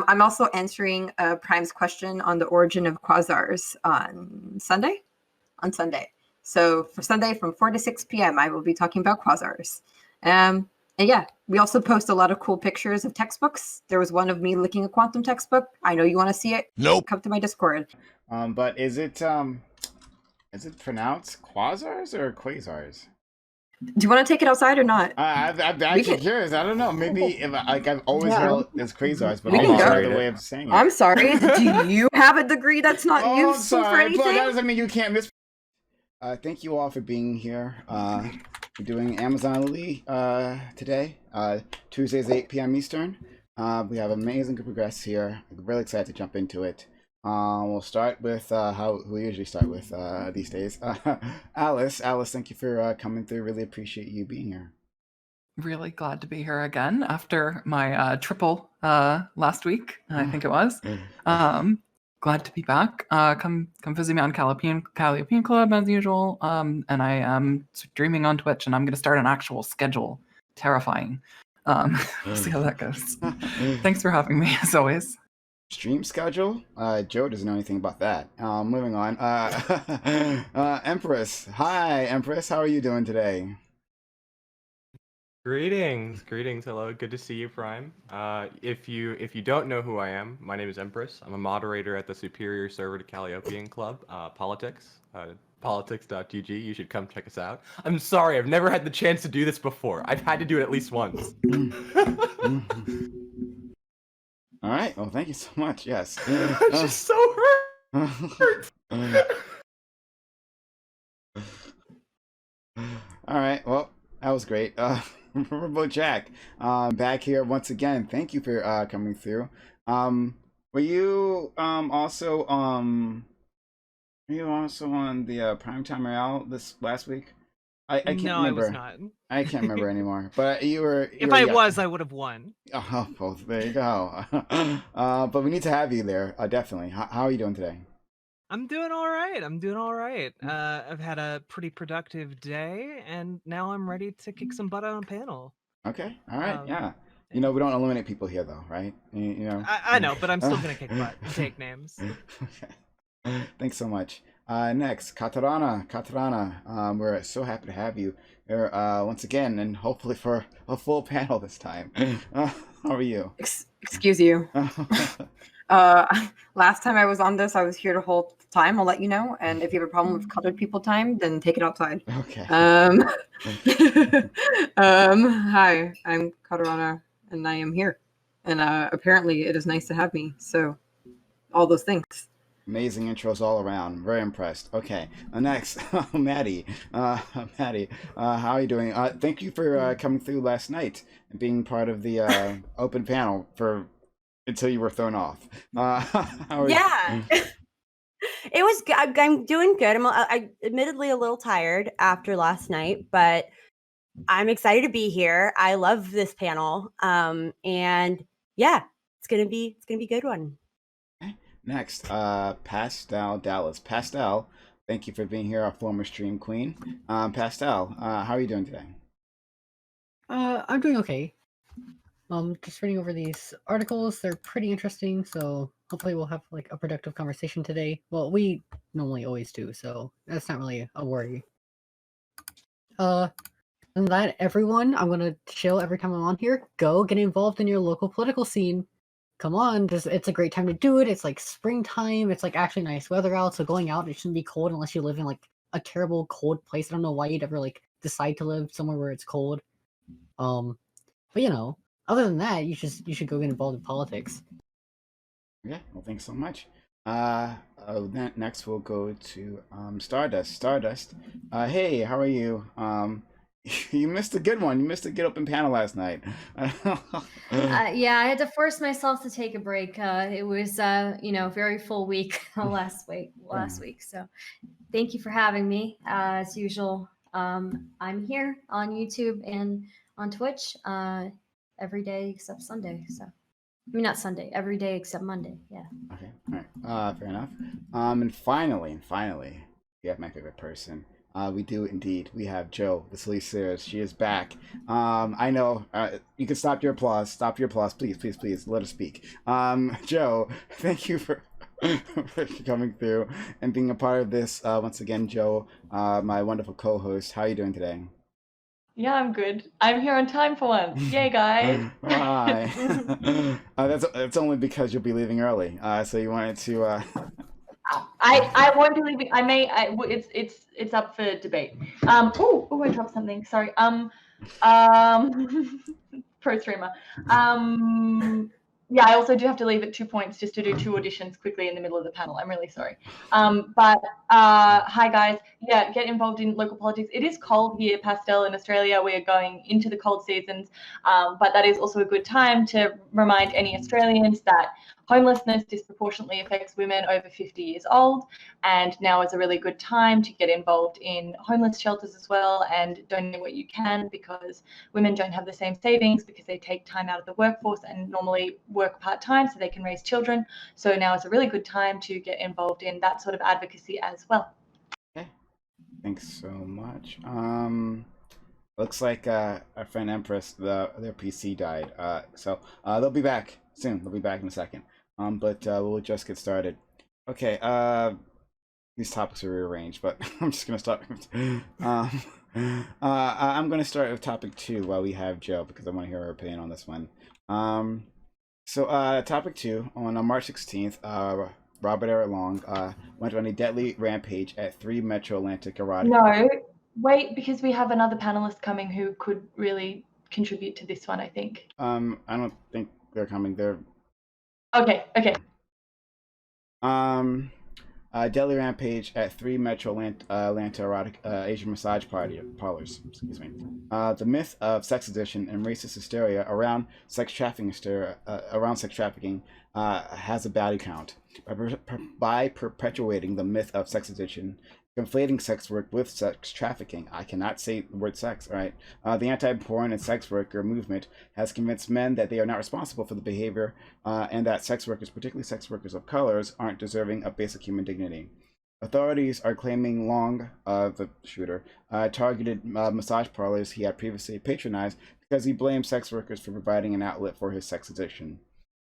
I'm also answering Prime's question on the origin of quasars on Sunday. So for Sunday from 4 to 6 p.m., I will be talking about quasars. And yeah, we also post a lot of cool pictures of textbooks. There was one of me licking a quantum textbook. I know you want to see it. Nope. Come to my Discord. But is it pronounced quasars or quasars? Do you want to take it outside or not? I'm actually curious. I don't know. Maybe if I've always heard it's quasars, but I can don't go. know the way of saying it. I'm sorry. Do you have a degree that's not useful for anything? But that doesn't mean you can't miss. Thank you all for being here. We're doing Amazon Lee today, Tuesdays 8 p.m. Eastern. We have an amazing group of guests here. I'm really excited to jump into it. We'll start with how we usually start with these days. Alice, thank you for coming through. Really appreciate you being here. Really glad to be here again after my triple last week, I think it was. Glad to be back. Come visit me on Calliopean Club as usual. And I am streaming on Twitch, and I'm going to start an actual schedule. Terrifying. We'll see how that goes. Thanks for having me, as always. Stream schedule? Joe doesn't know anything about that. Moving on. Empress. Hi, Empress. How are you doing today? Greetings. Hello. Good to see you, Prime. If you don't know who I am, my name is Empress. I'm a moderator at the superior server to Calliopean Club, Politics. Politics.gg. You should come check us out. I'm sorry, I've never had the chance to do this before. I've had to do it at least once. All right. Well, thank you so much. Yes. I'm just so hurt. All right. Well, that was great. Robo Jack, back here once again. Thank you for coming through. Were you also on the Primetime Royale this last week? I can't remember. I was not. I can't remember anymore. But you were. If I was, I would have won. Oh, well, there you go. But we need to have you there, definitely. How are you doing today? I'm doing all right. I've had a pretty productive day, and now I'm ready to kick some butt on a panel. Okay. All right. Yeah. We don't eliminate people here, though, right? You know. I know, but I'm still gonna kick butt and take names. Okay. Thanks so much. Next, Katarana. We're so happy to have you here once again, and hopefully for a full panel this time. How are you? Excuse you. Last time I was on this, I was here to hold time. I'll let you know. And if you have a problem with colored people time, then take it outside. Okay. Hi, I'm Katarana, and I am here. And apparently, it is nice to have me. So, all those things. Amazing intros all around. Very impressed. Okay. Next, Maddie. Maddie, how are you doing? Thank you for coming through last night and being part of the open panel until you were thrown off. Yeah. It was. I'm doing good. I'm admittedly a little tired after last night, but I'm excited to be here. I love this panel. And yeah, it's gonna be a good one. Next, Pastel Dallas. Pastel, thank you for being here, our former stream queen. Pastel, how are you doing today? I'm doing okay. Just reading over these articles. They're pretty interesting, so hopefully we'll have like a productive conversation today. Well, we normally always do, so that's not really a worry. And that everyone, I'm gonna chill every time I'm on here. Go get involved in your local political scene. Come on, it's a great time to do it. It's like springtime. It's like actually nice weather out, so going out, it shouldn't be cold unless you live in like a terrible cold place. I don't know why you'd ever like decide to live somewhere where it's cold. But other than that, you should go get involved in politics. Yeah, well, thanks so much. Next we'll go to Stardust. Stardust, hey, how are you? You missed a good one. You missed a good open panel last night. Yeah, I had to force myself to take a break. It was, a very full week last week. So thank you for having me. As usual, I'm here on YouTube and on Twitch every day except Sunday. So, not Sunday, every day except Monday. Yeah. Okay. All right. Fair enough. And finally, you have my favorite person. We do indeed. We have Joe, the Solicitors. She is back. I know. You can stop your applause. Stop your applause, please, please, please. Let her speak. Joe, thank you for for coming through and being a part of this. Once again, Joe, my wonderful co-host. How are you doing today? Yeah, I'm good. I'm here on time for once. Yay, guys! Hi. That's only because you'll be leaving early. So you wanted to. I won't be leaving. It's up for debate. I dropped something. Sorry. Pro streamer. Yeah, I also do have to leave at 2 points just to do 2 auditions quickly in the middle of the panel. I'm really sorry. But hi guys. Yeah, get involved in local politics. It is cold here, Pastel, in Australia. We are going into the cold seasons, but that is also a good time to remind any Australians that homelessness disproportionately affects women over 50 years old, and now is a really good time to get involved in homeless shelters as well and donate what you can, because women don't have the same savings because they take time out of the workforce and normally work part-time so they can raise children. So now is a really good time to get involved in that sort of advocacy as well. Okay. Thanks so much. Looks like our friend Empress, their PC died. So they'll be back soon. They'll be back in a second. But we'll just get started. Okay. These topics are rearranged, but I'm just gonna start. I'm gonna start with topic 2 while we have Joe, because I want to hear her opinion on this one. So topic 2, on March 16th, Robert Eric Long went on a deadly rampage at 3 Metro Atlantic erotic. No, wait, because we have another panelist coming who could really contribute to this one, I think. I don't think they're coming. They're okay. Deadly rampage at 3 Metro Atlanta erotic Asian massage parlors. Excuse me. The myth of sex addiction and racist hysteria around sex trafficking has a body count. By perpetuating the myth of sex addiction, conflating sex work with sex trafficking. I cannot say the word sex, all right? The anti-porn and sex worker movement has convinced men that they are not responsible for the behavior and that sex workers, particularly sex workers of colors, aren't deserving of basic human dignity. Authorities are claiming Long, the shooter, targeted massage parlors he had previously patronized because he blamed sex workers for providing an outlet for his sex addiction.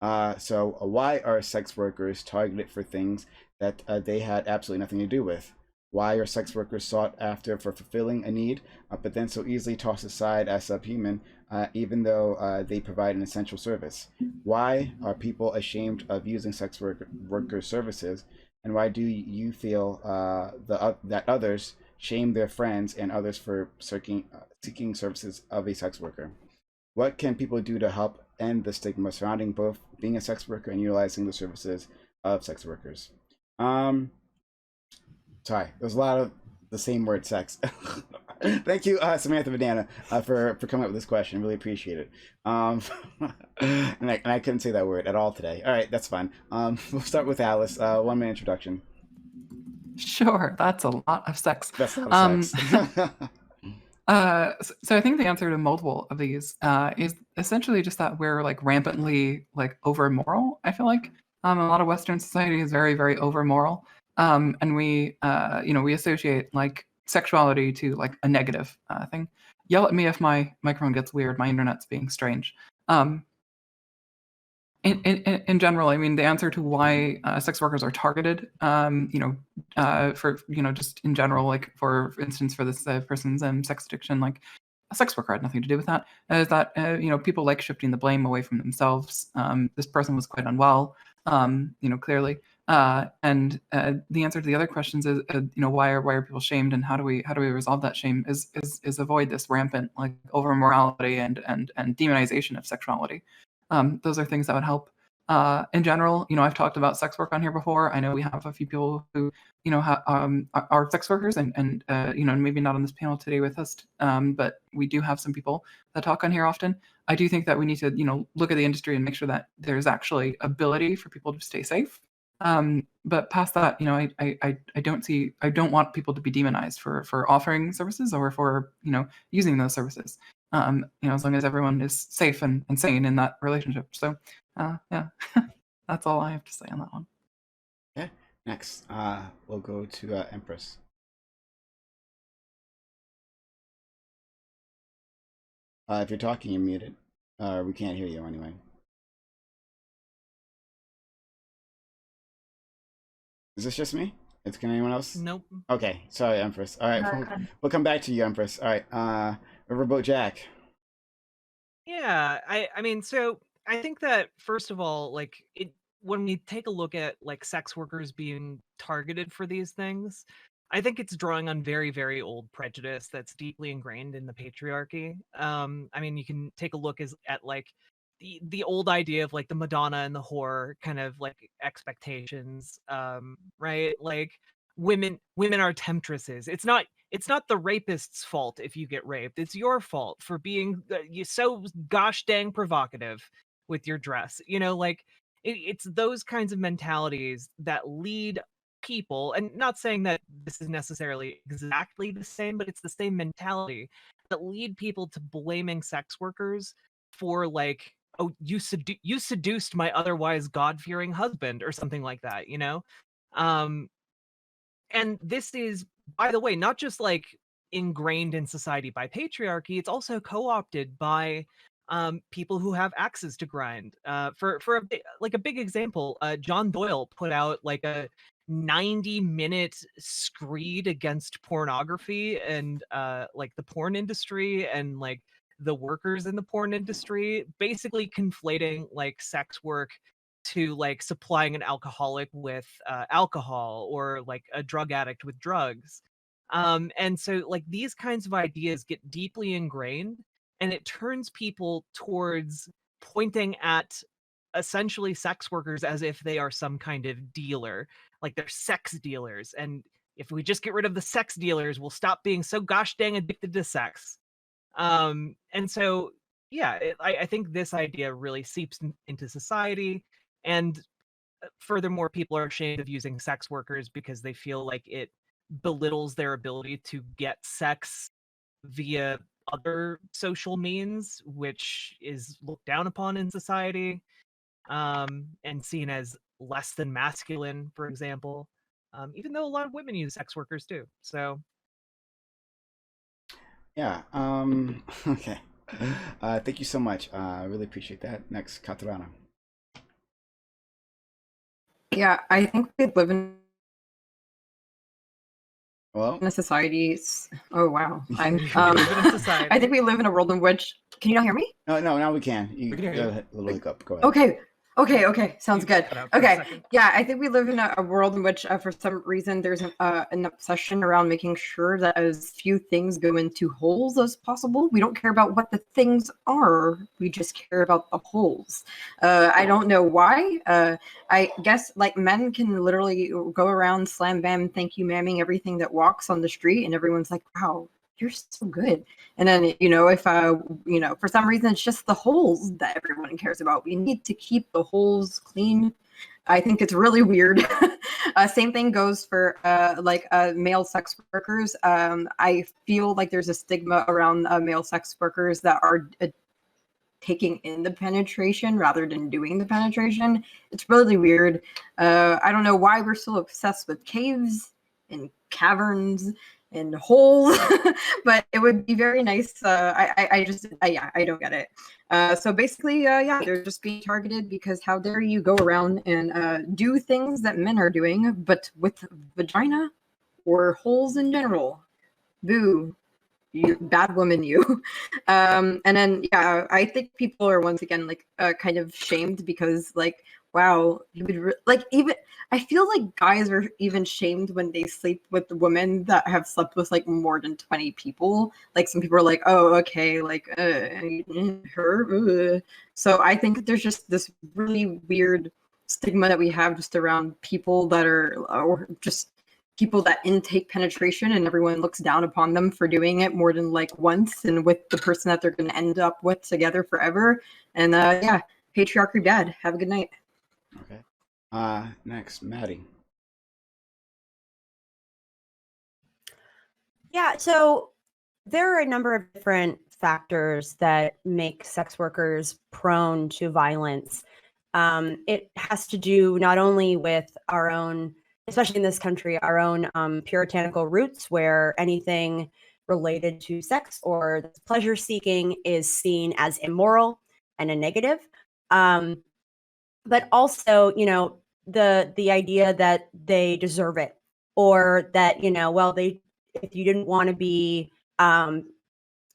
So why are sex workers targeted for things that they had absolutely nothing to do with? Why are sex workers sought after for fulfilling a need, but then so easily tossed aside as subhuman, even though they provide an essential service? Why are people ashamed of using sex worker services, and why do you feel that others shame their friends and others for seeking services of a sex worker? What can people do to help end the stigma surrounding both being a sex worker and utilizing the services of sex workers? Sorry, there's a lot of the same word, sex. Thank you, Samantha Banana, for coming up with this question. Really appreciate it. And I couldn't say that word at all today. All right, that's fine. We'll start with Alice. 1 minute introduction. Sure, that's a lot of sex. That's a lot of sex. So I think the answer to multiple of these is essentially just that we're like rampantly like over moral. I feel like a lot of Western society is very, very over moral. And we associate like sexuality to like a negative thing. Yell at me if my microphone gets weird. My internet's being strange. In general, I mean, the answer to why sex workers are targeted, for just in general, like for instance, for this person's sex addiction, like a sex worker had nothing to do with that. Is that people like shifting the blame away from themselves. This person was quite unwell, clearly. And the answer to the other questions is, why are people shamed, and how do we resolve that shame? Is avoid this rampant like over morality and demonization of sexuality. Those are things that would help. In general, I've talked about sex work on here before. I know we have a few people who, are sex workers, and maybe not on this panel today with us, but we do have some people that talk on here often. I do think that we need to, look at the industry and make sure that there's actually ability for people to stay safe. But past that, I don't want people to be demonized for offering services or for, using those services. As long as everyone is safe and sane in that relationship. So, yeah, that's all I have to say on that one. Okay, next, we'll go to Empress. If you're talking, you're muted. We can't hear you anyway. Is this just me? Can anyone else? Nope. Okay, sorry, Empress. All right, we'll come back to you, Empress. All right, Riverboat Jack. Yeah, I mean, so I think that first of all, like when we take a look at like sex workers being targeted for these things, I think it's drawing on very, very old prejudice that's deeply ingrained in the patriarchy. I mean, you can take a look at like the old idea of like the Madonna and the whore kind of like expectations, right? Like women are temptresses. It's not the rapist's fault if you get raped. It's your fault for being you so gosh dang provocative with your dress. You know, like it's those kinds of mentalities that lead people, and not saying that this is necessarily exactly the same, but it's the same mentality that lead people to blaming sex workers for like, oh, you seduced my otherwise God-fearing husband or something like that, you know? And this is, by the way, not just like ingrained in society by patriarchy, it's also co-opted by people who have axes to grind. A big example, John Doyle put out like a 90-minute screed against pornography and like the porn industry and like the workers in the porn industry, basically conflating like sex work to like supplying an alcoholic with alcohol or like a drug addict with drugs. And so like these kinds of ideas get deeply ingrained, and it turns people towards pointing at essentially sex workers as if they are some kind of dealer, like they're sex dealers. And if we just get rid of the sex dealers, we'll stop being so gosh dang addicted to sex. And so, yeah, I think this idea really seeps into society. And furthermore, people are ashamed of using sex workers because they feel like it belittles their ability to get sex via other social means, which is looked down upon in society, and seen as less than masculine, for example, even though a lot of women use sex workers too. So yeah, okay. Thank you so much. I really appreciate that. Next, Katarana. Yeah, I think we live in Hello? a society. Oh wow, I'm. we live in a society. I think we live in a world in which. Can you not hear me? No, now we can. You We can hear go you. ahead, a little hiccup. Go ahead. Okay. Sounds You good. cut out for a Okay. second. Yeah, I think we live in a world in which, for some reason, there's an obsession around making sure that as few things go into holes as possible. We don't care about what the things are. We just care about the holes. I don't know why. I guess like men can literally go around slam bam, thank you, mamming everything that walks on the street, and everyone's like, wow, you're so good. And then, if, for some reason, it's just the holes that everyone cares about. We need to keep the holes clean. I think it's really weird. Same thing goes for male sex workers. I feel like there's a stigma around male sex workers that are taking in the penetration rather than doing the penetration. It's really weird. I don't know why we're so obsessed with caves and caverns and holes, but it would be very nice. I don't get it. So basically, they're just being targeted because how dare you go around and do things that men are doing, but with vagina or holes in general. Boo. You bad woman, you. And then I think people are once again like kind of shamed because like, wow, you would even I feel like guys are even shamed when they sleep with women that have slept with like more than 20 people. Like some people are like, oh, okay, like her. So I think there's just this really weird stigma that we have just around people that are or just people that intake penetration, and everyone looks down upon them for doing it more than like once and with the person that they're going to end up with together forever. And patriarchy bad. Have a good night. Okay. Next, Maddie. Yeah, so there are a number of different factors that make sex workers prone to violence. It has to do not only with our own, especially in this country, our own puritanical roots, where anything related to sex or pleasure seeking is seen as immoral and a negative. But also, the idea that they deserve it, or that, well, if you didn't want to be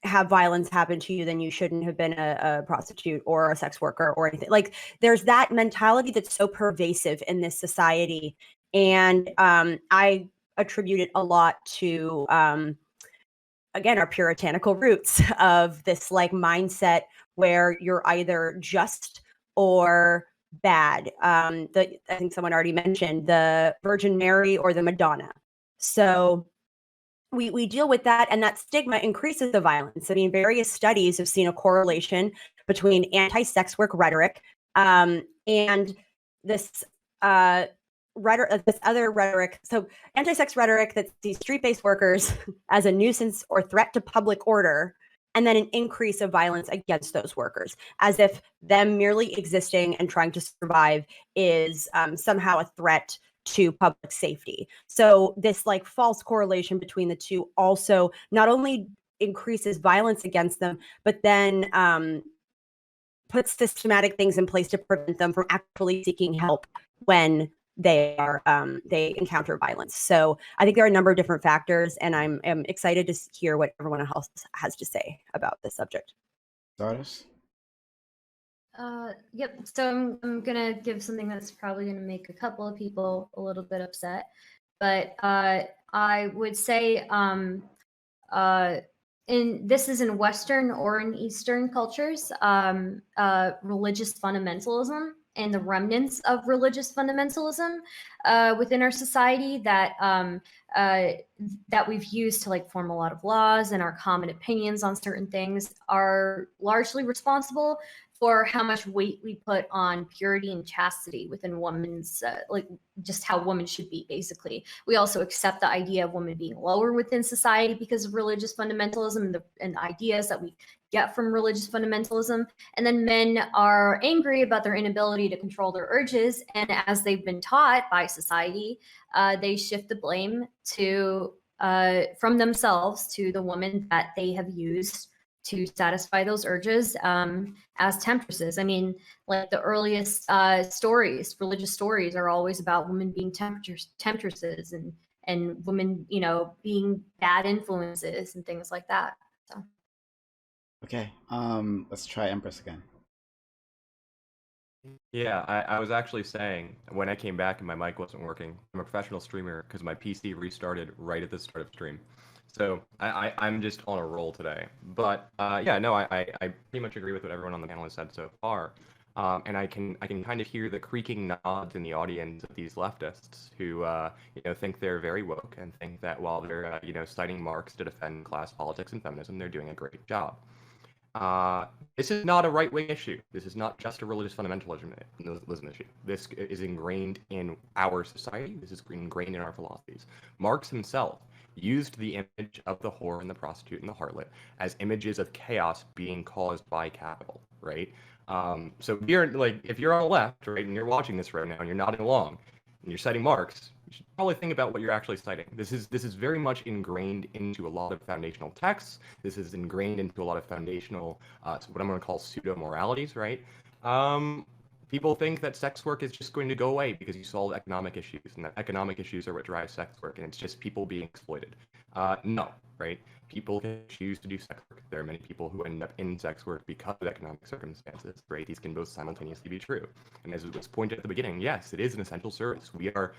have violence happen to you, then you shouldn't have been a prostitute or a sex worker or anything. Like, there's that mentality that's so pervasive in this society. And I attribute it a lot to, again, our puritanical roots of this like mindset where you're either just or bad. I think someone already mentioned the Virgin Mary or the Madonna. So we deal with that, and that stigma increases the violence. I mean, various studies have seen a correlation between anti-sex work rhetoric and this this other rhetoric. So anti-sex rhetoric that sees street-based workers as a nuisance or threat to public order, and then an increase of violence against those workers, as if them merely existing and trying to survive is somehow a threat to public safety. So this like false correlation between the two also not only increases violence against them, but then puts systematic things in place to prevent them from actually seeking help when they encounter violence. So I think there are a number of different factors, and I'm excited to hear what everyone else has to say about this subject. Stardust? Yep. So I'm gonna give something that's probably gonna make a couple of people a little bit upset, but I would say this is in Western or in Eastern cultures, religious fundamentalism and the remnants of religious fundamentalism within our society that we've used to like form a lot of laws, and our common opinions on certain things are largely responsible for how much weight we put on purity and chastity within women's, like just how women should be, basically. We also accept the idea of women being lower within society because of religious fundamentalism and the ideas that we get from religious fundamentalism. And then men are angry about their inability to control their urges. And as they've been taught by society, they shift the blame to from themselves to the woman that they have used to satisfy those urges as temptresses. I mean, like the earliest religious stories are always about women being temptresses and women, being bad influences and things like that. So. Okay, let's try Empress again. Yeah, I was actually saying when I came back and my mic wasn't working, I'm a professional streamer because my PC restarted right at the start of stream. So I'm just on a roll today. But yeah, no, I pretty much agree with what everyone on the panel has said so far. And I can kind of hear the creaking nods in the audience of these leftists who think they're very woke and think that while they're citing Marx to defend class politics and feminism, they're doing a great job. This is not a right-wing issue. This is not just a religious fundamentalism issue. This is ingrained in our society. This is ingrained in our philosophies. Marx himself used the image of the whore and the prostitute and the harlot as images of chaos being caused by capital, right? So if you're on the left, right, and you're watching this right now and you're nodding along and you're citing Marx, you should probably think about what you're actually citing. This is very much ingrained into a lot of foundational texts. This is ingrained into a lot of foundational, what I'm going to call pseudo-moralities, right? People think that sex work is just going to go away because you solve economic issues, and that economic issues are what drive sex work, and it's just people being exploited. No, right? People can choose to do sex work. There are many people who end up in sex work because of economic circumstances, right? These can both simultaneously be true. And as was pointed at the beginning, yes, it is an essential service. We are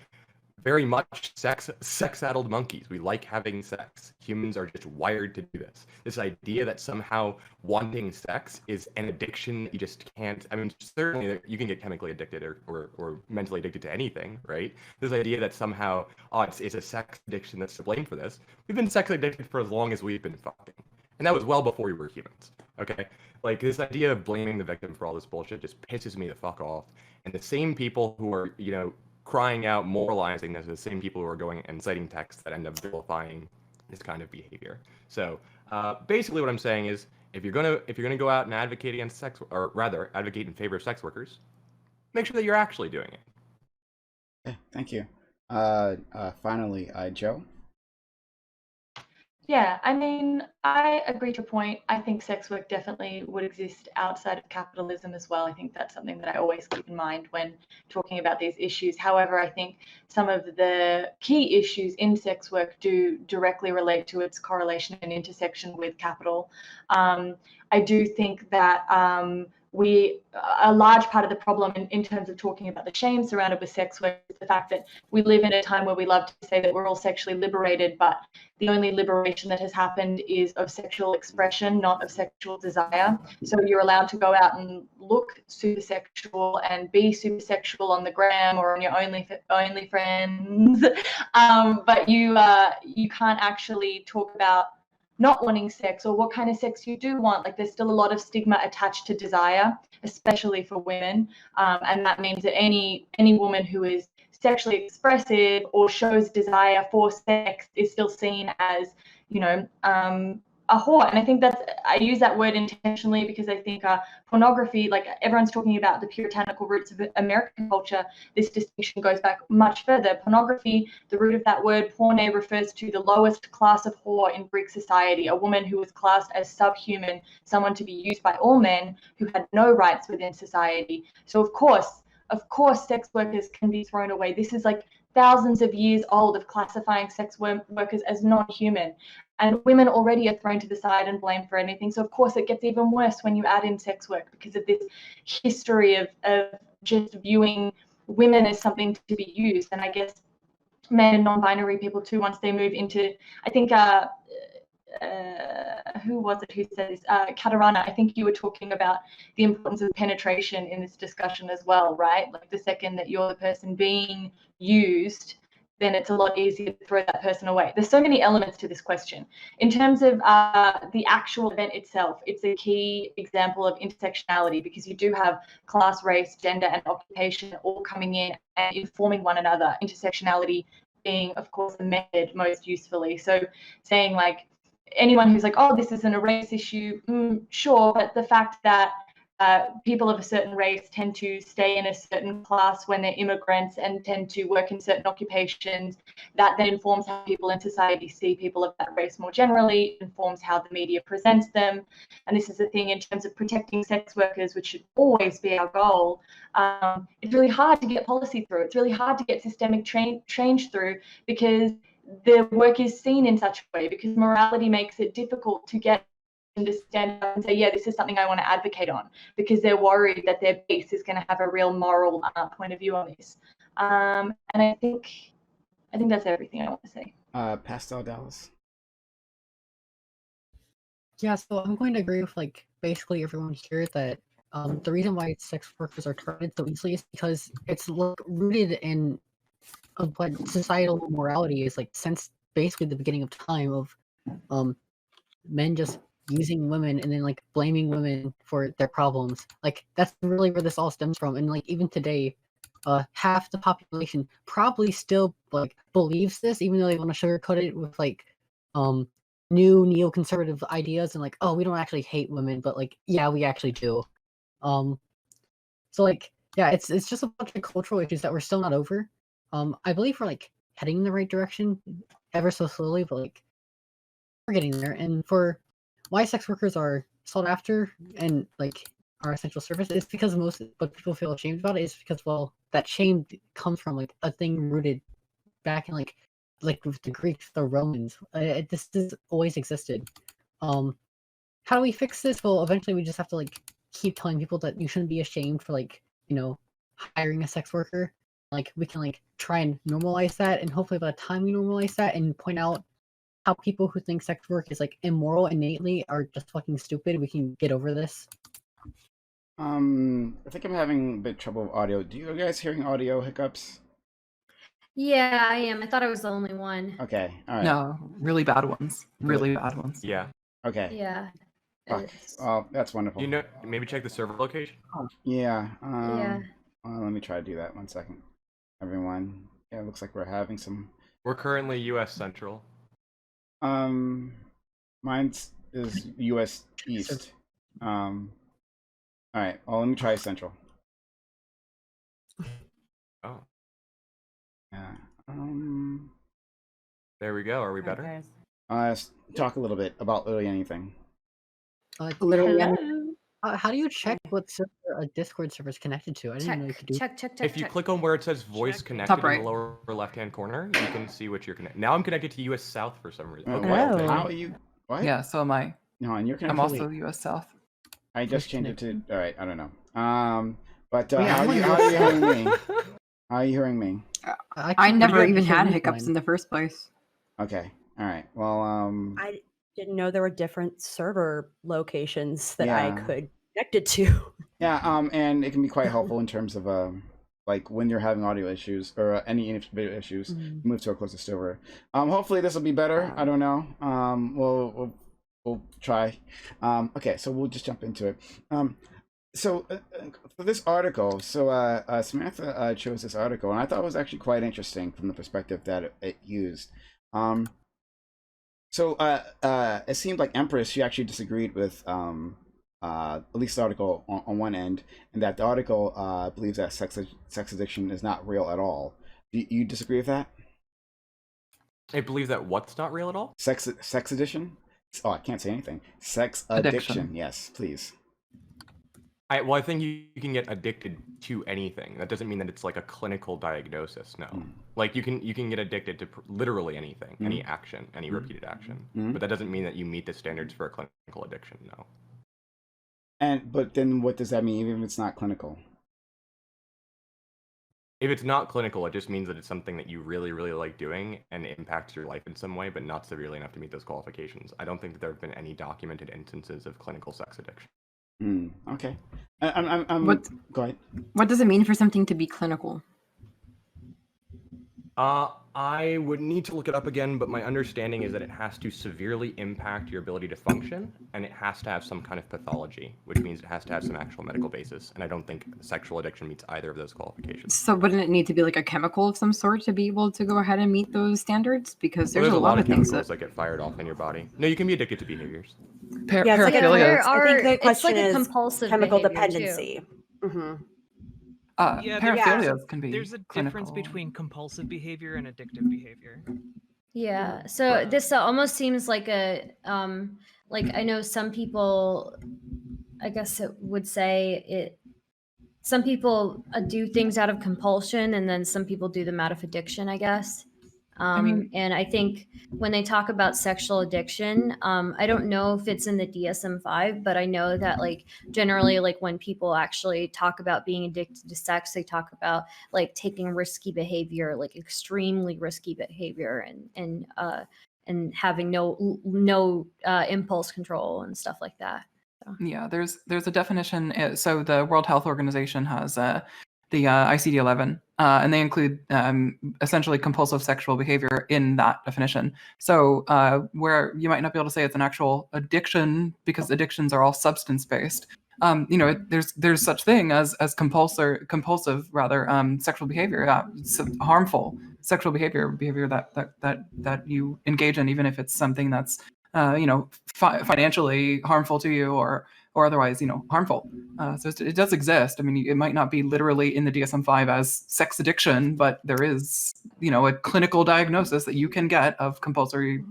very much sex-addled monkeys. We like having sex. Humans are just wired to do this. This idea that somehow wanting sex is an addiction you just can't. I mean, certainly you can get chemically addicted or mentally addicted to anything, right? This idea that somehow, it's a sex addiction that's to blame for this. We've been sex addicted for as long as we've been fucking. And that was well before we were humans, okay? Like, this idea of blaming the victim for all this bullshit just pisses me the fuck off. And the same people who are, crying out, moralizing this, the same people who are going and citing texts that end up vilifying this kind of behavior. So basically what I'm saying is, if you're gonna go out and advocate against sex, or rather advocate in favor of sex workers, make sure that you're actually doing it. Okay, thank you. Finally, Joe. Yeah, I mean, I agree to your point. I think sex work definitely would exist outside of capitalism as well. I think that's something that I always keep in mind when talking about these issues. However, I think some of the key issues in sex work do directly relate to its correlation and intersection with capital. I do think that a large part of the problem in terms of talking about the shame surrounded with sex work is the fact that we live in a time where we love to say that we're all sexually liberated, but the only liberation that has happened is of sexual expression, not of sexual desire. So you're allowed to go out and look super sexual and be super sexual on the gram or on your OnlyFriends, but you can't actually talk about not wanting sex or what kind of sex you do want. Like there's still a lot of stigma attached to desire, especially for women, and that means that any woman who is sexually expressive or shows desire for sex is still seen as, you know, a whore. And I think I use that word intentionally because I think pornography, like everyone's talking about the puritanical roots of American culture, this distinction goes back much further. Pornography, the root of that word, porne, refers to the lowest class of whore in Greek society, a woman who was classed as subhuman, someone to be used by all men who had no rights within society. So of course, sex workers can be thrown away. This is like thousands of years old of classifying sex workers as non-human. And women already are thrown to the side and blamed for anything. So of course it gets even worse when you add in sex work because of this history of just viewing women as something to be used. And I guess men and non-binary people too, once they move into, I think who was it who said this? Katarana, I think you were talking about the importance of penetration in this discussion as well, right? Like the second that you're the person being used, then it's a lot easier to throw that person away. There's so many elements to this question. In terms of the actual event itself, it's a key example of intersectionality because you do have class, race, gender, and occupation all coming in and informing one another. Intersectionality being, of course, the method most usefully. So saying like, anyone who's like, oh, this isn't a race issue, sure, but the fact that people of a certain race tend to stay in a certain class when they're immigrants and tend to work in certain occupations, that then informs how people in society see people of that race more generally, informs how the media presents them. And this is the thing in terms of protecting sex workers, which should always be our goal. It's really hard to get policy through. It's really hard to get systemic change through because the work is seen in such a way, because morality makes it difficult to get them to stand up and say, yeah, this is something I want to advocate on, because they're worried that their base is going to have a real moral point of view on this. And I think that's everything I want to say. Pastel Dallas. Yeah, so I'm going to agree with like basically everyone here that the reason why sex workers are targeted so easily is because it's rooted in what societal morality is like since basically the beginning of time of men just using women and then like blaming women for their problems. Like that's really where this all stems from. And like even today, half the population probably still like believes this, even though they want to sugarcoat it with like new neoconservative ideas and like, oh, we don't actually hate women, but like, yeah, we actually do. So like, yeah, it's just a bunch of cultural issues that we're still not over. I believe we're like heading in the right direction ever so slowly, but like we're getting there. And for why sex workers are sought after and like our essential service is because what people feel ashamed about it is because, well, that shame comes from like a thing rooted back in like with the Greeks, the Romans. This has always existed. How do we fix this? Well, eventually we just have to like keep telling people that you shouldn't be ashamed for like, you know, hiring a sex worker. Like we can like try and normalize that, and hopefully by the time we normalize that and point out how people who think sex work is like immoral innately are just fucking stupid, we can get over this. I think I'm having a bit of trouble with audio. Do you guys hearing audio hiccups? Yeah, I am. I thought I was the only one. Okay, all right. No, really bad ones. Really bad ones. Yeah. Okay. Yeah. Fuck. Oh, that's wonderful. You know, maybe check the server location. Yeah. Yeah. Well, let me try to do that. 1 second. Everyone. Yeah, it looks like we're having some. We're currently U.S. Central. Mine is U.S. East. All right. Well, let me try Central. Oh. Yeah. There we go. Are we better? Guys. talk a little bit about literally anything. Literally, How do you check what server a Discord server is connected to? I didn't know you could do. Check. If you click on where it says voice Check. connected Top in right. the lower left-hand corner, you can see what you're connected. Now I'm connected to US South for some reason. Okay. Oh. How are you? What? Yeah, so am I. No, and you're connected. I'm also US South. I just Push changed it to. connection. All right, I don't know. But Yeah, how I'm are you on hearing me? How are you hearing me? I never good. even had Sure, hiccups fine. in the first place. Okay. All right. Well, I didn't know there were different server locations that I Yeah. could connect it to. yeah. And it can be quite helpful in terms of like when you're having audio issues or any video issues, move to a closer server. Hopefully this will be better. I don't know. We'll try. Okay, so we'll just jump into it. So for this article, Samantha chose this article, and I thought it was actually quite interesting from the perspective that it used. It seemed like Empress, she actually disagreed with at least the article on one end, and that the article believes that sex addiction is not real at all. Do you disagree with that? I believe that what's not real at all? Sex addiction? Oh, I can't say anything. Sex addiction. Yes, please. I think you can get addicted to anything. That doesn't mean that it's like a clinical diagnosis. No, like you can get addicted to literally anything, any action, any repeated action. But that doesn't mean that you meet the standards for a clinical addiction. No. But then what does that mean, even if it's not clinical? If it's not clinical, it just means that it's something that you really, really like doing and it impacts your life in some way, but not severely enough to meet those qualifications. I don't think that there have been any documented instances of clinical sex addiction. Okay. Go ahead. What does it mean for something to be clinical? I would need to look it up again, but my understanding is that it has to severely impact your ability to function, and it has to have some kind of pathology, which means it has to have some actual medical basis. And I don't think sexual addiction meets either of those qualifications. So wouldn't it need to be like a chemical of some sort to be able to go ahead and meet those standards? Because Well, there's a lot of things chemicals that get fired off in your body. No, you can be addicted to behaviors. Yeah, it's like Paraphilia. I think the It's question like a is compulsive chemical behavior, too. dependency. Yeah, Paraphilias can be There's a difference clinical. between compulsive behavior and addictive behavior. Yeah. So this almost seems like a like I know some people, I guess it would say it. Some people do things out of compulsion, and then some people do them out of addiction, I guess. And I think when they talk about sexual addiction, I don't know if it's in the DSM-5, but I know that like generally, like when people actually talk about being addicted to sex, they talk about like taking risky behavior, like extremely risky behavior, and having no impulse control and stuff like that. So. Yeah, there's a definition. So the World Health Organization has the ICD-11, and they include essentially compulsive sexual behavior in that definition. So where you might not be able to say it's an actual addiction because addictions are all substance-based. There's such thing as compulsive sexual behavior, harmful sexual behavior that you engage in, even if it's something that's financially harmful to you or otherwise, harmful. So it does exist. I mean, it might not be literally in the DSM-5 as sex addiction, but there is, a clinical diagnosis that you can get of compulsory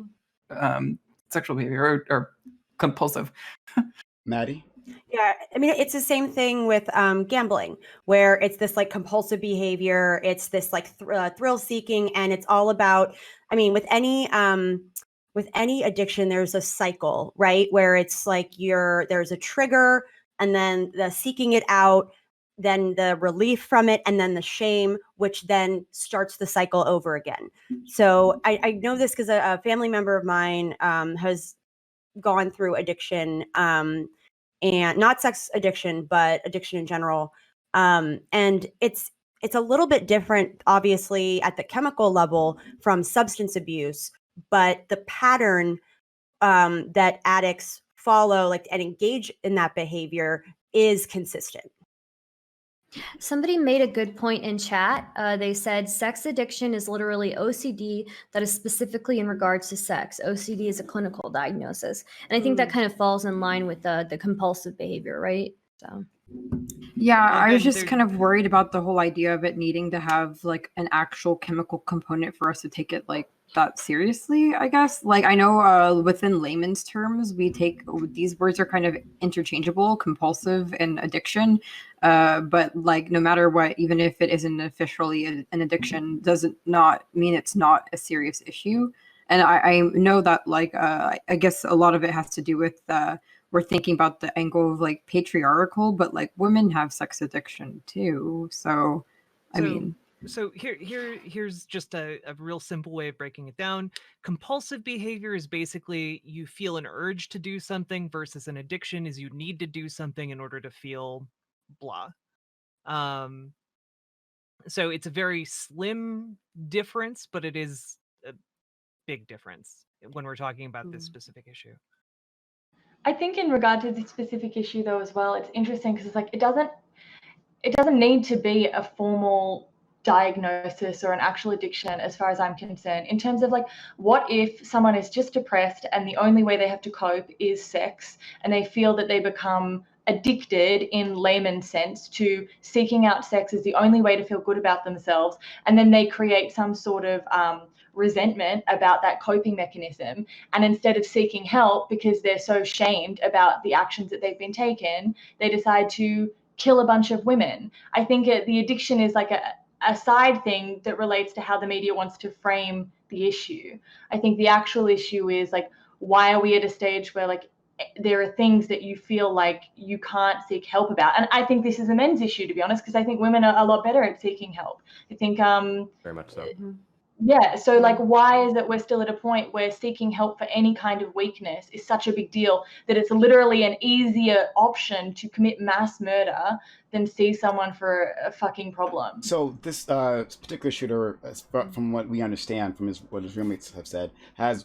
sexual behavior or compulsive. Maddie? Yeah, I mean, it's the same thing with gambling, where it's this like compulsive behavior. It's this like thrill seeking, and it's all about. I mean, with any addiction, there's a cycle, right? Where it's like there's a trigger, and then the seeking it out, then the relief from it, and then the shame, which then starts the cycle over again. So I know this because a family member of mine has gone through addiction, and not sex addiction, but addiction in general. And it's a little bit different, obviously, at the chemical level from substance abuse. But the pattern that addicts follow, like, and engage in that behavior is consistent. Somebody made a good point in chat. They said sex addiction is literally OCD that is specifically in regards to sex. OCD is a clinical diagnosis. And I think that kind of falls in line with the compulsive behavior, right? So Yeah, And I was then just there- kind of worried about the whole idea of it needing to have like an actual chemical component for us to take it like that seriously, I guess. Like I know within layman's terms, we take these words are kind of interchangeable, compulsive and addiction. But like no matter what, even if it isn't officially an addiction, doesn't not mean it's not a serious issue. And I know that like I guess a lot of it has to do with we're thinking about the angle of like patriarchal, but like women have sex addiction too. So, I mean, so here's just a real simple way of breaking it down. Compulsive behavior is basically you feel an urge to do something, versus an addiction is you need to do something in order to feel blah. So it's a very slim difference, but it is a big difference when we're talking about this specific issue. I think in regard to this specific issue though as well, it's interesting because it's like it doesn't need to be a formal diagnosis or an actual addiction as far as I'm concerned. In terms of like, what if someone is just depressed and the only way they have to cope is sex, and they feel that they become addicted in layman's sense to seeking out sex as the only way to feel good about themselves, and then they create some sort of resentment about that coping mechanism, and instead of seeking help because they're so shamed about the actions that they've been taken, they decide to kill a bunch of women. I think the addiction is like a side thing that relates to how the media wants to frame the issue. I think the actual issue is like, why are we at a stage where like there are things that you feel like you can't seek help about? And I think this is a men's issue, to be honest, because I think women are a lot better at seeking help. I think very much so. Yeah, so like why is it we're still at a point where seeking help for any kind of weakness is such a big deal that it's literally an easier option to commit mass murder than see someone for a fucking problem? So this particular shooter, from what we understand from what his roommates have said,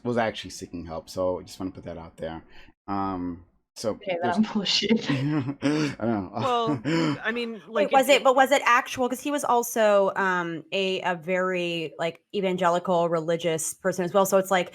was actually seeking help. So I just want to put that out there. So okay, then I'm full of shit. I don't know. Well, I mean, like, was it actual? Because he was also a very like evangelical religious person as well. So it's like,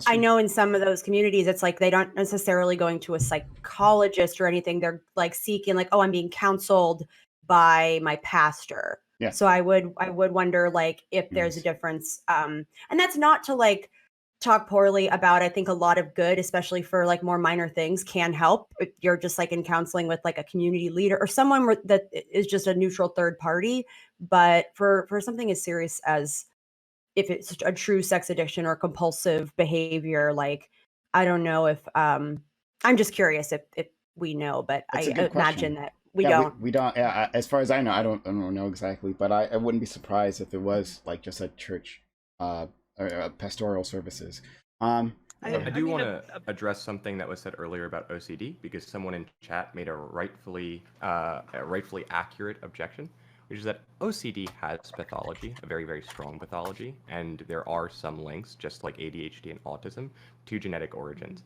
I know in some of those communities, it's like they don't necessarily going to a psychologist or anything. They're like seeking like, oh, I'm being counseled by my pastor. Yeah. So I would wonder like if there's a difference. And that's not to like talk poorly about. I think a lot of good, especially for like more minor things, can help. If you're just like in counseling with like a community leader or someone that is just a neutral third party. But for something as serious as if it's a true sex addiction or compulsive behavior, like I don't know if I'm just curious if we know, but That's I a good imagine question. that we Yeah, don't. we don't. Yeah, as far as I know, I don't know exactly, but I wouldn't be surprised if it was like just a church, or pastoral services. I do want to address something that was said earlier about OCD, because someone in chat made a rightfully accurate objection, which is that OCD has pathology, a very, very strong pathology, and there are some links, just like ADHD and autism, to genetic origins.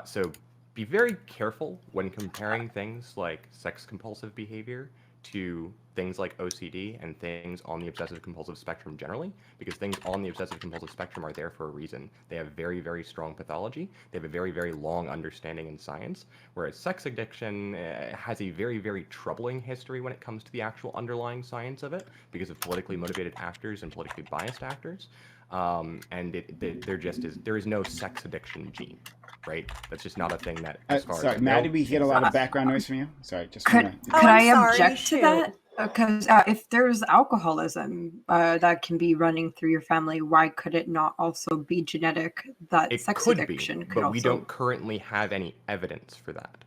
So be very careful when comparing things like sex compulsive behavior to things like OCD and things on the obsessive compulsive spectrum generally, because things on the obsessive compulsive spectrum are there for a reason. They have very, very strong pathology. They have a very, very long understanding in science, whereas sex addiction has a very, very troubling history when it comes to the actual underlying science of it, because of politically motivated actors and politically biased actors. And there is no sex addiction gene, right? That's just not a thing that, as far sorry, as I Maddie, know, we get a lot of background noise from you. Sorry, just Could wanna... I sorry, object to that? Because if there's alcoholism that can be running through your family, why could it not also be genetic? That it sex could addiction be, could but also... we don't currently have any evidence for that.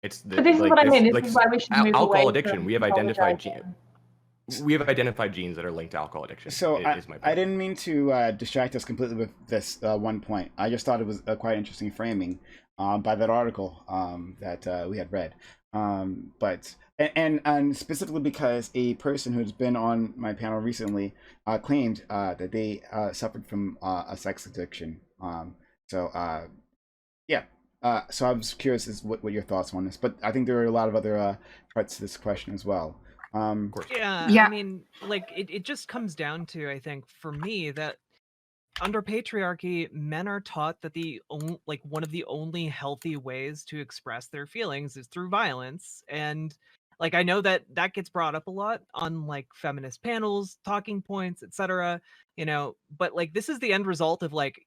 It's But this is what I mean. This is why we should move alcohol away addiction. from We have identified pathologizing. we have identified genes that are linked to alcohol addiction. So is my point. I didn't mean to distract us completely with this one point. I just thought it was a quite interesting framing by that article that we had read. But specifically because a person who's been on my panel recently claimed that they suffered from a sex addiction. So I was curious as what your thoughts on this, but I think there are a lot of other threats to this question as well. Of course. Yeah, I mean, like it just comes down to, I think, for me, that under patriarchy, men are taught that one of the only healthy ways to express their feelings is through violence, and Like, I know that that gets brought up a lot on like feminist panels, talking points, etc. You know, but like this is the end result of like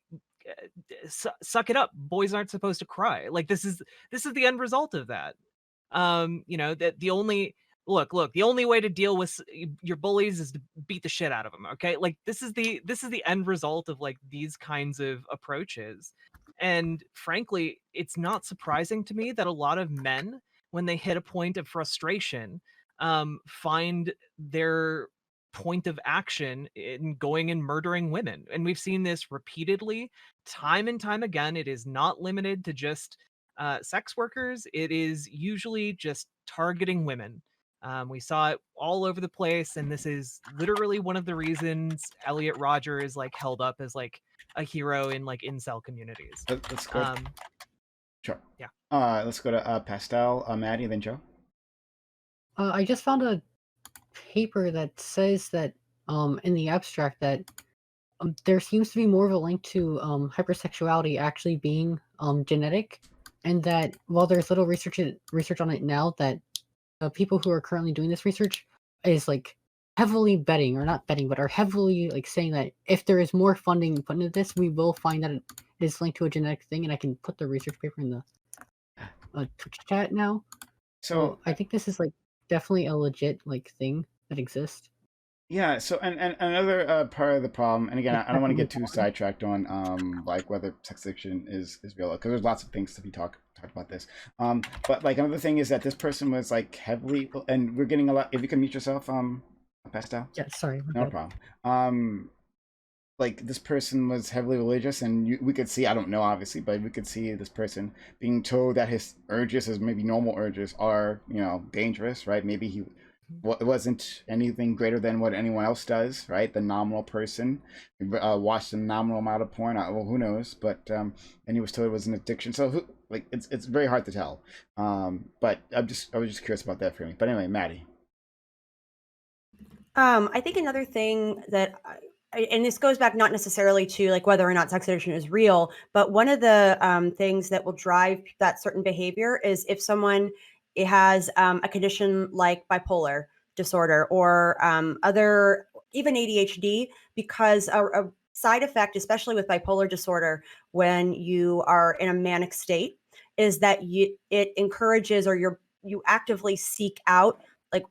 suck it up. Boys aren't supposed to cry. Like this is the end result of that. You know, that the only the only way to deal with your bullies is to beat the shit out of them. Okay, like this is the end result of like these kinds of approaches. And frankly, it's not surprising to me that a lot of men, when they hit a point of frustration, find their point of action in going and murdering women. And we've seen this repeatedly, time and time again. It is not limited to just sex workers. It is usually just targeting women. We saw it all over the place, and this is literally one of the reasons Elliot Rodger is like held up as like a hero in like incel communities. Let's go. Sure. Yeah. Let's go to Pastel, Maddie, then Joe. I just found a paper that says that in the abstract that there seems to be more of a link to hypersexuality actually being genetic, and that while there's little research on it now, that people who are currently doing this research is like heavily betting, or not betting, but are heavily like saying that if there is more funding put into this, we will find that it is linked to a genetic thing. And I can put the research paper in the Twitch chat now. So I think this is like definitely a legit like thing that exists. Yeah. So and another part of the problem, and again, I don't want to get too sidetracked on like whether sex addiction is real, because there's lots of things to be talked about this. But like another thing is that this person was like heavily, and we're getting a lot. If you can mute yourself, Pastel. Yeah. Sorry. No problem. Like this person was heavily religious, and we could see, I don't know obviously, but we could see this person being told that his urges, his maybe normal urges, are, you know, dangerous, right? Maybe it wasn't anything greater than what anyone else does, right? The nominal person watched a nominal amount of porn, well, who knows, but and he was told it was an addiction. So like it's very hard to tell. But I was just curious about that for me. But anyway, Maddie. I think another thing that and this goes back not necessarily to like whether or not sex addiction is real, but one of the things that will drive that certain behavior is if someone has a condition like bipolar disorder or other, even ADHD, because a side effect, especially with bipolar disorder, when you are in a manic state, is that it encourages, or you actively seek out like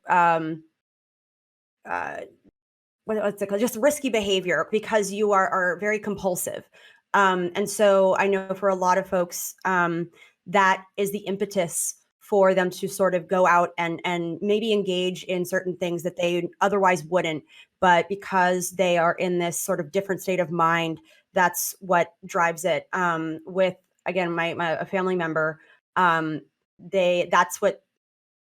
what's it called? Just risky behavior, because you are very compulsive. And so I know for a lot of folks, that is the impetus for them to sort of go out and maybe engage in certain things that they otherwise wouldn't. But because they are in this sort of different state of mind, that's what drives it. With, again, a family member, that's what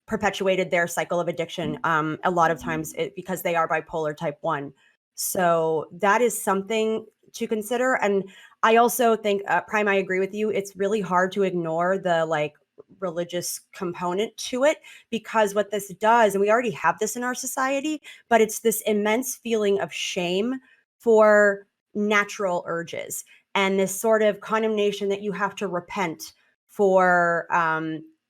perpetuated their cycle of addiction a lot of times, because they are bipolar type 1. So that is something to consider. And I also think, Prime, I agree with you. It's really hard to ignore the like religious component to it, because what this does, and we already have this in our society, but it's this immense feeling of shame for natural urges, and this sort of condemnation that you have to repent for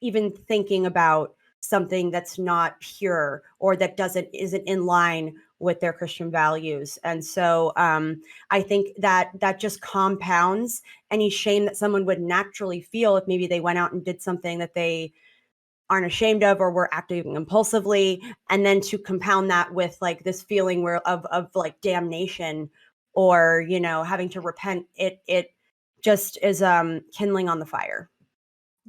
even thinking about something that's not pure, or that isn't in line with their Christian values. And so I think that just compounds any shame that someone would naturally feel if maybe they went out and did something that they aren't ashamed of, or were acting impulsively. And then to compound that with like this feeling of like damnation, or, you know, having to repent, it just is kindling on the fire.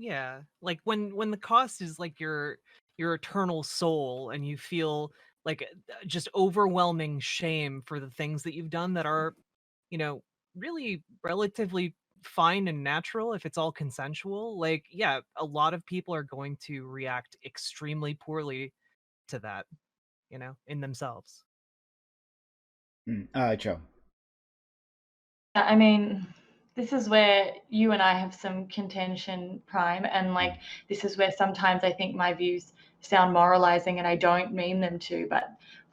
Yeah, like when the cost is like your eternal soul, and you feel like just overwhelming shame for the things that you've done that are, you know, really relatively fine and natural if it's all consensual. Like, yeah, a lot of people are going to react extremely poorly to that, you know, in themselves. Joe. I mean, this is where you and I have some contention, Prime, and like this is where sometimes I think my views sound moralizing, and I don't mean them to, but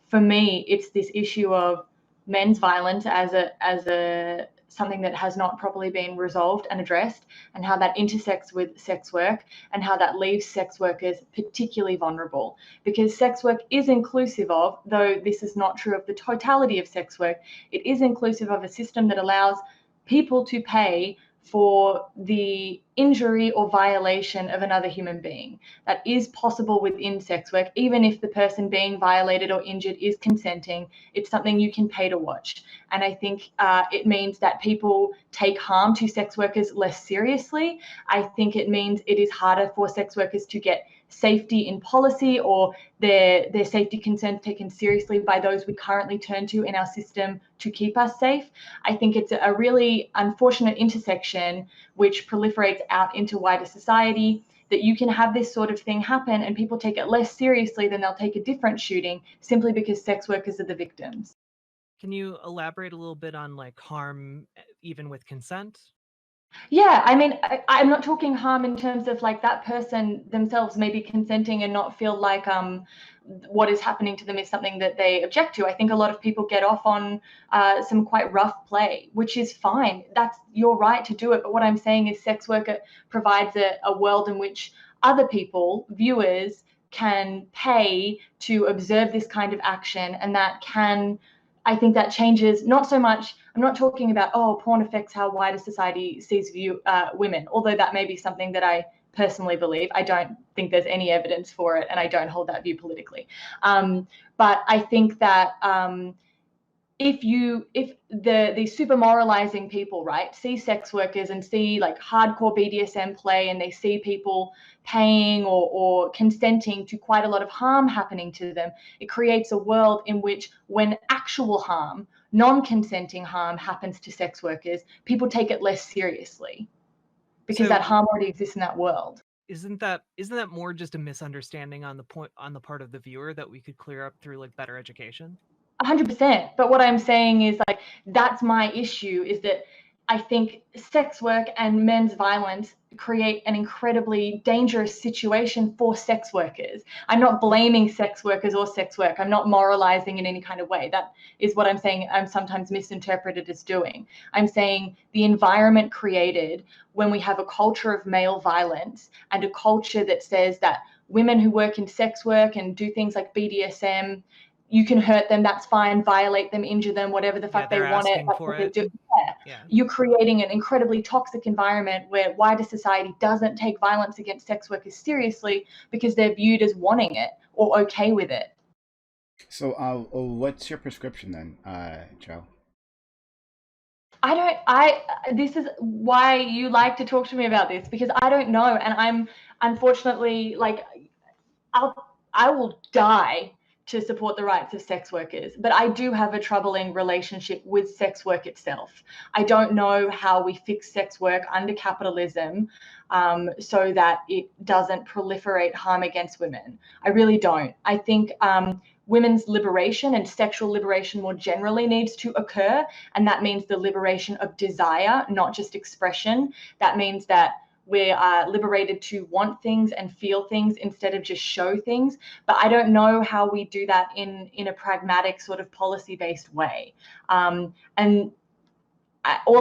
for me it's this issue of men's violence as a something that has not properly been resolved and addressed, and how that intersects with sex work, and how that leaves sex workers particularly vulnerable. Because sex work is inclusive of, though this is not true of the totality of sex work, it is inclusive of a system that allows people to pay for the injury or violation of another human being. That is possible within sex work, even if the person being violated or injured is consenting. It's something you can pay to watch. And I think it means that people take harm to sex workers less seriously. I think it means it is harder for sex workers to get safety in policy, or their safety concerns taken seriously by those we currently turn to in our system to keep us safe. I think it's a really unfortunate intersection which proliferates out into wider society, that you can have this sort of thing happen and people take it less seriously than they'll take a different shooting simply because sex workers are the victims. Can you elaborate a little bit on like harm even with consent? Yeah, I mean, I'm not talking harm in terms of like that person themselves may be consenting and not feel like what is happening to them is something that they object to. I think a lot of people get off on some quite rough play, which is fine. That's your right to do it. But what I'm saying is sex work provides a world in which other people, viewers, can pay to observe this kind of action, and that can, I think that changes not so much. I'm not talking about, oh, porn affects how wider society sees women, although that may be something that I personally believe. I don't think there's any evidence for it, and I don't hold that view politically. But I think that if the super moralizing people, right, see sex workers and see like hardcore BDSM play, and they see people paying or consenting to quite a lot of harm happening to them, it creates a world in which when actual harm, non-consenting harm happens to sex workers, people take it less seriously because that harm already exists in that world. Isn't that more just a misunderstanding on the part of the viewer that we could clear up through like better education? 100%. But what I'm saying is like, that's my issue, is that I think sex work and men's violence create an incredibly dangerous situation for sex workers. I'm not blaming sex workers or sex work. I'm not moralizing in any kind of way. That is what I'm saying I'm sometimes misinterpreted as doing. I'm saying the environment created when we have a culture of male violence and a culture that says that women who work in sex work and do things like BDSM, you can hurt them, that's fine, violate them, injure them, whatever the fuck they want it. That's what they do. Yeah. You're creating an incredibly toxic environment where wider society doesn't take violence against sex workers seriously because they're viewed as wanting it or okay with it. So what's your prescription then, Joe? This is why you like to talk to me about this, because I don't know. And I'm unfortunately like, I will die to support the rights of sex workers, but I do have a troubling relationship with sex work itself. I don't know how we fix sex work under capitalism so that it doesn't proliferate harm against women. I really don't. I think women's liberation and sexual liberation more generally needs to occur, and that means the liberation of desire, not just expression. That means that we are liberated to want things and feel things instead of just show things. But I don't know how we do that in a pragmatic sort of policy-based way. All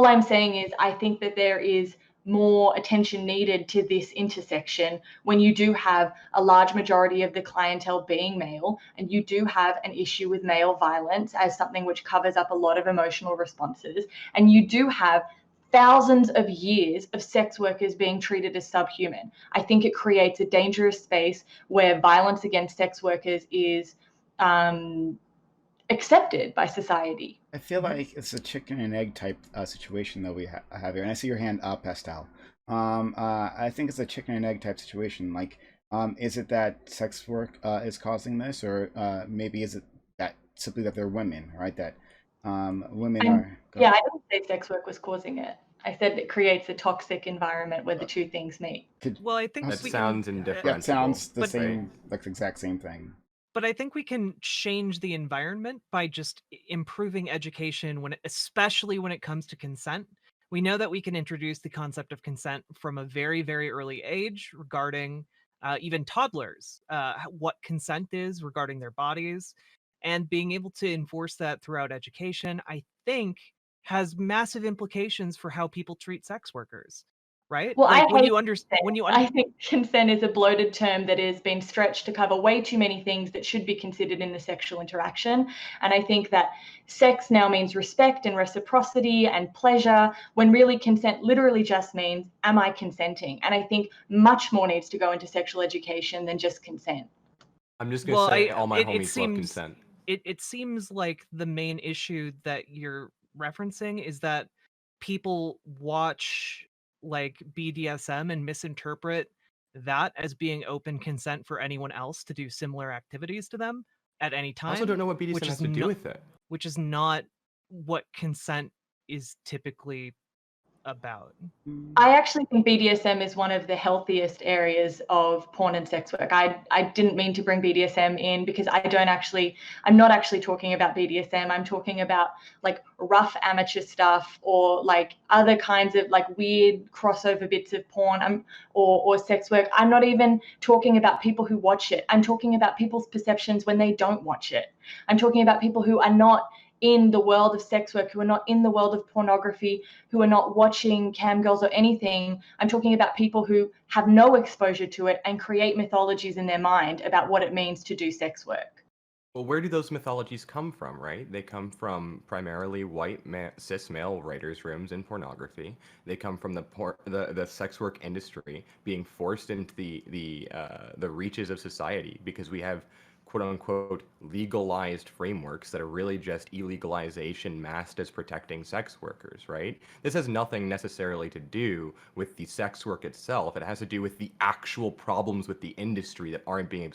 I'm saying is I think that there is more attention needed to this intersection when you do have a large majority of the clientele being male, and you do have an issue with male violence as something which covers up a lot of emotional responses, and you do have thousands of years of sex workers being treated as subhuman. I think it creates a dangerous space where violence against sex workers is accepted by society. I feel like it's a chicken and egg type situation that we have here. And I see your hand up, Pastel. I think it's a chicken and egg type situation. Like, is it that sex work is causing this, or maybe is it that simply that they're women, right? That women are... Yeah, I didn't say sex work was causing it. I said it creates a toxic environment where the two things meet. Well, I think that sounds indifferent. Yeah, it sounds the same, like the exact same thing. But I think we can change the environment by just improving education, especially when it comes to consent. We know that we can introduce the concept of consent from a very, very early age regarding even toddlers, what consent is regarding their bodies, and being able to enforce that throughout education. I think has massive implications for how people treat sex workers, right? Well, Like I when hate you understand, I think consent is a bloated term that has been stretched to cover way too many things that should be considered in the sexual interaction. And I think that sex now means respect and reciprocity and pleasure, when really consent literally just means, am I consenting? And I think much more needs to go into sexual education than just consent. I'm just gonna say all my homies love seems consent. it seems like the main issue that you're referencing is that people watch like BDSM and misinterpret that as being open consent for anyone else to do similar activities to them at any I time. also don't know what BDSM which has is to do not- with it. Which is not what consent is typically about. I actually think BDSM is one of the healthiest areas of porn and sex work. I didn't mean to bring BDSM in because I'm not actually talking about BDSM. I'm talking about like rough amateur stuff or like other kinds of like weird crossover bits of porn or sex work. I'm not even talking about people who watch it. I'm talking about people's perceptions when they don't watch it. I'm talking about people who are not in the world of sex work, who are not in the world of pornography, who are not watching cam girls or anything. I'm talking about people who have no exposure to it and create mythologies in their mind about what it means to do sex work. Well, where do those mythologies come from, right? They come from primarily white cis male writers' rooms in pornography. They come from the sex work industry being forced into the reaches of society because we have quote unquote legalized frameworks that are really just illegalization masked as protecting sex workers, right? This has nothing necessarily to do with the sex work itself. It has to do with the actual problems with the industry that aren't being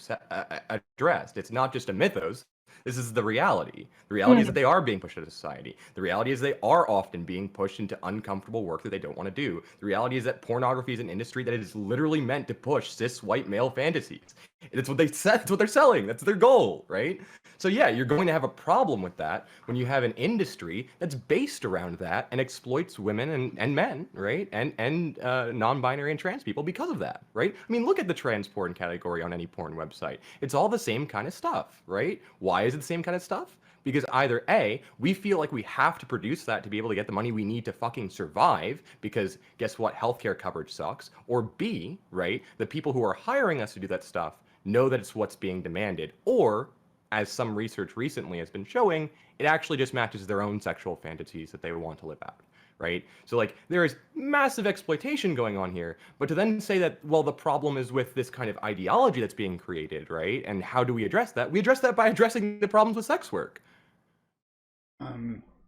addressed. It's not just a mythos. This is the reality. The reality is that they are being pushed into society. The reality is they are often being pushed into uncomfortable work that they don't want to do. The reality is that pornography is an industry that is literally meant to push cis white male fantasies. It's what they said. It's what they're selling. That's their goal, right? So yeah, you're going to have a problem with that when you have an industry that's based around that and exploits women and men, right? And non-binary and trans people because of that, right? I mean, look at the trans porn category on any porn website. It's all the same kind of stuff, right? Why is it the same kind of stuff? Because either A, we feel like we have to produce that to be able to get the money we need to fucking survive, because guess what? Healthcare coverage sucks. Or B, right? The people who are hiring us to do that stuff know that it's what's being demanded. Or, as some research recently has been showing, it actually just matches their own sexual fantasies that they would want to live out, right? So like there is massive exploitation going on here, but to then say that, well, the problem is with this kind of ideology that's being created, right? And how do we address that? We address that by addressing the problems with sex work.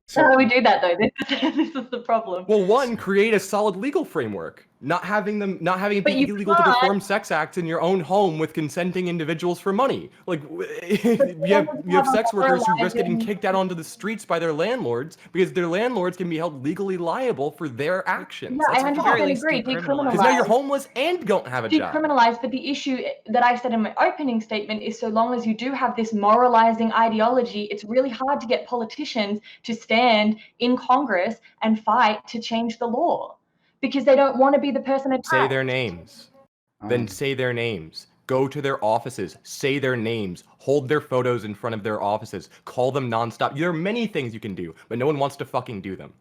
So how do we do that though? This is the problem. Well, one, create a solid legal framework. Not having it be illegal to perform sex acts in your own home with consenting individuals for money. Like you have sex workers who risk getting kicked out onto the streets by their landlords because their landlords can be held legally liable for their actions. Yeah, I 100% agree. Decriminalize. Because now you're homeless and don't have a job. Decriminalize, but the issue that I said in my opening statement is so long as you do have this moralizing ideology, it's really hard to get politicians to stand in Congress and fight to change the law. Because they don't want to be the person attacked. Say their names. Then say their names. Go to their offices. Say their names. Hold their photos in front of their offices. Call them nonstop. There are many things you can do, but no one wants to fucking do them.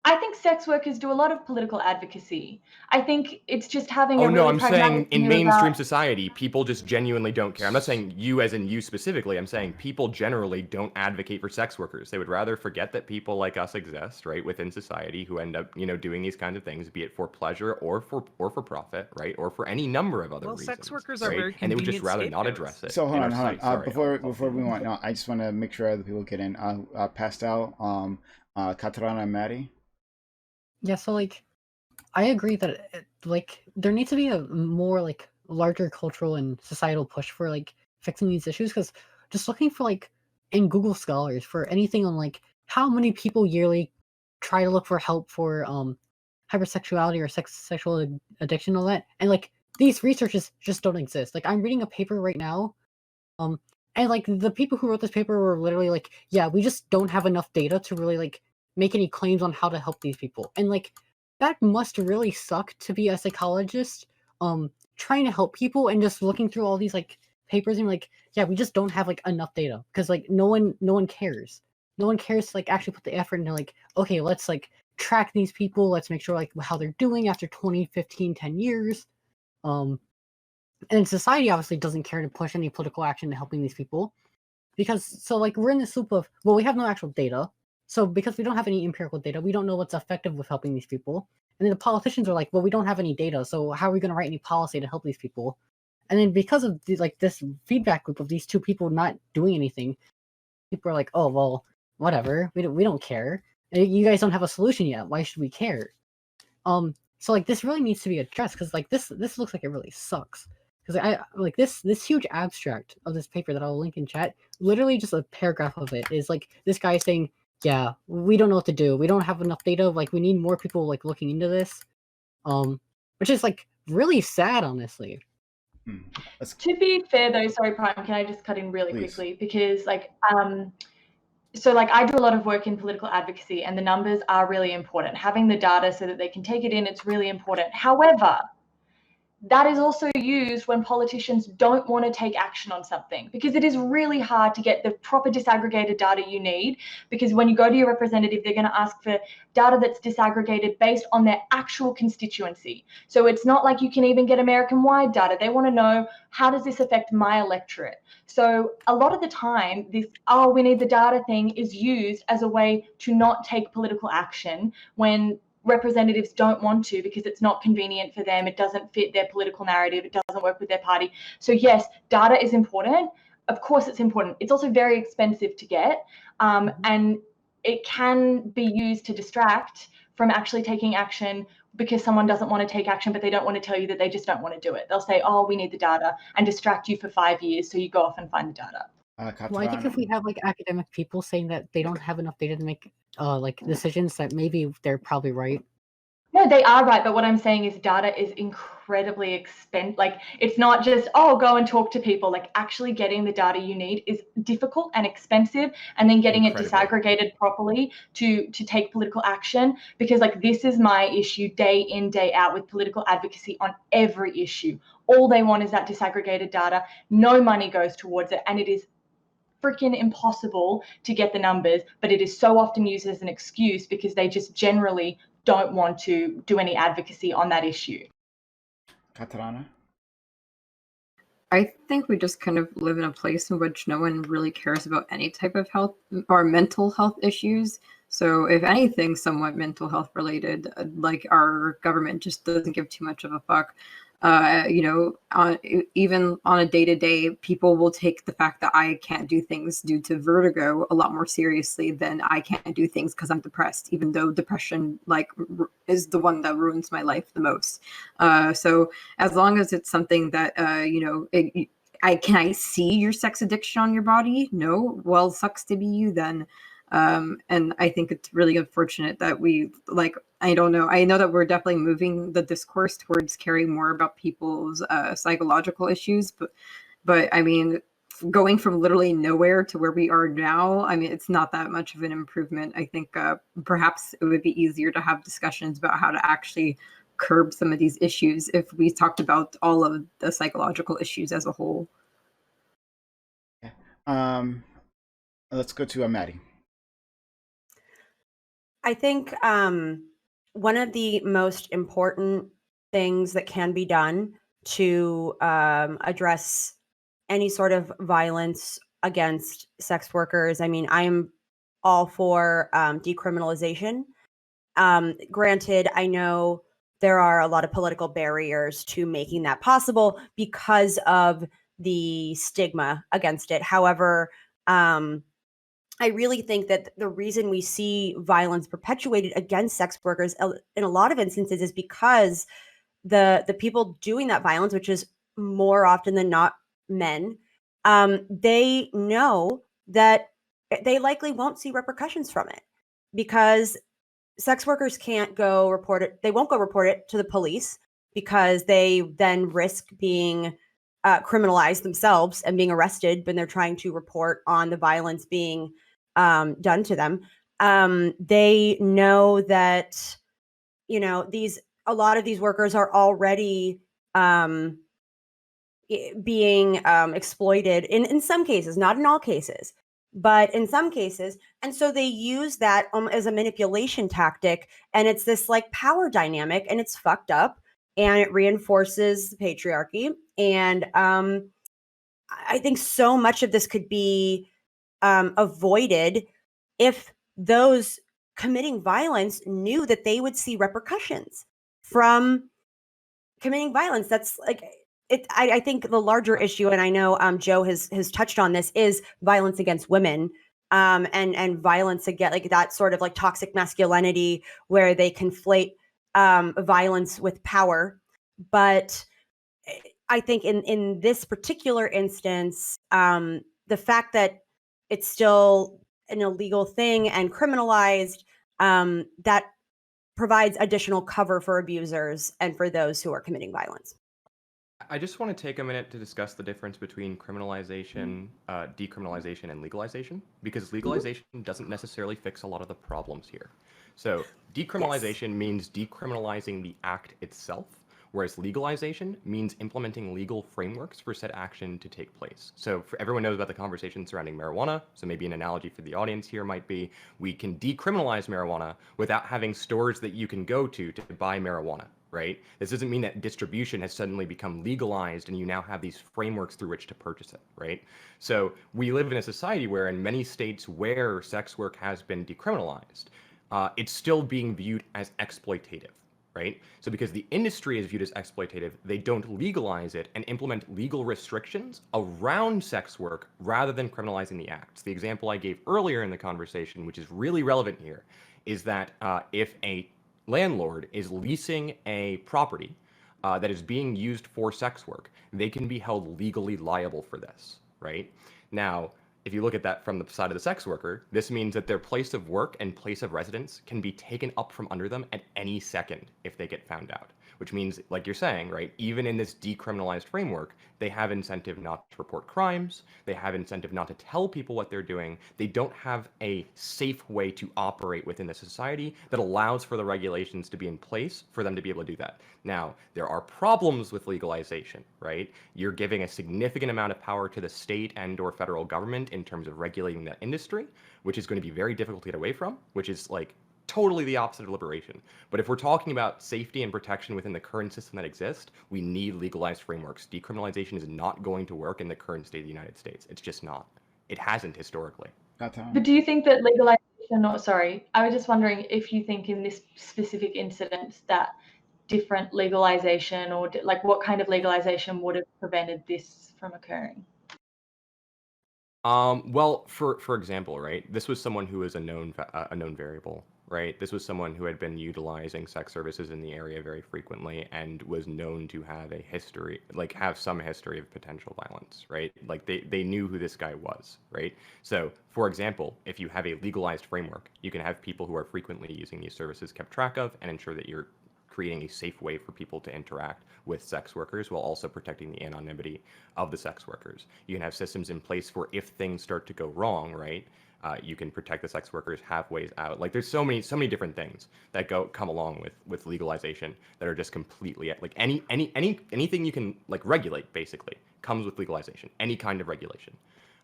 I think sex workers do a lot of political advocacy. I think it's just having Oh a no, really I'm saying in mainstream society, people just genuinely don't care. I'm not saying you as in you specifically. I'm saying people generally don't advocate for sex workers. They would rather forget that people like us exist, right, within society who end up, doing these kinds of things, be it for pleasure or for profit, right, or for any number of other reasons. Sex workers right? are very And they would just rather convenient not address it. So hold on. Before we move on, no, I just want to make sure other people get in. Pastel, Katrana, and Maddie. Yeah, so like, I agree that there needs to be a more like larger cultural and societal push for like fixing these issues. Because just looking for like in Google Scholars for anything on like how many people yearly try to look for help for hypersexuality or sexual addiction, all that, and like these researches just don't exist. Like I'm reading a paper right now, and like the people who wrote this paper were literally like, yeah, we just don't have enough data to really like make any claims on how to help these people. And like that must really suck to be a psychologist trying to help people and just looking through all these like papers and like, yeah, we just don't have like enough data because like no one cares. no one cares to like actually put the effort into like, okay, let's like track these people, let's make sure like how they're doing after 20, 15, 10 years. And society obviously doesn't care to push any political action to helping these people. Because so like we're in this loop of, well, we have no actual data. So because we don't have any empirical data, we don't know what's effective with helping these people. And then the politicians are like, well, we don't have any data, so how are we going to write any policy to help these people? And then because of like this feedback loop of these two people not doing anything, people are like, oh well, whatever, we don't care. You guys don't have a solution yet. Why should we care? So like this really needs to be addressed because like this looks like it really sucks. Because I like this huge abstract of this paper that I'll link in chat. Literally, just a paragraph of it is like this guy saying, "Yeah, we don't know what to do. We don't have enough data. Like, we need more people like looking into this." Which is like really sad, honestly. To be fair, though, sorry, Prime, can I just cut in really quickly because like so like I do a lot of work in political advocacy, and the numbers are really important. Having the data so that they can take it in, it's really important. However, that is also used when politicians don't want to take action on something, because it is really hard to get the proper disaggregated data you need, because when you go to your representative, they're going to ask for data that's disaggregated based on their actual constituency. So it's not like you can even get American-wide data. They want to know, how does this affect my electorate? So a lot of the time, this, oh, we need the data thing is used as a way to not take political action when representatives don't want to, because it's not convenient for them, it doesn't fit their political narrative, it doesn't work with their party. So yes, data is important. Of course it's important. It's also very expensive to get, and it can be used to distract from actually taking action, because someone doesn't want to take action, but they don't want to tell you that they just don't want to do it. They'll say, oh, we need the data, and distract you for 5 years, so you go off and find the data. Well, I think if we have like academic people saying that they don't have enough data to make like decisions, that maybe they're probably right. No, they are right, but what I'm saying is data is incredibly expensive. Like, it's not just, oh, go and talk to people. Like, actually getting the data you need is difficult and expensive, and then getting it disaggregated properly to take political action. Because like, this is my issue day in, day out with political advocacy on every issue. All they want is that disaggregated data. No money goes towards it, and it is freaking impossible to get the numbers, but it is so often used as an excuse because they just generally don't want to do any advocacy on that issue. Katarana? I think we just kind of live in a place in which no one really cares about any type of health or mental health issues. So if anything somewhat mental health related, like our government just doesn't give too much of a fuck. Even on a day-to-day, people will take the fact that I can't do things due to vertigo a lot more seriously than I can't do things because I'm depressed, even though depression is the one that ruins my life the most. So as long as it's something that, can I see your sex addiction on your body? No? Well, sucks to be you then. And I think it's really unfortunate that I don't know. I know that we're definitely moving the discourse towards caring more about people's psychological issues, but I mean, going from literally nowhere to where we are now, I mean, it's not that much of an improvement. I think perhaps it would be easier to have discussions about how to actually curb some of these issues if we talked about all of the psychological issues as a whole. Yeah. Let's go to Maddie. I think one of the most important things that can be done to address any sort of violence against sex workers, I mean, I am all for decriminalization. Granted, I know there are a lot of political barriers to making that possible because of the stigma against it. However, I really think that the reason we see violence perpetuated against sex workers in a lot of instances is because the people doing that violence, which is more often than not men, they know that they likely won't see repercussions from it, because sex workers can't go report it. They won't go report it to the police because they then risk being criminalized themselves and being arrested when they're trying to report on the violence being done to them. They know that, a lot of these workers are already being exploited in some cases, not in all cases, but in some cases, and so they use that as a manipulation tactic, and it's this like power dynamic, and it's fucked up, and it reinforces the patriarchy. And I think so much of this could be avoided if those committing violence knew that they would see repercussions from committing violence. That's like it. I think the larger issue, and I know Joe has touched on this, is violence against women, and violence against like that sort of like toxic masculinity where they conflate violence with power. But I think in this particular instance, the fact that it's still an illegal thing and criminalized, that provides additional cover for abusers and for those who are committing violence. I just want to take a minute to discuss the difference between criminalization, decriminalization, and legalization, because legalization doesn't necessarily fix a lot of the problems here. So decriminalization means decriminalizing the act itself, whereas legalization means implementing legal frameworks for said action to take place. So for everyone knows about the conversation surrounding marijuana, so maybe an analogy for the audience here might be, we can decriminalize marijuana without having stores that you can go to buy marijuana, right? This doesn't mean that distribution has suddenly become legalized and you now have these frameworks through which to purchase it, right? So we live in a society where in many states where sex work has been decriminalized, it's still being viewed as exploitative. Right? So because the industry is viewed as exploitative, they don't legalize it and implement legal restrictions around sex work rather than criminalizing the acts. The example I gave earlier in the conversation, which is really relevant here, is that if a landlord is leasing a property that is being used for sex work, they can be held legally liable for this, right? Now, if you look at that from the side of the sex worker, this means that their place of work and place of residence can be taken up from under them at any second if they get found out. Which means, like you're saying, right, even in this decriminalized framework, they have incentive not to report crimes, they have incentive not to tell people what they're doing, they don't have a safe way to operate within the society that allows for the regulations to be in place for them to be able to do that. Now, there are problems with legalization, right? You're giving a significant amount of power to the state and or federal government in terms of regulating the industry, which is going to be very difficult to get away from, which is like totally the opposite of liberation. But if we're talking about safety and protection within the current system that exists, we need legalized frameworks. Decriminalization is not going to work in the current state of the United States. It's just not. It hasn't historically. But do you think that legalization, or sorry, I was just wondering if you think in this specific incident that different legalization or like what kind of legalization would have prevented this from occurring? Well, for example, right, this was someone who was a known variable, right? This was someone who had been utilizing sex services in the area very frequently and was known to have a history, like have some history of potential violence, right? Like they knew who this guy was, right? So, for example, if you have a legalized framework, you can have people who are frequently using these services kept track of and ensure that you're creating a safe way for people to interact with sex workers while also protecting the anonymity of the sex workers. You can have systems in place for if things start to go wrong, right? You can protect the sex workers, have ways out. Like there's so many different things that come along with legalization that are just completely like anything you can like regulate basically comes with legalization. Any kind of regulation.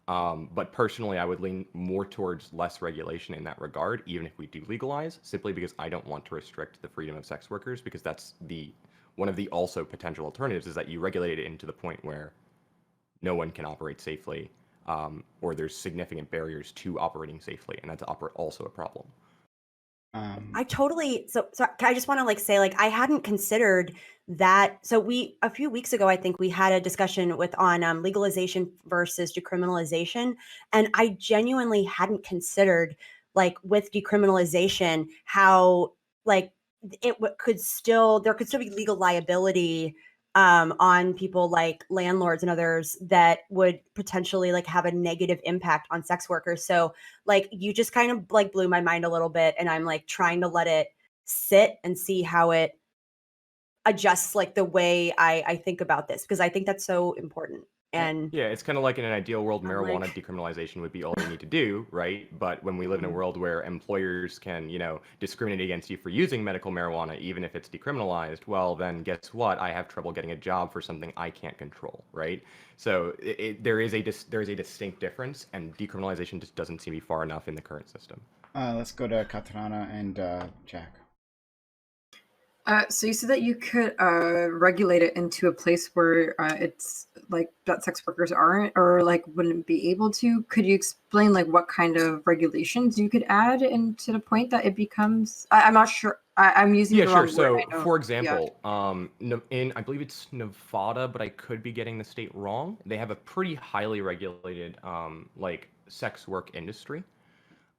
But personally, I would lean more towards less regulation in that regard, even if we do legalize, simply because I don't want to restrict the freedom of sex workers, because that's one of the also potential alternatives is that you regulate it into the point where no one can operate safely, or there's significant barriers to operating safely, and that's also a problem. I totally so I just want to like say like I hadn't considered that. So a few weeks ago I think we had a discussion on legalization versus decriminalization, and I genuinely hadn't considered like with decriminalization how like there could still be legal liability on people like landlords and others that would potentially like have a negative impact on sex workers. So like you just kind of like blew my mind a little bit, and I'm like trying to let it sit and see how it adjusts like the way I think about this, because I think that's so important. And yeah, it's kind of like in an ideal world, I'm marijuana like- decriminalization would be all you need to do, right? But when we live in a world where employers can, discriminate against you for using medical marijuana, even if it's decriminalized, well, then guess what? I have trouble getting a job for something I can't control, right? So there is a distinct difference, and decriminalization just doesn't seem to be far enough in the current system. Let's go to Katarina and Jack. So you said that you could regulate it into a place where it's like that sex workers aren't or like wouldn't be able to. Could you explain like what kind of regulations you could add into the point that it becomes? I'm not sure. I'm using Yeah, the sure. wrong So, word. I know. for example, in I believe it's Nevada, but I could be getting the state wrong. They have a pretty highly regulated like sex work industry.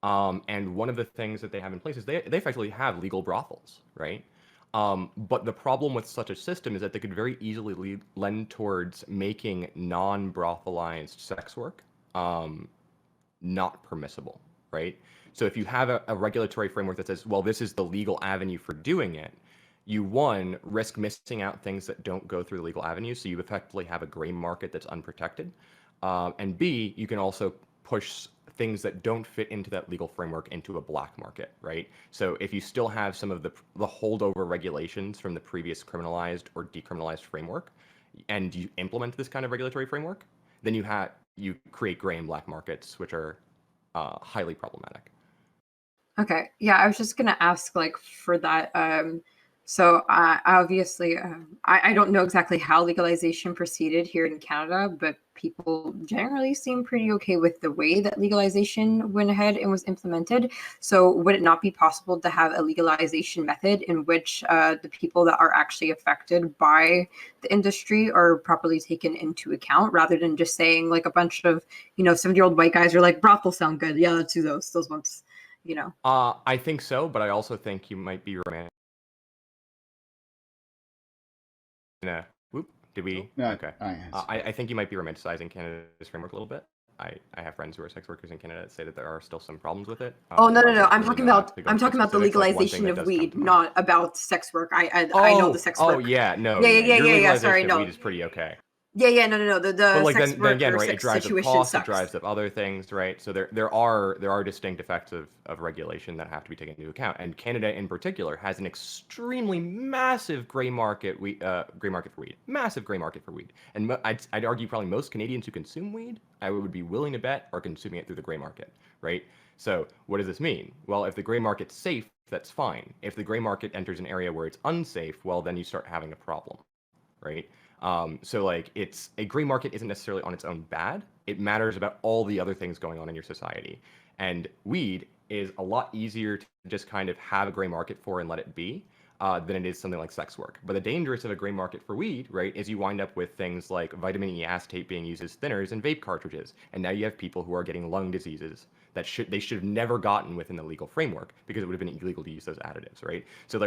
And one of the things that they have in place is they effectively have legal brothels, right? But the problem with such a system is that they could very easily lend towards making non-brothelized sex work not permissible, right? So if you have a regulatory framework that says, well, this is the legal avenue for doing it, you, one, risk missing out things that don't go through the legal avenue, so you effectively have a gray market that's unprotected. And B, you can also push things that don't fit into that legal framework into a black market, right? So if you still have some of the holdover regulations from the previous criminalized or decriminalized framework, and you implement this kind of regulatory framework, then you create gray and black markets, which are highly problematic. Okay. Yeah, I was just gonna ask like for that. So obviously, I don't know exactly how legalization proceeded here in Canada, but people generally seem pretty okay with the way that legalization went ahead and was implemented. So would it not be possible to have a legalization method in which the people that are actually affected by the industry are properly taken into account, rather than just saying like a bunch of 70-year-old white guys are like, brothels sound good, yeah, let's do those ones. I think so, but I also think you might be romantic. Whoop, did we? No, Okay. I think you might be romanticizing Canada's framework a little bit. I have friends who are sex workers in Canada that say that there are still some problems with it. Oh no. I'm really talking not about to go I'm into talking about the specifics, like, one thing legalization that of does come weed, to mind. not about sex work. I know the sex work. Oh yeah, no. Yeah. Your legalization Sorry, of no. weed is pretty okay. Yeah. No. The But like sex then worker again, right? It drives up situation costs, it sucks. drives up other things, right? So there are distinct effects of regulation that have to be taken into account. And Canada in particular has an extremely massive gray market for weed, massive gray market for weed. And I'd argue probably most Canadians who consume weed, I would be willing to bet, are consuming it through the gray market, right? So what does this mean? Well, if the gray market's safe, that's fine. If the gray market enters an area where it's unsafe, well, then you start having a problem, right? So like a gray market isn't necessarily on its own bad. It matters about all the other things going on in your society. And weed is a lot easier to just kind of have a gray market for and let it be than it is something like sex work. But the dangers of a gray market for weed, right, is you wind up with things like vitamin E acetate being used as thinners in vape cartridges. And now you have people who are getting lung diseases that they should have never gotten within the legal framework because it would have been illegal to use those additives, right? So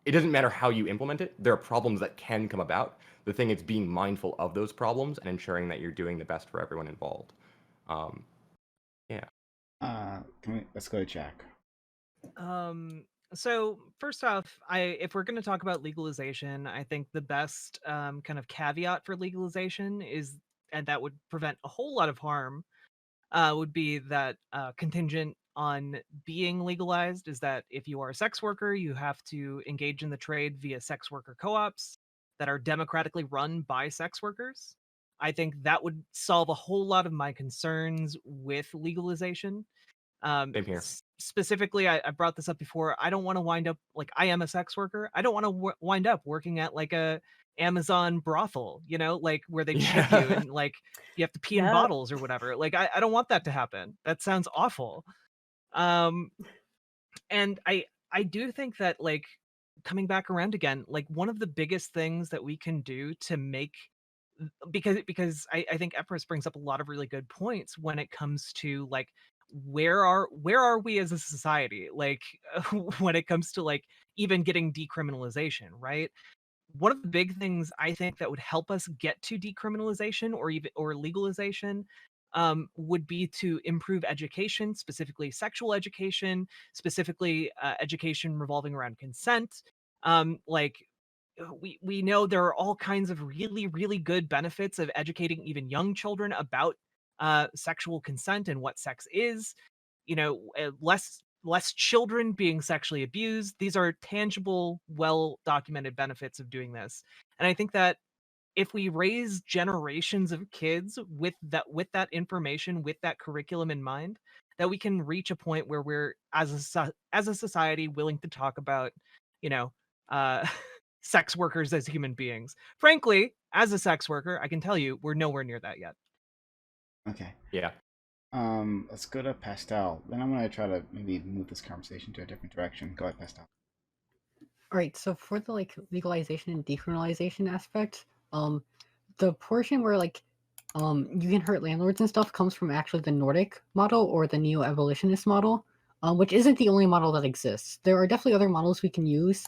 it doesn't matter how you implement it. There are problems that can come about. The thing is being mindful of those problems and ensuring that you're doing the best for everyone involved. Yeah. Let's go to Jack. So first off, if we're going to talk about legalization, I think the best kind of caveat for legalization is, and that would prevent a whole lot of harm, would be that contingent on being legalized is that if you are a sex worker, you have to engage in the trade via sex worker co-ops that are democratically run by sex workers. I think that would solve a whole lot of my concerns with legalization. Same here. Specifically, I brought this up before. I don't want to wind up like I am a sex worker. I don't want to wind up working at like a Amazon brothel, like where they ship you and like you have to pee in bottles or whatever. Like I don't want that to happen. That sounds awful. And I do think that like coming back around again, like one of the biggest things that we can do to make because I think Epirus brings up a lot of really good points when it comes to like where are we as a society, like when it comes to like even getting decriminalization, right? One of the big things I think that would help us get to decriminalization or legalization would be to improve education, specifically sexual education, specifically education revolving around consent. Like we know there are all kinds of really good benefits of educating even young children about sexual consent and what sex is. Less children being sexually abused. These are tangible, well documented benefits of doing this. And I think that if we raise generations of kids with that information, with that curriculum in mind, that we can reach a point where we're as a society willing to talk about, uh, sex workers as human beings. Frankly, as a sex worker, I can tell you we're nowhere near that yet. Okay. Yeah. Let's go to Pastel. Then I'm gonna try to maybe move this conversation to a different direction. Go ahead, Pastel. All right, so for the legalization and decriminalization aspect, the portion where you can hurt landlords and stuff comes from actually the Nordic model or the neo-abolitionist model, which isn't the only model that exists. There are definitely other models we can use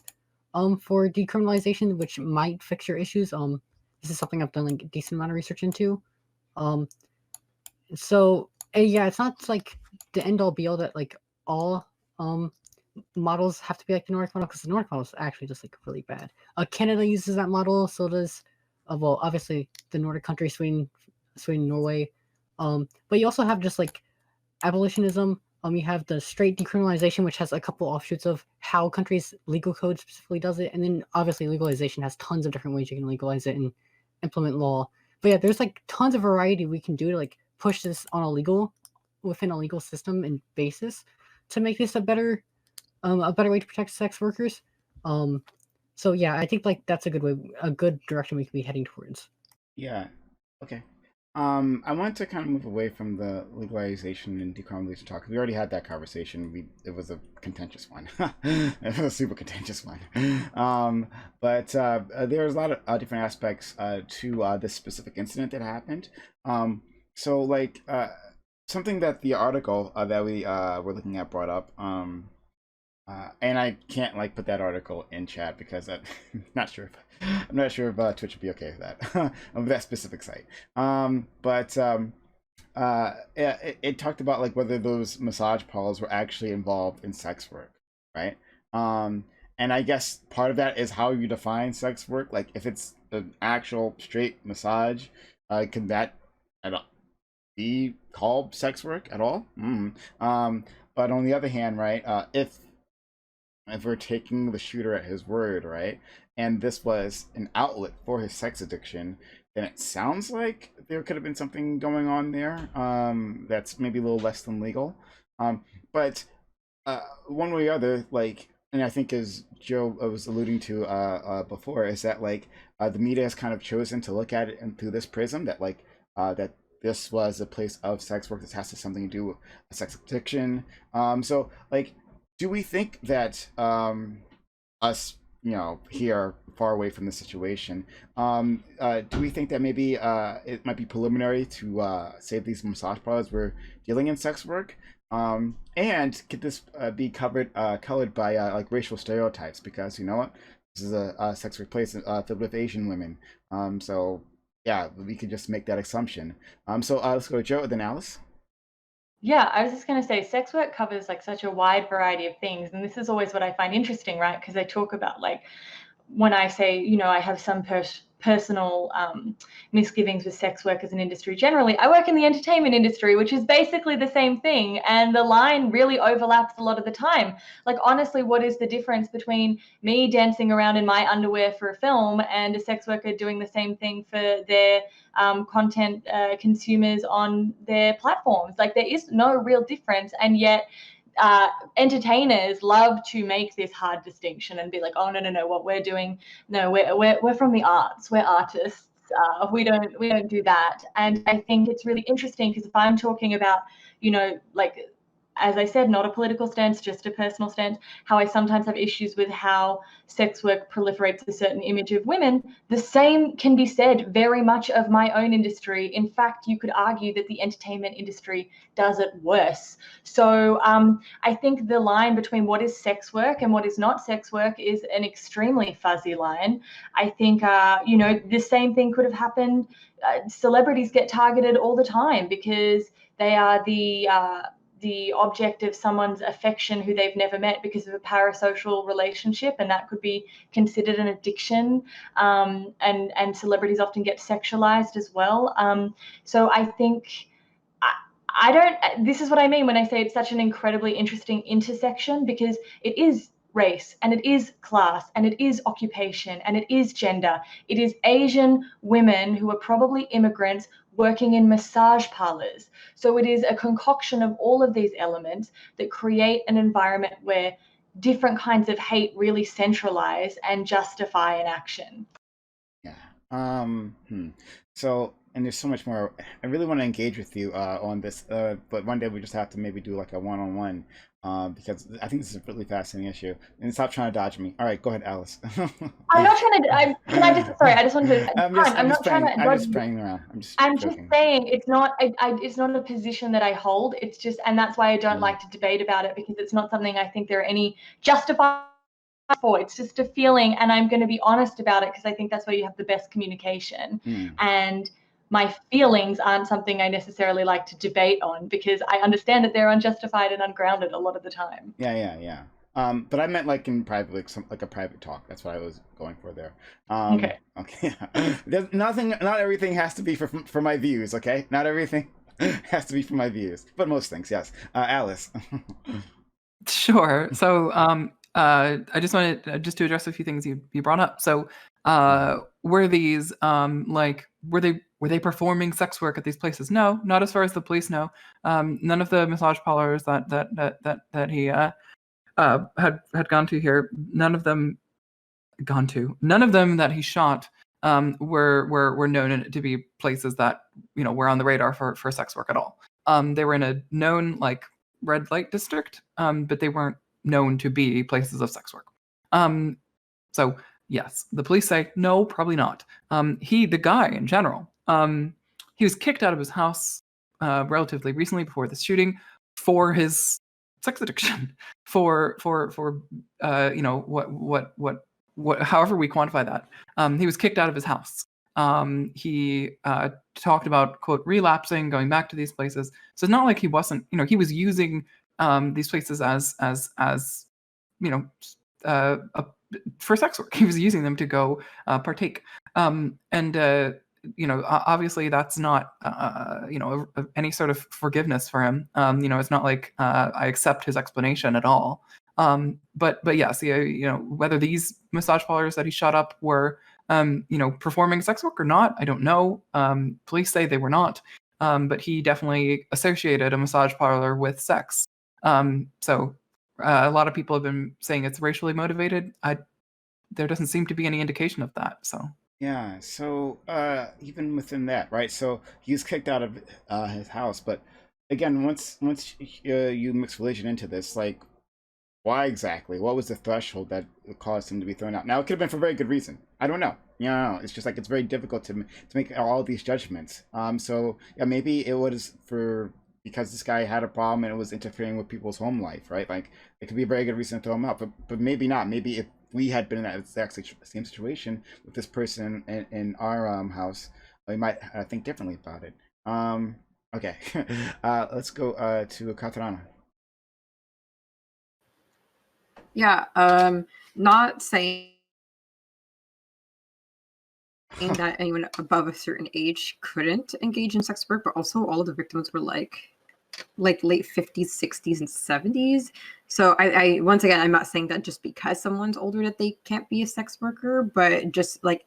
for decriminalization, which might fix your issues. This is something I've done a decent amount of research into. So yeah, it's not like the end all be all that all models have to be like the Nordic model, because the Nordic model is actually just really bad. Canada uses that model, so does well, obviously the Nordic countries, Sweden, Norway. But you also have just abolitionism. You have the straight decriminalization, which has a couple offshoots of how countries' legal code specifically does it, and then obviously legalization has tons of different ways you can legalize it and implement law. But yeah, there's tons of variety we can do to push this on within a legal system and basis to make this a better way to protect sex workers. So yeah, I think that's a good direction we could be heading towards. Yeah. Okay. I want to kind of move away from the legalization and decriminalization talk. We already had that conversation. It was a contentious one. It was a super contentious one. But there's a lot of different aspects to this specific incident that happened. So something that the article that we were looking at brought up. And I can't put that article in chat because I'm not sure if Twitch would be okay with that of that specific site. It talked about whether those massage parlors were actually involved in sex work, right? And I guess part of that is how you define sex work. If it's an actual straight massage, can that be called sex work at all? But on the other hand, right, if we're taking the shooter at his word, right, and this was an outlet for his sex addiction, then it sounds like there could have been something going on there that's maybe a little less than legal. But one way or other, and I think as Joe was alluding to before, is that the media has kind of chosen to look at it through this prism that that this was a place of sex work. This has something to do with a sex addiction. So do we think that us, here far away from the situation, do we think that maybe it might be preliminary to say these massage parlors were dealing in sex work? And could this be colored by racial stereotypes? Because you know what, this is a sex work place filled with Asian women. So yeah, we could just make that assumption. So let's go to Joe, then Alice. Yeah, I was just going to say sex work covers such a wide variety of things. And this is always what I find interesting, right? Because I talk about when I say, I have some personal misgivings with sex work as an industry generally. I work in the entertainment industry, which is basically the same thing. And the line really overlaps a lot of the time. Honestly, what is the difference between me dancing around in my underwear for a film and a sex worker doing the same thing for their content consumers on their platforms? There is no real difference. And yet entertainers love to make this hard distinction and be like, oh, no, what we're doing, no, we're from the arts, we're artists, we don't do that. And I think it's really interesting because if I'm talking about, as I said, not a political stance, just a personal stance, how I sometimes have issues with how sex work proliferates a certain image of women, the same can be said very much of my own industry. In fact, you could argue that the entertainment industry does it worse. So I think the line between what is sex work and what is not sex work is an extremely fuzzy line. I think, the same thing could have happened. Celebrities get targeted all the time because they are the the object of someone's affection who they've never met because of a parasocial relationship, and that could be considered an addiction. And celebrities often get sexualized as well. So I think this is what I mean when I say it's such an incredibly interesting intersection, because it is race, and it is class, and it is occupation, and it is gender. It is Asian women who are probably immigrants working in massage parlors. So it is a concoction of all of these elements that create an environment where different kinds of hate really centralize and justify an action. Yeah. So, and there's so much more. I really want to engage with you on this, but one day we just have to maybe do like a one-on-one, because I think this is a really fascinating issue. And stop trying to dodge me. All right, go ahead, Alice. I'm not trying to. I just wanted to. I'm not trying to. I'm just playing around. I'm just saying it's not. It's not a position that I hold. It's just, and that's why I don't like to debate about it, because it's not something I think there are any justified for. It's just a feeling, and I'm going to be honest about it because I think that's where you have the best communication. And my feelings aren't something I necessarily like to debate on, because I understand that they're unjustified and ungrounded a lot of the time. Yeah. But I meant like in private, like a private talk. That's what I was going for there. Okay. There's nothing. Not everything has to be for my views. Okay. Not everything has to be for my views, but most things, yes. Alice. Sure. So, I just wanted to address a few things you brought up. So, were these were they performing sex work at these places? No, not as far as the police know. None of the massage parlors that he had gone to here, none of them that he shot were known to be places that were on the radar for sex work at all. They were in a known like red light district, but they weren't known to be places of sex work. So yes, the police say no, probably not. The guy in general, he was kicked out of his house relatively recently before the shooting for his sex addiction. For what however we quantify that. He was kicked out of his house. He talked about, quote, relapsing, going back to these places. So it's not like he wasn't, he was using these places as for sex work. He was using them to go partake. Obviously that's not, any sort of forgiveness for him. It's not like I accept his explanation at all. But yes, whether these massage parlors that he shot up were, performing sex work or not, I don't know. Police say they were not, but he definitely associated a massage parlor with sex. So a lot of people have been saying it's racially motivated. There doesn't seem to be any indication of that. So. Yeah. So even within that, right? So he was kicked out of his house, but again, once you mix religion into this, like, why exactly? What was the threshold that caused him to be thrown out? Now, it could have been for a very good reason. I don't know. It's just like it's very difficult to make all these judgments. So yeah, maybe it was because this guy had a problem and it was interfering with people's home life, right? Like it could be a very good reason to throw him out, but maybe not. Maybe if we had been in that exact same situation with this person in our house, we might think differently about it. Okay, let's go to Katarana. Yeah, not saying that anyone above a certain age couldn't engage in sex work, but also all of the victims were like late 50s, 60s, and 70s. So I once again, I'm not saying that just because someone's older that they can't be a sex worker, but just like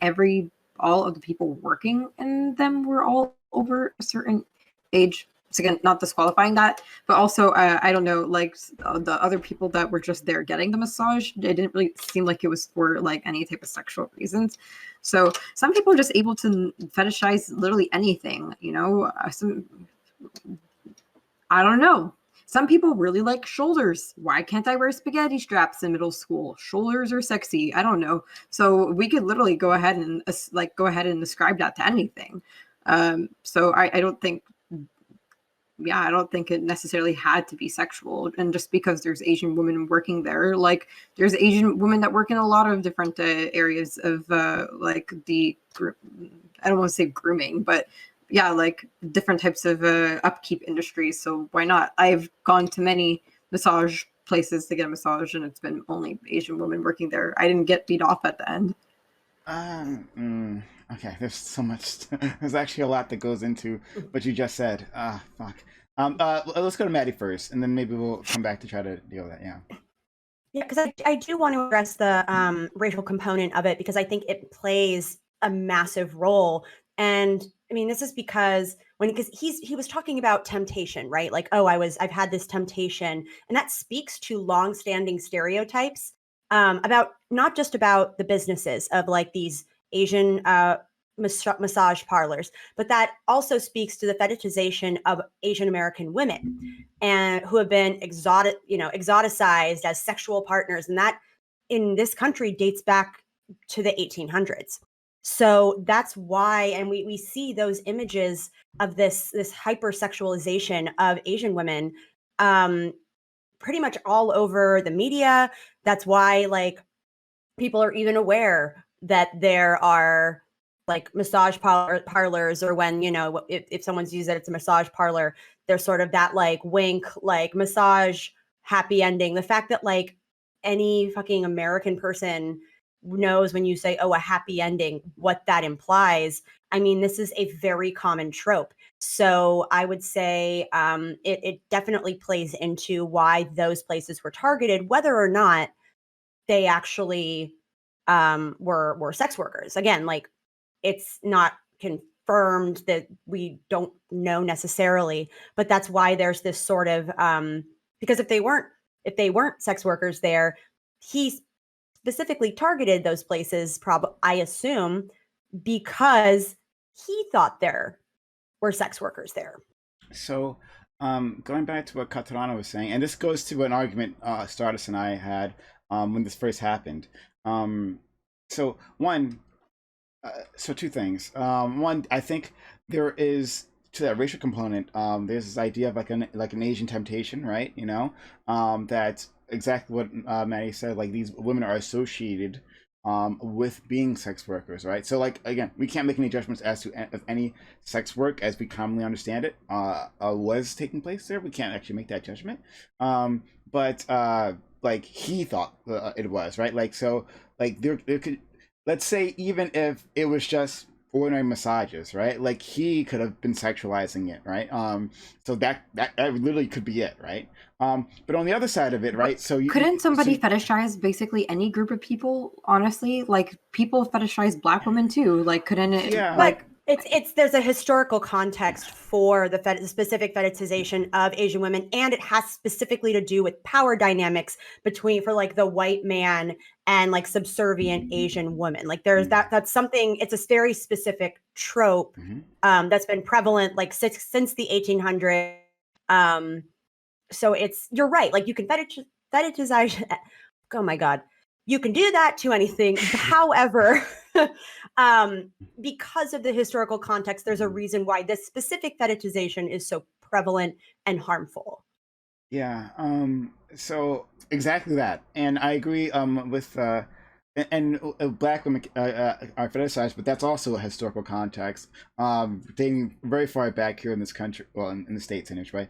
all of the people working in them were all over a certain age. So again, not disqualifying that, but also I don't know, like the other people that were just there getting the massage, it didn't really seem like it was for like any type of sexual reasons. So some people are just able to fetishize literally anything, I don't know. Some people really like shoulders. Why can't I wear spaghetti straps in middle school? Shoulders are sexy. I don't know. So we could literally go ahead and ascribe that to anything. So I don't think. Yeah, I don't think it necessarily had to be sexual. And just because there's Asian women working there, like there's Asian women that work in a lot of different areas of I don't want to say grooming, but yeah, like different types of upkeep industries. So why not? I've gone to many massage places to get a massage, and it's been only Asian women working there. I didn't get beat off at the end. Okay, there's so much. There's actually a lot that goes into what you just said. Fuck. Let's go to Maddie first, and then maybe we'll come back to try to deal with that. Yeah. Yeah, because I do want to address the racial component of it, because I think it plays a massive role. And I mean, this is because he was talking about temptation, right? Like, oh, I've had this temptation, and that speaks to longstanding stereotypes about not just about the businesses of like these Asian massage parlors, but that also speaks to the fetishization of Asian American women, and who have been exoticized as sexual partners, and that in this country dates back to the 1800s. So that's why, and we see those images of this hypersexualization of Asian women pretty much all over the media. That's why, like, people are even aware that there are like massage parlors, or when, if someone's used that it's a massage parlor, there's sort of that like wink, like massage happy ending. The fact that like any fucking American person knows when you say, oh, a happy ending, what that implies. I mean, this is a very common trope. So I would say it definitely plays into why those places were targeted, whether or not they actually were sex workers. Again, like, it's not confirmed, that we don't know necessarily, but that's why there's this sort of because if they weren't sex workers there, he specifically targeted those places, I assume, because he thought there were sex workers there. So going back to what Katarana was saying, and this goes to an argument Stardust and I had when this first happened. So two things. One, I think there is, to that racial component, there's this idea of like an Asian temptation, right? That's exactly what Maddie said. Like, these women are associated with being sex workers, right? So, like, again, we can't make any judgments as to if any sex work, as we commonly understand it, was taking place there. We can't actually make that judgment. But like, he thought it was, right? Like, so, like, there could, let's say, even if it was just ordinary massages, right? Like, he could have been sexualizing it, right? So that literally could be it, right? But on the other side of it, right? So couldn't somebody fetishize basically any group of people? Honestly, like, people fetishize Black women too. Like, couldn't it? Yeah. Like, there's a historical context for the specific fetishization of Asian women, and it has specifically to do with power dynamics for like the white man and like subservient Asian woman. Like, there's that's something. It's a very specific trope that's been prevalent like since the 1800s. So you're right. Like, you can fetishize. Oh my God. You can do that to anything. However, because of the historical context, there's a reason why this specific fetishization is so prevalent and harmful. Yeah. So exactly that, and I agree with and Black women are fetishized, but that's also a historical context, dating very far back here in this country, well, in the States, anyway.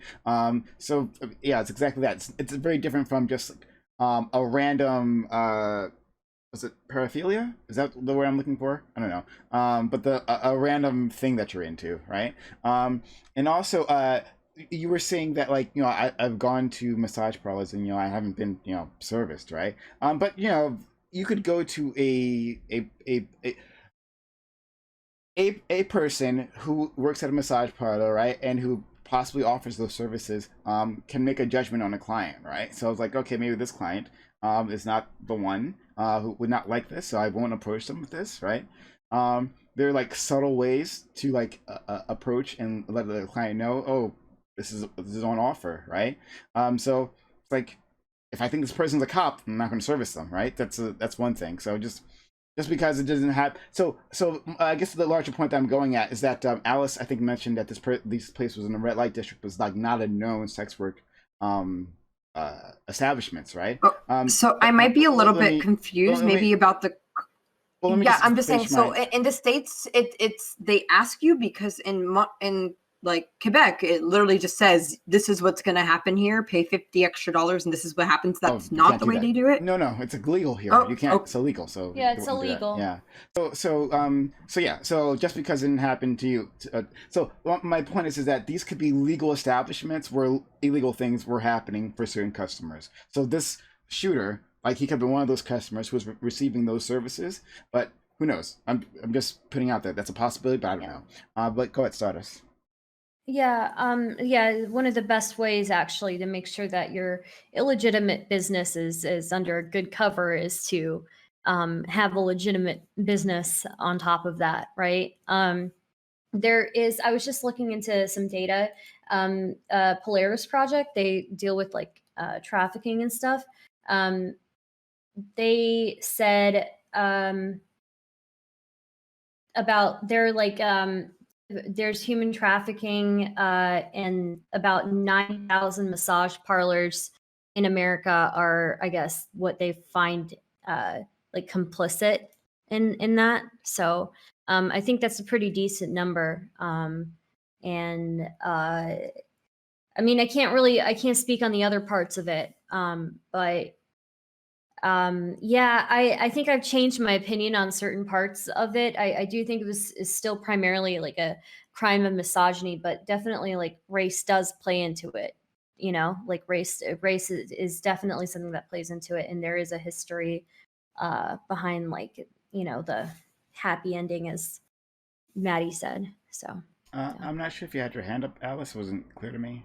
So yeah, it's exactly that. It's very different from just a random was it paraphilia? Is that the word I'm looking for? I don't know. But a random thing that you're into, right? And also you were saying that, like, I've gone to massage parlors and I haven't been serviced, right? But you could go to a person who works at a massage parlor, right, and who possibly offers those services, can make a judgment on a client, right? So it's like, okay, maybe this client is not the one who would not like this, so I won't approach them with this, right? There are like subtle ways to like approach and let the client know, oh, this is on offer, right? So it's like, if I think this person's a cop, I'm not going to service them, right? That's one thing. So just because it doesn't have, so I guess the larger point that I'm going at is that Alice, I think, mentioned that this place was in a red light district, was like not a known sex work establishments, right? So I might be a little bit confused, maybe about the. Well, let me Yeah, I'm just saying. finish So my- in the States, it's they ask you because in like Quebec, it literally just says this is what's going to happen here. Pay $50 extra, and this is what happens. That's you not can't the do way that. they do it. No, it's illegal here. Oh, You can't. oh. It's illegal. So Yeah, you it's wouldn't do that. illegal. Yeah. So just because it didn't happen to you, my point is that these could be legal establishments where illegal things were happening for certain customers. So this shooter, like, he could be one of those customers who was receiving those services, but who knows? I'm just putting out that that's a possibility, but I don't know. But go ahead, Stardust. Yeah, one of the best ways actually to make sure that your illegitimate business is under good cover is to have a legitimate business on top of that, right? There is, I was just looking into some data. Polaris Project, they deal with like trafficking and stuff. They said about their like there's human trafficking and about 9,000 massage parlors in America are, I guess, what they find like complicit in that. So I think that's a pretty decent number. And I mean, I can't speak on the other parts of it, but yeah, I think I've changed my opinion on certain parts of it. I do think is still primarily like a crime of misogyny, but definitely like race does play into it. You know, like race is definitely something that plays into it, and there is a history behind, like, you know, the happy ending, as Maddie said. So I'm not sure if you had your hand up, Alice. It wasn't clear to me.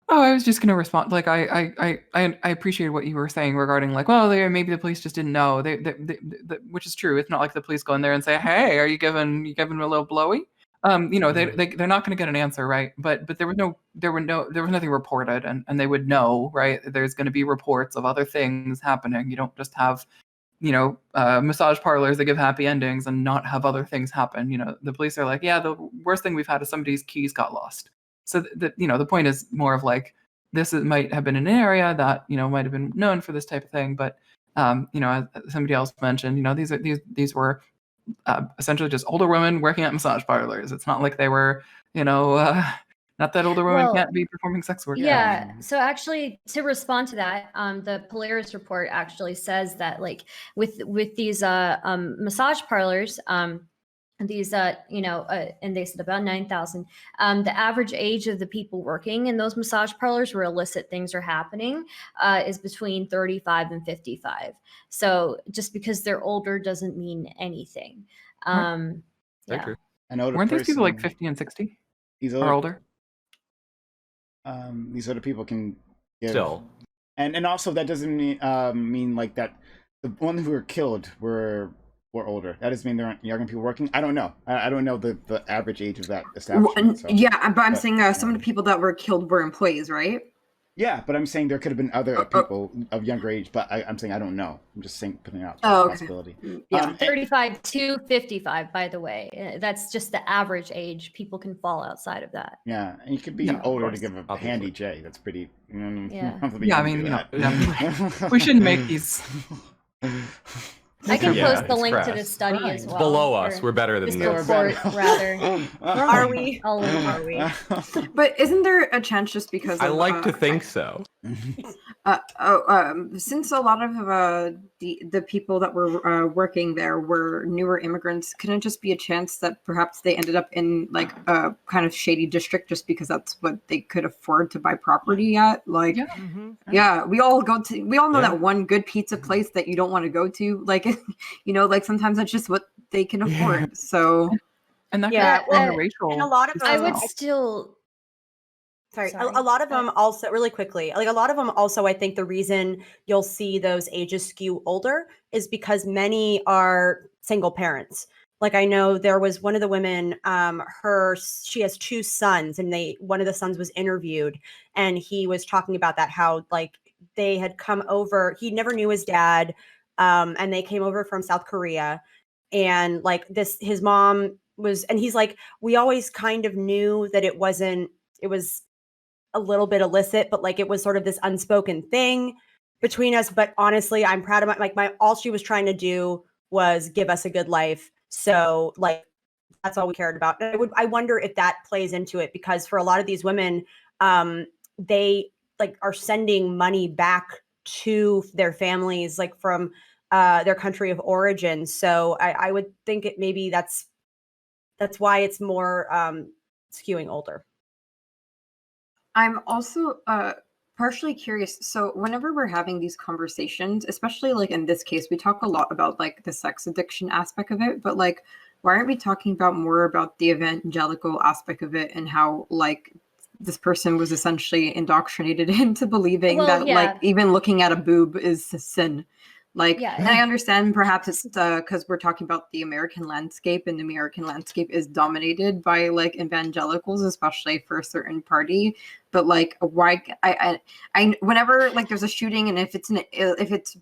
Oh, I was just going to respond. Like, I appreciate what you were saying regarding, like, well, maybe the police just didn't know. Which is true. It's not like the police go in there and say, "Hey, are you giving a little blowy?" You know, they're not going to get an answer, right? But there was nothing reported, and they would know, right? There's going to be reports of other things happening. You don't just have, you know, massage parlors that give happy endings and not have other things happen. You know, the police are like, yeah, the worst thing we've had is somebody's keys got lost. So you know, the point is more of like, might have been an area that, you know, might have been known for this type of thing, but you know, as somebody else mentioned, you know, these were essentially just older women working at massage parlors. It's not like they were, you know, not that older women can't be performing sex work. Yeah. So actually, to respond to that, the Polaris report actually says that, like, with these massage parlors, these you know, and they said about 9,000, the average age of the people working in those massage parlors where illicit things are happening is between 35 and 55. So just because they're older doesn't mean anything. Very true. An older Weren't these people like person- 50 and 60 These or older? These older people can give, Still. and also that doesn't mean like that the ones who were killed were older. That doesn't mean there aren't younger people working. I don't know. I don't know the average age of that establishment. So. Yeah, but I'm saying some of the people that were killed were employees, right? Yeah, but I'm saying there could have been other people of younger age, but I'm saying I don't know. I'm just saying, putting out the possibility. Yeah. 35 to 55, by the way. That's just the average age. People can fall outside of that. Yeah, and you could be older to give a handy J. That's pretty. Yeah. Yeah, I mean, you know, we shouldn't make these. I can Yeah, post the it's link to crass. this study as It's well. below us. or We're better than this this. report, rather. Are we? Are we? But isn't there a chance just because I of, like to think so. Since a lot of the people that were working there were newer immigrants, can it just be a chance that perhaps they ended up in like a kind of shady district just because that's what they could afford to buy property at? Like, yeah, we all know that one good pizza place that you don't want to go to. Like, you know, like sometimes that's just what they can afford. So, and that racial. And a lot of them, I would still. Sorry. A lot of them also, really quickly, like a lot of them also, I think the reason you'll see those ages skew older is because many are single parents. Like I know there was one of the women, she has two sons, and one of the sons was interviewed, and he was talking about that, how like they had come over, he never knew his dad, and they came over from South Korea, and like his mom was, and he's like, we always kind of knew that it was a little bit illicit, but like it was sort of this unspoken thing. between us. But honestly, I'm proud of my all she was trying to do was give us a good life. So like that's all we cared about. And I wonder if that plays into it, because for a lot of these women, they like are sending money back to their families, like from their country of origin. So I would think it maybe that's why it's more skewing older. I'm also partially curious. So whenever we're having these conversations, especially like in this case, we talk a lot about like the sex addiction aspect of it, but like, why aren't we talking about more about the evangelical aspect of it and how like this person was essentially indoctrinated into believing that like even looking at a boob is a sin? Like, and I understand perhaps it's because we're talking about the American landscape, and the American landscape is dominated by like evangelicals, especially for a certain party. But like, why? I whenever like there's a shooting, and if it's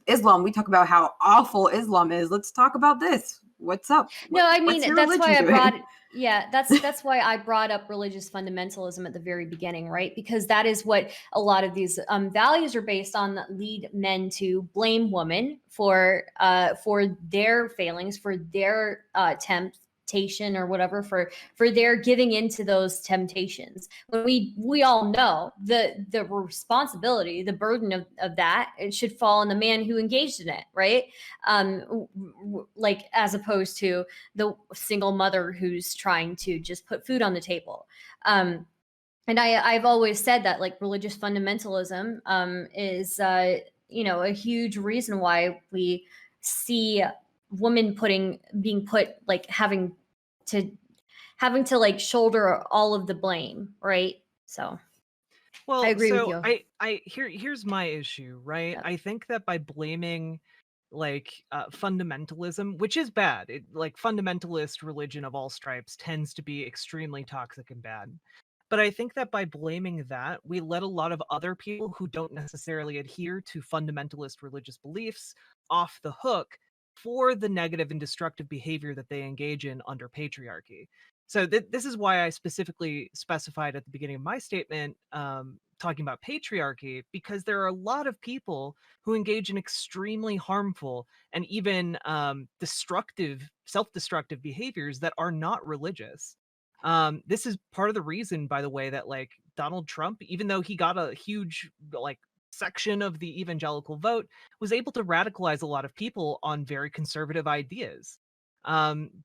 Islam, we talk about how awful Islam is. Let's talk about this. What's up? No, I mean that's why I brought. Doing? Yeah, that's why I brought up religious fundamentalism at the very beginning, right? Because that is what a lot of these values are based on, that lead men to blame women for their failings, for their temptation or whatever, for their giving into those temptations. When we all know the responsibility, the burden of that, it should fall on the man who engaged in it, right? Like as opposed to the single mother who's trying to just put food on the table. And I've always said that like religious fundamentalism is a huge reason why we see women being put like having to like shoulder all of the blame, right? So well, I agree with you. Here's my issue, right? Yeah. I think that by blaming like fundamentalism, which is bad, like fundamentalist religion of all stripes tends to be extremely toxic and bad. But I think that by blaming that, we let a lot of other people who don't necessarily adhere to fundamentalist religious beliefs off the hook for the negative and destructive behavior that they engage in under patriarchy. So this is why I specifically specified at the beginning of my statement, talking about patriarchy, because there are a lot of people who engage in extremely harmful and even self-destructive behaviors that are not religious. This is part of the reason, by the way, that like Donald Trump, even though he got a huge like section of the evangelical vote, was able to radicalize a lot of people on very conservative ideas.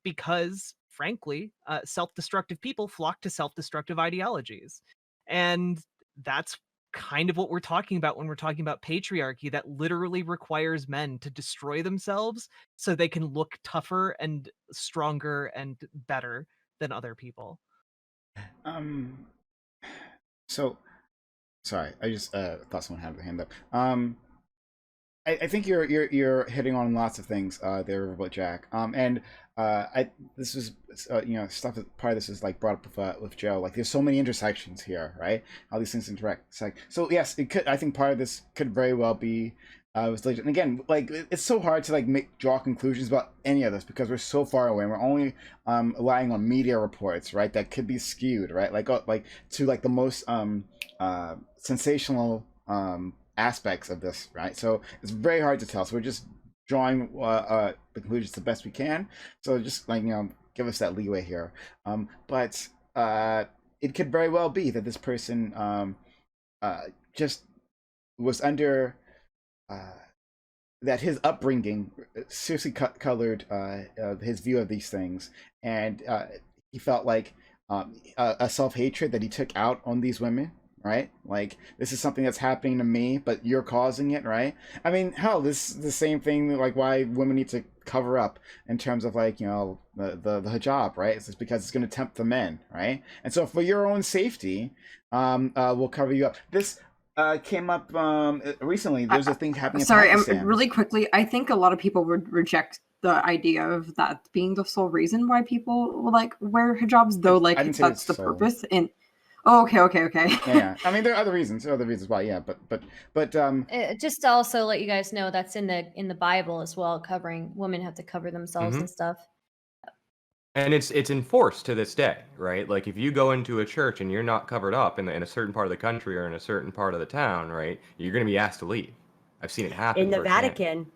Because frankly, self-destructive people flock to self-destructive ideologies. And that's kind of what we're talking about when we're talking about patriarchy, that literally requires men to destroy themselves so they can look tougher and stronger and better than other people. So sorry, I just thought someone had their hand up. I think you're hitting on lots of things there about Jack. And this was stuff that part of this is like brought up with Joe. Like there's so many intersections here, right? How these things interact. It's like, so yes, it could. I think part of this could very well be was legit. And again, like it's so hard to like draw conclusions about any of this because we're so far away. And we're only relying on media reports, right? That could be skewed, right? Like to like the most sensational aspects of this, right? So it's very hard to tell. So we're just drawing the conclusions the best we can. So just like give us that leeway here. But it could very well be that this person just was under that his upbringing seriously colored his view of these things, and he felt like a self-hatred that he took out on these women, right? Like this is something that's happening to me, but you're causing it, right? I mean, hell, this is the same thing like why women need to cover up in terms of like the hijab, right? It's just because it's going to tempt the men, right? And so for your own safety, we'll cover you up. This came up recently. There's a thing happening. Sorry, really quickly. I think a lot of people would reject the idea of that being the sole reason why people like wear hijabs, though. Like that's the purpose. And okay. Yeah. I mean, there are other reasons. Why. Yeah, but just to also let you guys know that's in the Bible as well. Covering women have to cover themselves and stuff. And it's enforced to this day, right? Like if you go into a church and you're not covered up in a certain part of the country or in a certain part of the town, right, you're going to be asked to leave. I've seen it happen In the firsthand.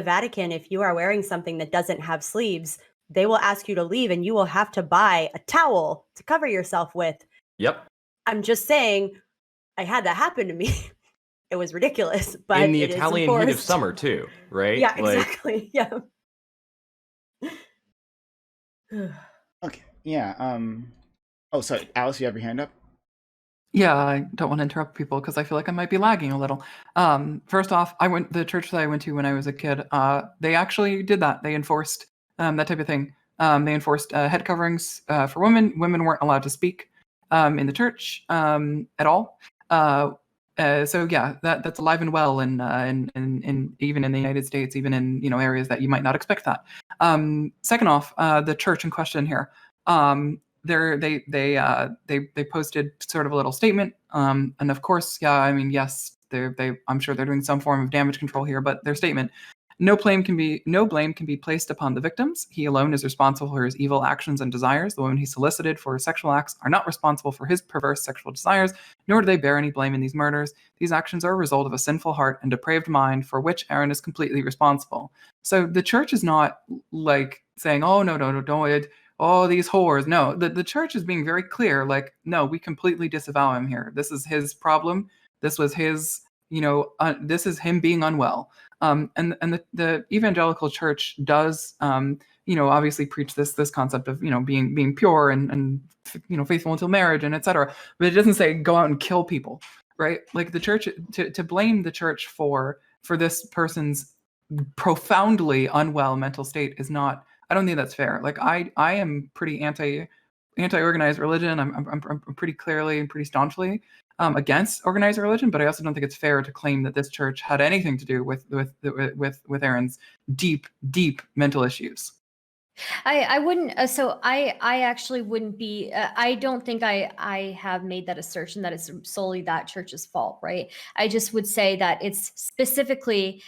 Vatican, if you are wearing something that doesn't have sleeves, they will ask you to leave and you will have to buy a towel to cover yourself with. Yep. I'm just saying, I had that happen to me. It was ridiculous, but In the it is Italian heat of enforced. summer too, right? Yeah, exactly. Yeah. Okay. Yeah. Oh, sorry, Alice, you have your hand up. Yeah, I don't want to interrupt people because I feel like I might be lagging a little. First off, the church that I went to when I was a kid. They actually did that. They enforced that type of thing. They enforced head coverings for women. Women weren't allowed to speak in the church at all. So yeah, that's alive and well, and even in the United States, even in areas that you might not expect that. Second off, the church in question here. They posted sort of a little statement, and of course, yeah, I mean, yes, I'm sure they're doing some form of damage control here, but their statement: no blame can be placed upon the victims. He alone is responsible for his evil actions and desires. The women he solicited for his sexual acts are not responsible for his perverse sexual desires, nor do they bear any blame in these murders. These actions are a result of a sinful heart and depraved mind for which Aaron is completely responsible. So the church is not like saying, oh, no, don't, oh, these whores. No, the church is being very clear, like, no, we completely disavow him here. This is his problem. This was his, this is him being unwell. And the evangelical church does, obviously preach this concept of, being pure and faithful until marriage and etc. But it doesn't say go out and kill people, right? Like the church, to blame the church for this person's profoundly unwell mental state is not. I don't think that's fair. Like I am pretty anti-organized religion. I'm pretty clearly and pretty staunchly against organized religion, but I also don't think it's fair to claim that this church had anything to do with Aaron's deep mental issues. I wouldn't. So I actually wouldn't be. I don't think I have made that assertion that it's solely that church's fault, right? I just would say that it's specifically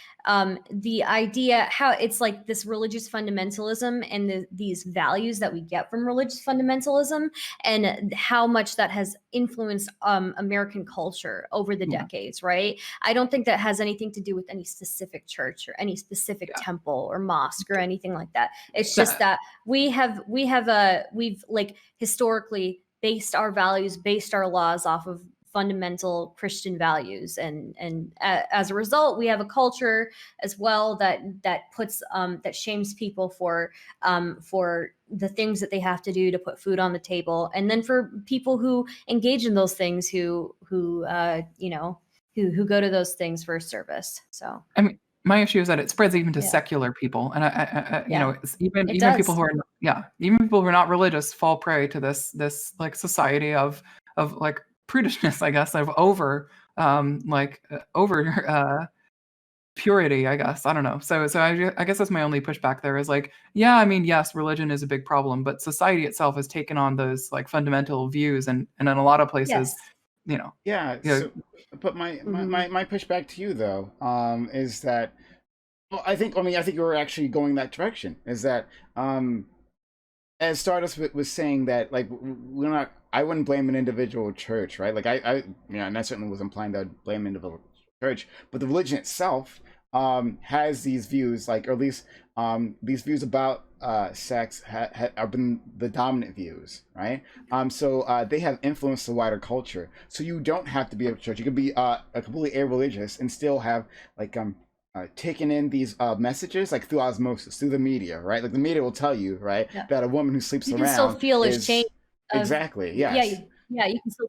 the idea how it's like this religious fundamentalism and these values that we get from religious fundamentalism and how much that has influenced American culture over the decades, right? I don't think that has anything to do with any specific church or any specific temple or mosque or anything like that. It's just that we've like historically based our values, based our laws off of fundamental Christian values, and as a result, we have a culture as well that puts that shames people for the things that they have to do to put food on the table, and then for people who engage in those things, who go to those things for service. So I mean, my issue is that it spreads even to secular people, and even people who are even people who are not religious fall prey to this like society of like prudishness, I guess, of over purity, I guess. I don't know. So I guess that's my only pushback there is like, yeah, I mean, yes, religion is a big problem, but society itself has taken on those like fundamental views, and in a lot of places, but my pushback to you though is that, well, I think you were actually going that direction. Is that as Stardust was saying that, like, I wouldn't blame an individual church, right? Like and I certainly was implying that I'd blame an individual church, but the religion itself has these views, like, or at least these views about sex have been the dominant views, right? So they have influenced the wider culture. So you don't have to be a church. You could be a completely irreligious and still have like taken in these messages like through osmosis, through the media, right? Like the media will tell you, right, that a woman who sleeps around still feel ashamed. Exactly. Yes. Yeah, you can still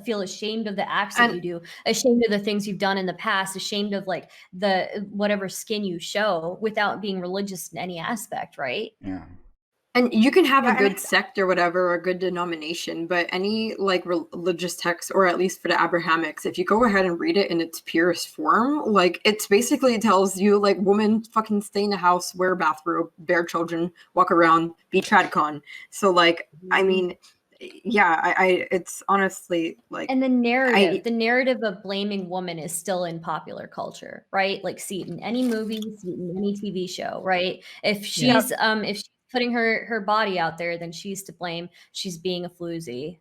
feel ashamed of the acts that you do, ashamed of the things you've done in the past, ashamed of like the whatever skin you show without being religious in any aspect, right? Yeah. And you can have a good sect or whatever, or a good denomination, but any like religious text, or at least for the Abrahamics, if you go ahead and read it in its purest form, like it's basically tells you like, woman, fucking stay in the house, wear a bathrobe, bear children, walk around, be tradcon. So like, I mean, yeah, it's honestly like, and the narrative of blaming woman is still in popular culture, right? Like, see it in any movie, see it in any TV show, right? If she's if she's putting her body out there, then she's to blame. She's being a floozy,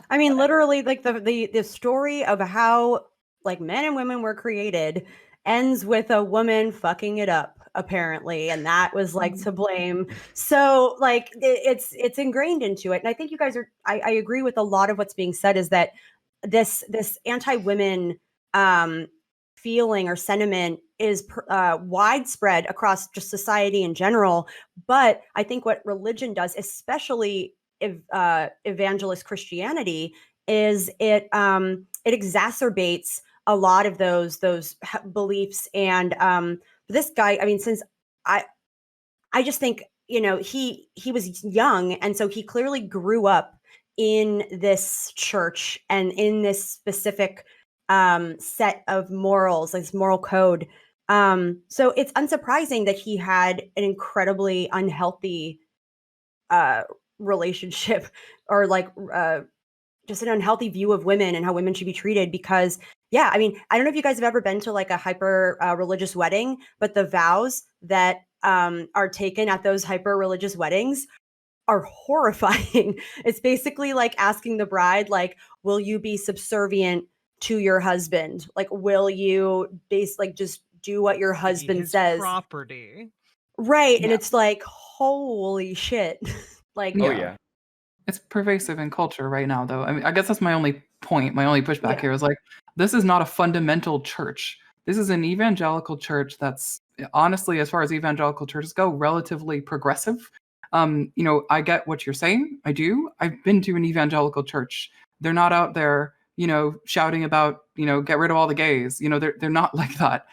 I mean, literally, like the story of how like men and women were created ends with a woman fucking it up, apparently, and that was like to blame. So like it's ingrained into it, and I think you guys are. I agree with a lot of what's being said. Is that this anti-women feeling or sentiment is widespread across just society in general. But I think what religion does, especially evangelist Christianity, is it exacerbates a lot of those beliefs. And this guy, I mean, since I just think, you know, he was young, and so he clearly grew up in this church and in this specific set of morals, this moral code. So it's unsurprising that he had an incredibly unhealthy relationship, or like just an unhealthy view of women and how women should be treated. Because yeah, I mean, I don't know if you guys have ever been to like a hyper religious wedding, but the vows that are taken at those hyper religious weddings are horrifying. It's basically like asking the bride, like, will you be subservient to your husband? Like, will you like just do what your husband His says? property. Right. Yeah. And it's like, holy shit. Like, Oh yeah. It's pervasive in culture right now, though. I mean, I guess that's my only point. My only pushback here is like, this is not a fundamental church. This is an evangelical church that's honestly, as far as evangelical churches go, relatively progressive. You know, I get what you're saying. I do. I've been to an evangelical church. They're not out there, you know, shouting about, you know, get rid of all the gays. You know, they're not like that.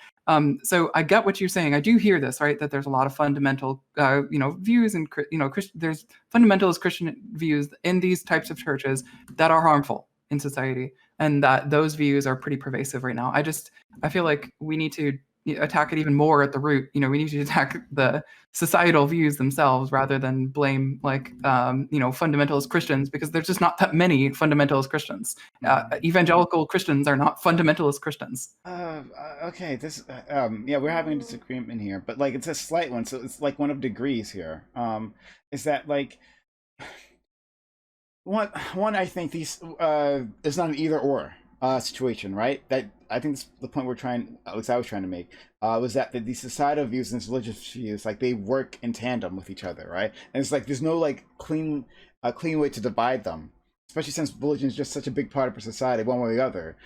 So I get what you're saying. I do hear this, right? That there's a lot of fundamental, you know, views and, you know, there's fundamentalist Christian views in these types of churches that are harmful in society, and that those views are pretty pervasive right now. I feel like we need to attack it even more at the root. You know, we need to attack the societal views themselves rather than blame like, you know, fundamentalist Christians, because there's just not that many fundamentalist Christians. Evangelical Christians are not fundamentalist Christians. Okay, this yeah, we're having a disagreement here, but like it's a slight one, so it's like one of degrees here. Is that like one I think these it's not an either or situation, right? That I think that's the point at least I was trying to make, was that these societal views and religious views, like they work in tandem with each other, right? And it's like there's no like clean way to divide them, especially since religion is just such a big part of our society, one way or the other.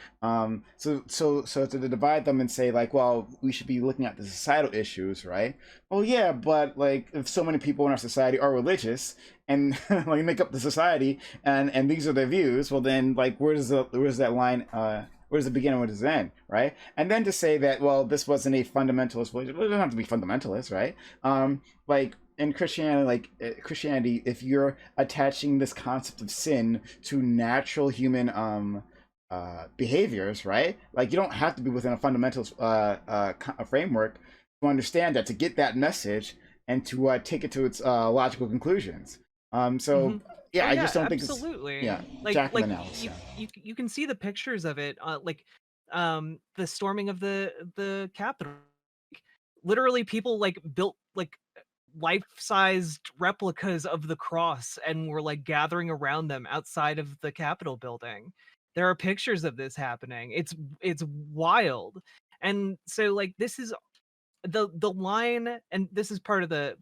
So to divide them and say like, well, we should be looking at the societal issues, right? Well, yeah, but like if so many people in our society are religious and like make up the society, and these are their views, well then like where's that line? Where does it begin and where does it end, right? And then to say that, well, this wasn't a fundamentalist religion, well, it doesn't have to be fundamentalist, right? Like in Christianity, if you're attaching this concept of sin to natural human behaviors, right? Like you don't have to be within a fundamentalist framework to understand that, to get that message and to take it to its logical conclusions. Yeah, I just don't think absolutely. It's Jack and the Nels. You can see the pictures of it, like the storming of the Capitol. Literally, people like built like life-sized replicas of the cross and were like gathering around them outside of the Capitol building. There are pictures of this happening. It's wild. And so like this is the line, and this is part of the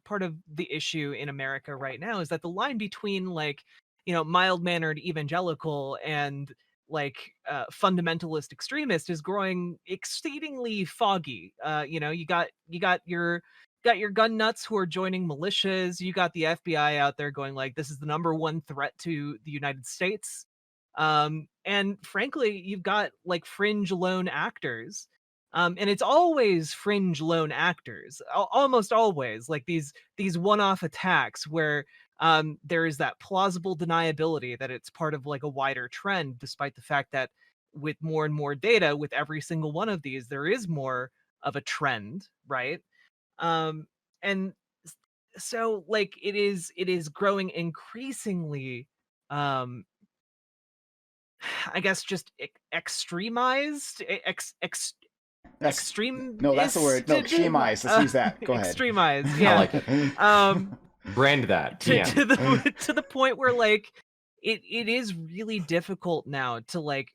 issue in America right now, is that the line between like, you know, mild-mannered evangelical and like fundamentalist extremist is growing exceedingly foggy. You know, you got your gun nuts who are joining militias. You got the FBI out there going like, this is the #1 threat to the United States. And frankly, you've got like fringe lone actors. And it's always fringe lone actors, almost always like these one-off attacks where there is that plausible deniability that it's part of like a wider trend, despite the fact that with more and more data with every single one of these, there is more of a trend, right? And so like it is growing increasingly I guess just extremized, extreme. No, that's the word. No, extremized. Let's use that. Go ahead. Extremized. Yeah. I like it. Brand that. To the point where like it is really difficult now to like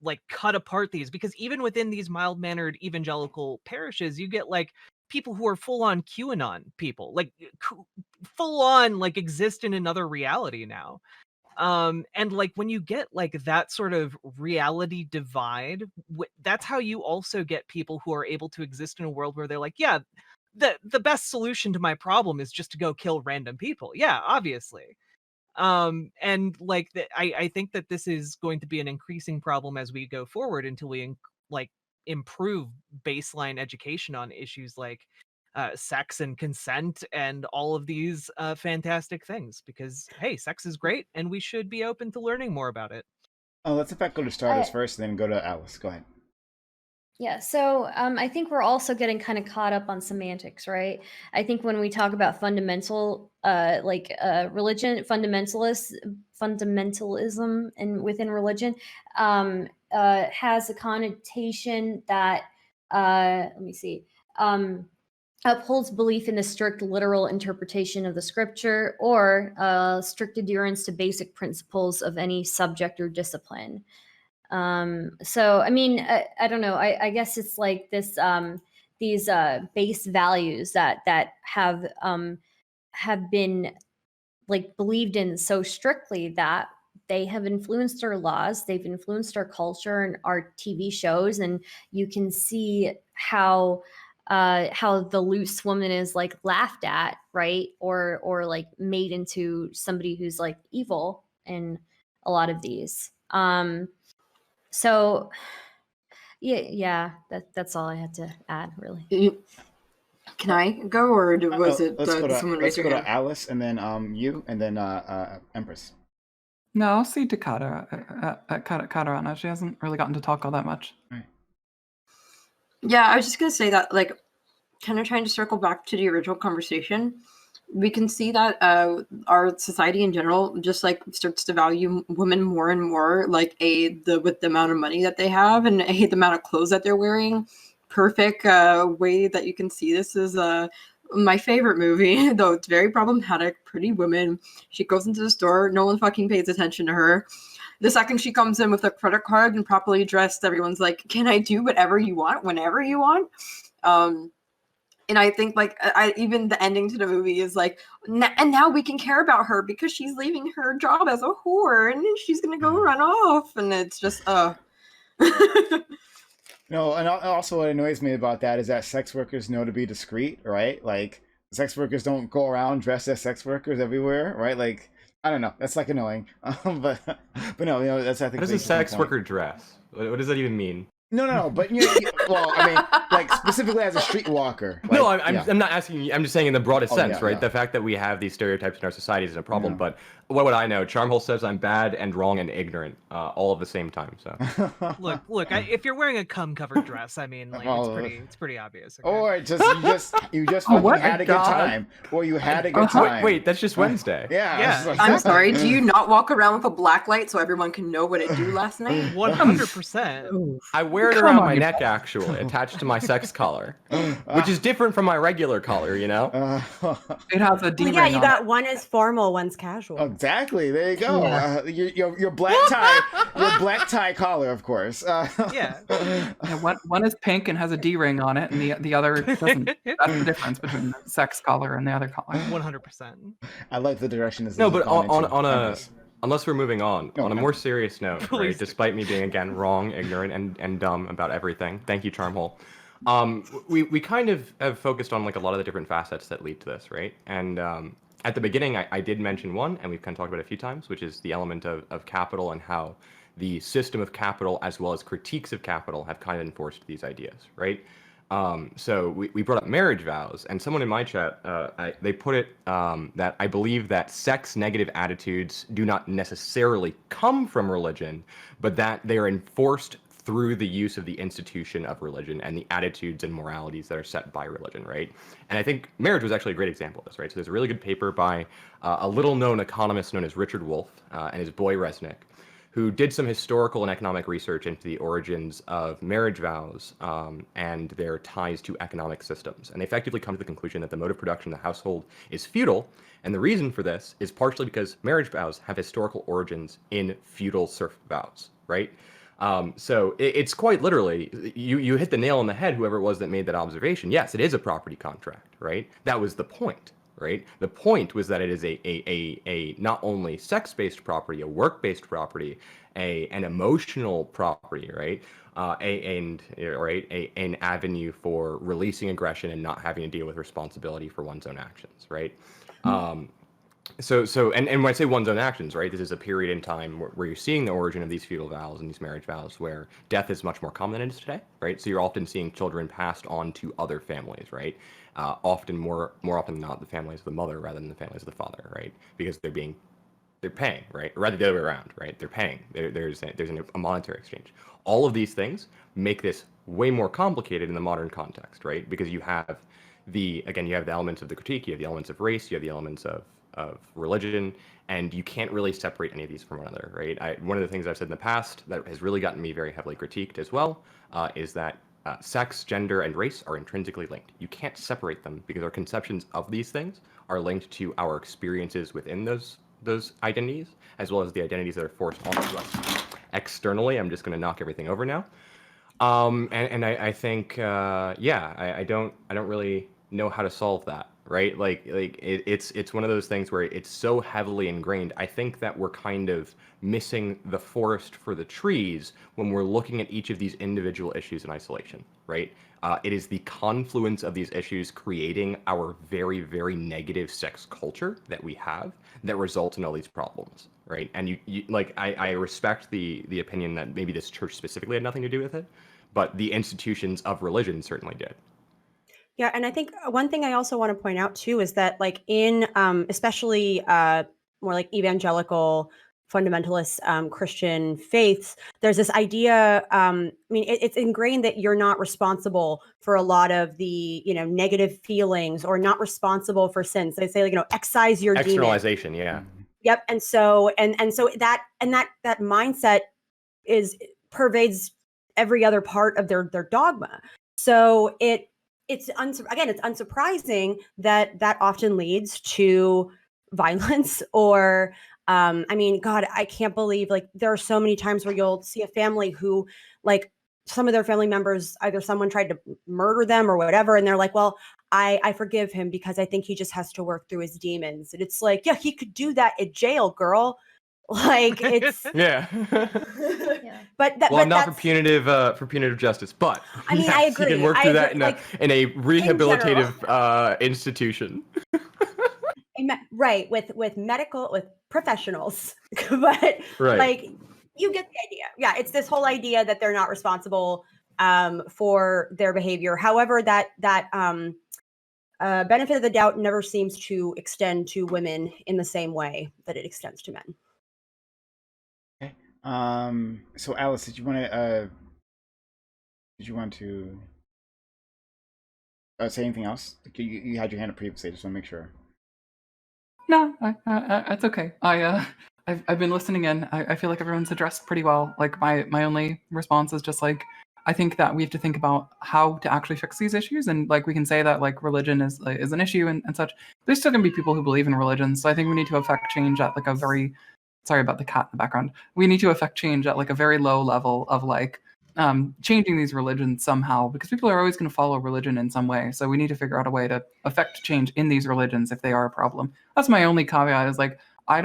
like cut apart these, because even within these mild-mannered evangelical parishes, you get like people who are full-on QAnon people, like full-on like exist in another reality now. And like when you get like that sort of reality divide, that's how you also get people who are able to exist in a world where they're like, yeah, the best solution to my problem is just to go kill random people. Yeah, obviously. And like I think that this is going to be an increasing problem as we go forward until we like improve baseline education on issues like sex and consent and all of these fantastic things, because hey, sex is great and we should be open to learning more about it. Oh, let's in fact go to starters first, and then go to Alice. Go ahead. Yeah, so I think we're also getting kind of caught up on semantics, right? I think when we talk about fundamental, religion, fundamentalism, and within religion, has a connotation that, let me see, upholds belief in the strict literal interpretation of the scripture, or strict adherence to basic principles of any subject or discipline. So I mean, I don't know, I guess it's like this, these base values that have been like believed in so strictly that they have influenced our laws, they've influenced our culture and our TV shows, and you can see how the loose woman is like laughed at, right, or like made into somebody who's like evil in a lot of these. So yeah, that's all I had to add, really. Can I go, or was it Let's go someone raise your hand? to Alice, and then you, and then Empress. No, I'll see to Katarana. She hasn't really gotten to talk all that much. Right. Yeah, I was just gonna say that, like, kind of trying to circle back to the original conversation. We can see that our society in general just like starts to value women more and more, like with the amount of money that they have, and the amount of clothes that they're wearing. Perfect way that you can see this is my favorite movie, though it's very problematic. Pretty Woman. She goes into the store, no one fucking pays attention to her. The second she comes in with a credit card and properly dressed, everyone's like, "Can I do whatever you want, whenever you want?" And I think, like, even the ending to the movie is like, and now we can care about her because she's leaving her job as a whore and she's gonna go run off, and it's just No, and also what annoys me about that is that sex workers know to be discreet, right? Like, sex workers don't go around dressed as sex workers everywhere, right? Like, I don't know, that's like annoying. But no, that's, I think. What does a sex worker dress? What does that even mean? No, but well, I mean, like specifically as a streetwalker. Like, no, I'm not asking you. I'm just saying in the broadest sense, right? Yeah. The fact that we have these stereotypes in our society is a problem. Yeah. But what would I know? Charmhole says I'm bad and wrong and ignorant, all at the same time. So look. If you're wearing a cum-covered dress, I mean, like, it's pretty obvious. Okay? Or you just had a good time, or you had a good time. Wait, that's just Wednesday. Yeah. I'm sorry. Do you not walk around with a black light so everyone can know what it do last night? 100%. I wear it around my neck, actually, attached to my sex collar, which is different from my regular collar. You know, it has a D. Well, yeah, you got one is formal, one's casual. Exactly. There you go. Yeah. Your black tie collar, of course. Yeah, one is pink and has a D ring on it, and the other doesn't. That's the difference between the sex collar and the other collar. 100%. I like the direction this is. No, but unless we're moving on a more serious note, right? Despite me being again wrong, ignorant, and dumb about everything. Thank you, Charmhole. We kind of have focused on like a lot of the different facets that lead to this, right? And at the beginning, I did mention one, and we've kind of talked about it a few times, which is the element of capital and how the system of capital as well as critiques of capital have kind of enforced these ideas, right? So we brought up marriage vows, and someone in my chat, they put it that I believe that sex-negative attitudes do not necessarily come from religion, but that they are enforced through the use of the institution of religion and the attitudes and moralities that are set by religion, right? And I think marriage was actually a great example of this, right? So there's a really good paper by a little-known economist known as Richard Wolff and his boy Resnick, who did some historical and economic research into the origins of marriage vows and their ties to economic systems. And they effectively come to the conclusion that the mode of production of the household is feudal, and the reason for this is partially because marriage vows have historical origins in feudal serf vows, right? So it's quite literally, you hit the nail on the head, whoever it was that made that observation. Yes, it is a property contract, right? That was the point, right? The point was that it is a not only sex-based property, a work-based property, an emotional property, right? An avenue for releasing aggression and not having to deal with responsibility for one's own actions, right? And when I say one's own actions, right, this is a period in time where you're seeing the origin of these feudal vows and these marriage vows where death is much more common than it is today, right? So you're often seeing children passed on to other families, right? Often more often than not, the families of the mother rather than the families of the father, right? Because they're paying, right? Or rather the other way around, right? They're paying. There's a monetary exchange. All of these things make this way more complicated in the modern context, right? Because you have you have the elements of the critique, you have the elements of race, you have the elements of religion, and you can't really separate any of these from one another, right? One of the things I've said in the past that has really gotten me very heavily critiqued as well is that sex, gender, and race are intrinsically linked. You can't separate them because our conceptions of these things are linked to our experiences within those identities, as well as the identities that are forced onto us externally. I'm just going to knock everything over now. I think, I don't really know how to solve that, right? It's one of those things where it's so heavily ingrained. I think that we're kind of missing the forest for the trees when we're looking at each of these individual issues in isolation, right? It is the confluence of these issues creating our very, very negative sex culture that we have that results in all these problems, right? And I respect the opinion that maybe this church specifically had nothing to do with it, but the institutions of religion certainly did. Yeah, and I think one thing I also want to point out too is that, like, in especially more like evangelical fundamentalist Christian faiths, there's this idea. It's ingrained that you're not responsible for a lot of the negative feelings, or not responsible for sins. They say, like, excise your externalization. Demon. Yeah. Yep. And so that mindset pervades every other part of their dogma. So it's unsurprising that often leads to violence or God, I can't believe, like, there are so many times where you'll see a family who, like, some of their family members, either someone tried to murder them or whatever, and they're like, well, I forgive him because I think he just has to work through his demons. And it's like, yeah, he could do that at jail, girl. Like, it's yeah. But not for punitive justice, but I mean, I agree. You can work through that in a rehabilitative institution. Right, with professionals, but like, you get the idea. Yeah, it's this whole idea that they're not responsible for their behavior. However, that benefit of the doubt never seems to extend to women in the same way that it extends to men. So Alice, did you want to say anything else? You had your hand up previously. I just want to make sure. No, it's okay. I've been listening in. I feel like everyone's addressed pretty well. Like, my only response is just, like, I think that we have to think about how to actually fix these issues, and, like, we can say that, like, religion is an issue and such. There's still gonna be people who believe in religion, so I think we need to affect change at, like, a very, sorry about the cat in the background. We need to affect change at, like, a very low level of, like, changing these religions somehow, because people are always going to follow religion in some way. So we need to figure out a way to affect change in these religions if they are a problem. That's my only caveat, is, like, I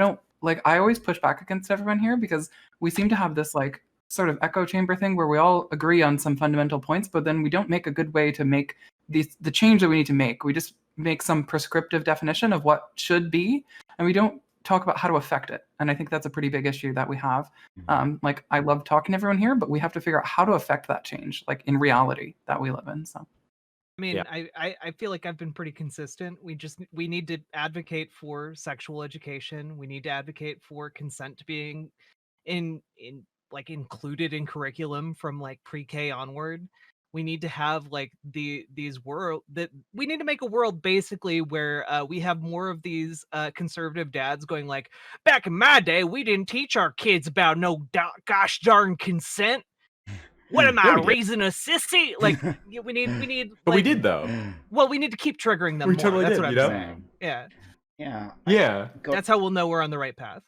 always push back against everyone here because we seem to have this, like, sort of echo chamber thing where we all agree on some fundamental points, but then we don't make a good way to make the change that we need to make. We just make some prescriptive definition of what should be, and we don't talk about how to affect it. And I think that's a pretty big issue that we have. Like, I love talking to everyone here, but we have to figure out how to affect that change, like, in reality that we live in. So I mean, I feel like I've been pretty consistent. We need to advocate for sexual education. We need to advocate for consent to being included in curriculum from, like, pre-K onward. We need to have, like, we need to make a world basically where we have more of these conservative dads going, like, back in my day, we didn't teach our kids about no gosh darn consent. What am I, raising a sissy? Like, we need. But we did, though. Well, we need to keep triggering them. We more. totally That's did. what I'm saying. Yeah. Yeah. That's how we'll know we're on the right path.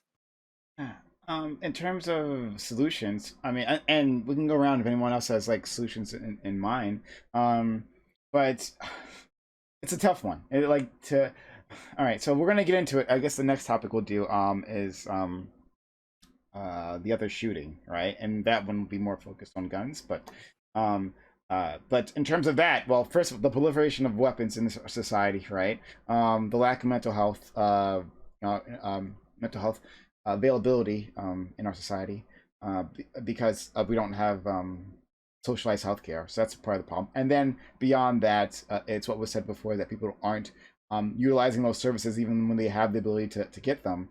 In terms of solutions, I mean, and we can go around if anyone else has like solutions in mind. But it's a tough one. All right, so we're gonna get into it. I guess the next topic we'll do is the other shooting, right? And that one will be more focused on guns. But in terms of that, well, first, the proliferation of weapons in this society, right? The lack of mental health availability in our society because we don't have socialized healthcare. So that's part of the problem. And then beyond that, it's what was said before, that people aren't utilizing those services even when they have the ability to get them,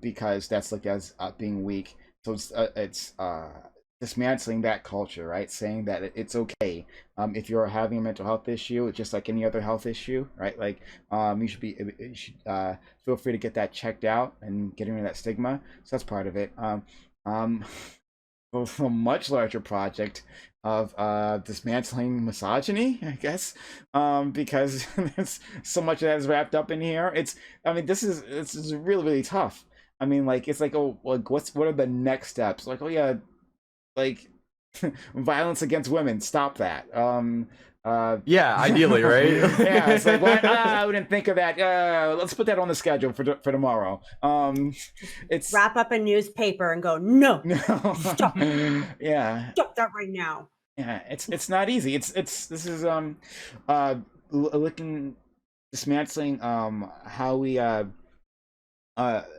because that's looked as being weak. So it's dismantling that culture, right? Saying that it's okay if you're having a mental health issue, it's just like any other health issue, right? Like you should feel free to get that checked out and getting rid of that stigma. So that's part of it. A much larger project of dismantling misogyny, I guess, because there's so much that is wrapped up in here. I mean, this is really, really tough. I mean, like, it's like, oh, like, what are the next steps? Like, oh yeah, like violence against women, stop that. Yeah, ideally, right? Yeah, it's like, what? We didn't think of that. Let's put that on the schedule for tomorrow. It's Wrap up a newspaper and go, no, stop. Yeah, Stop that right now. yeah, it's not easy. This is looking dismantling how we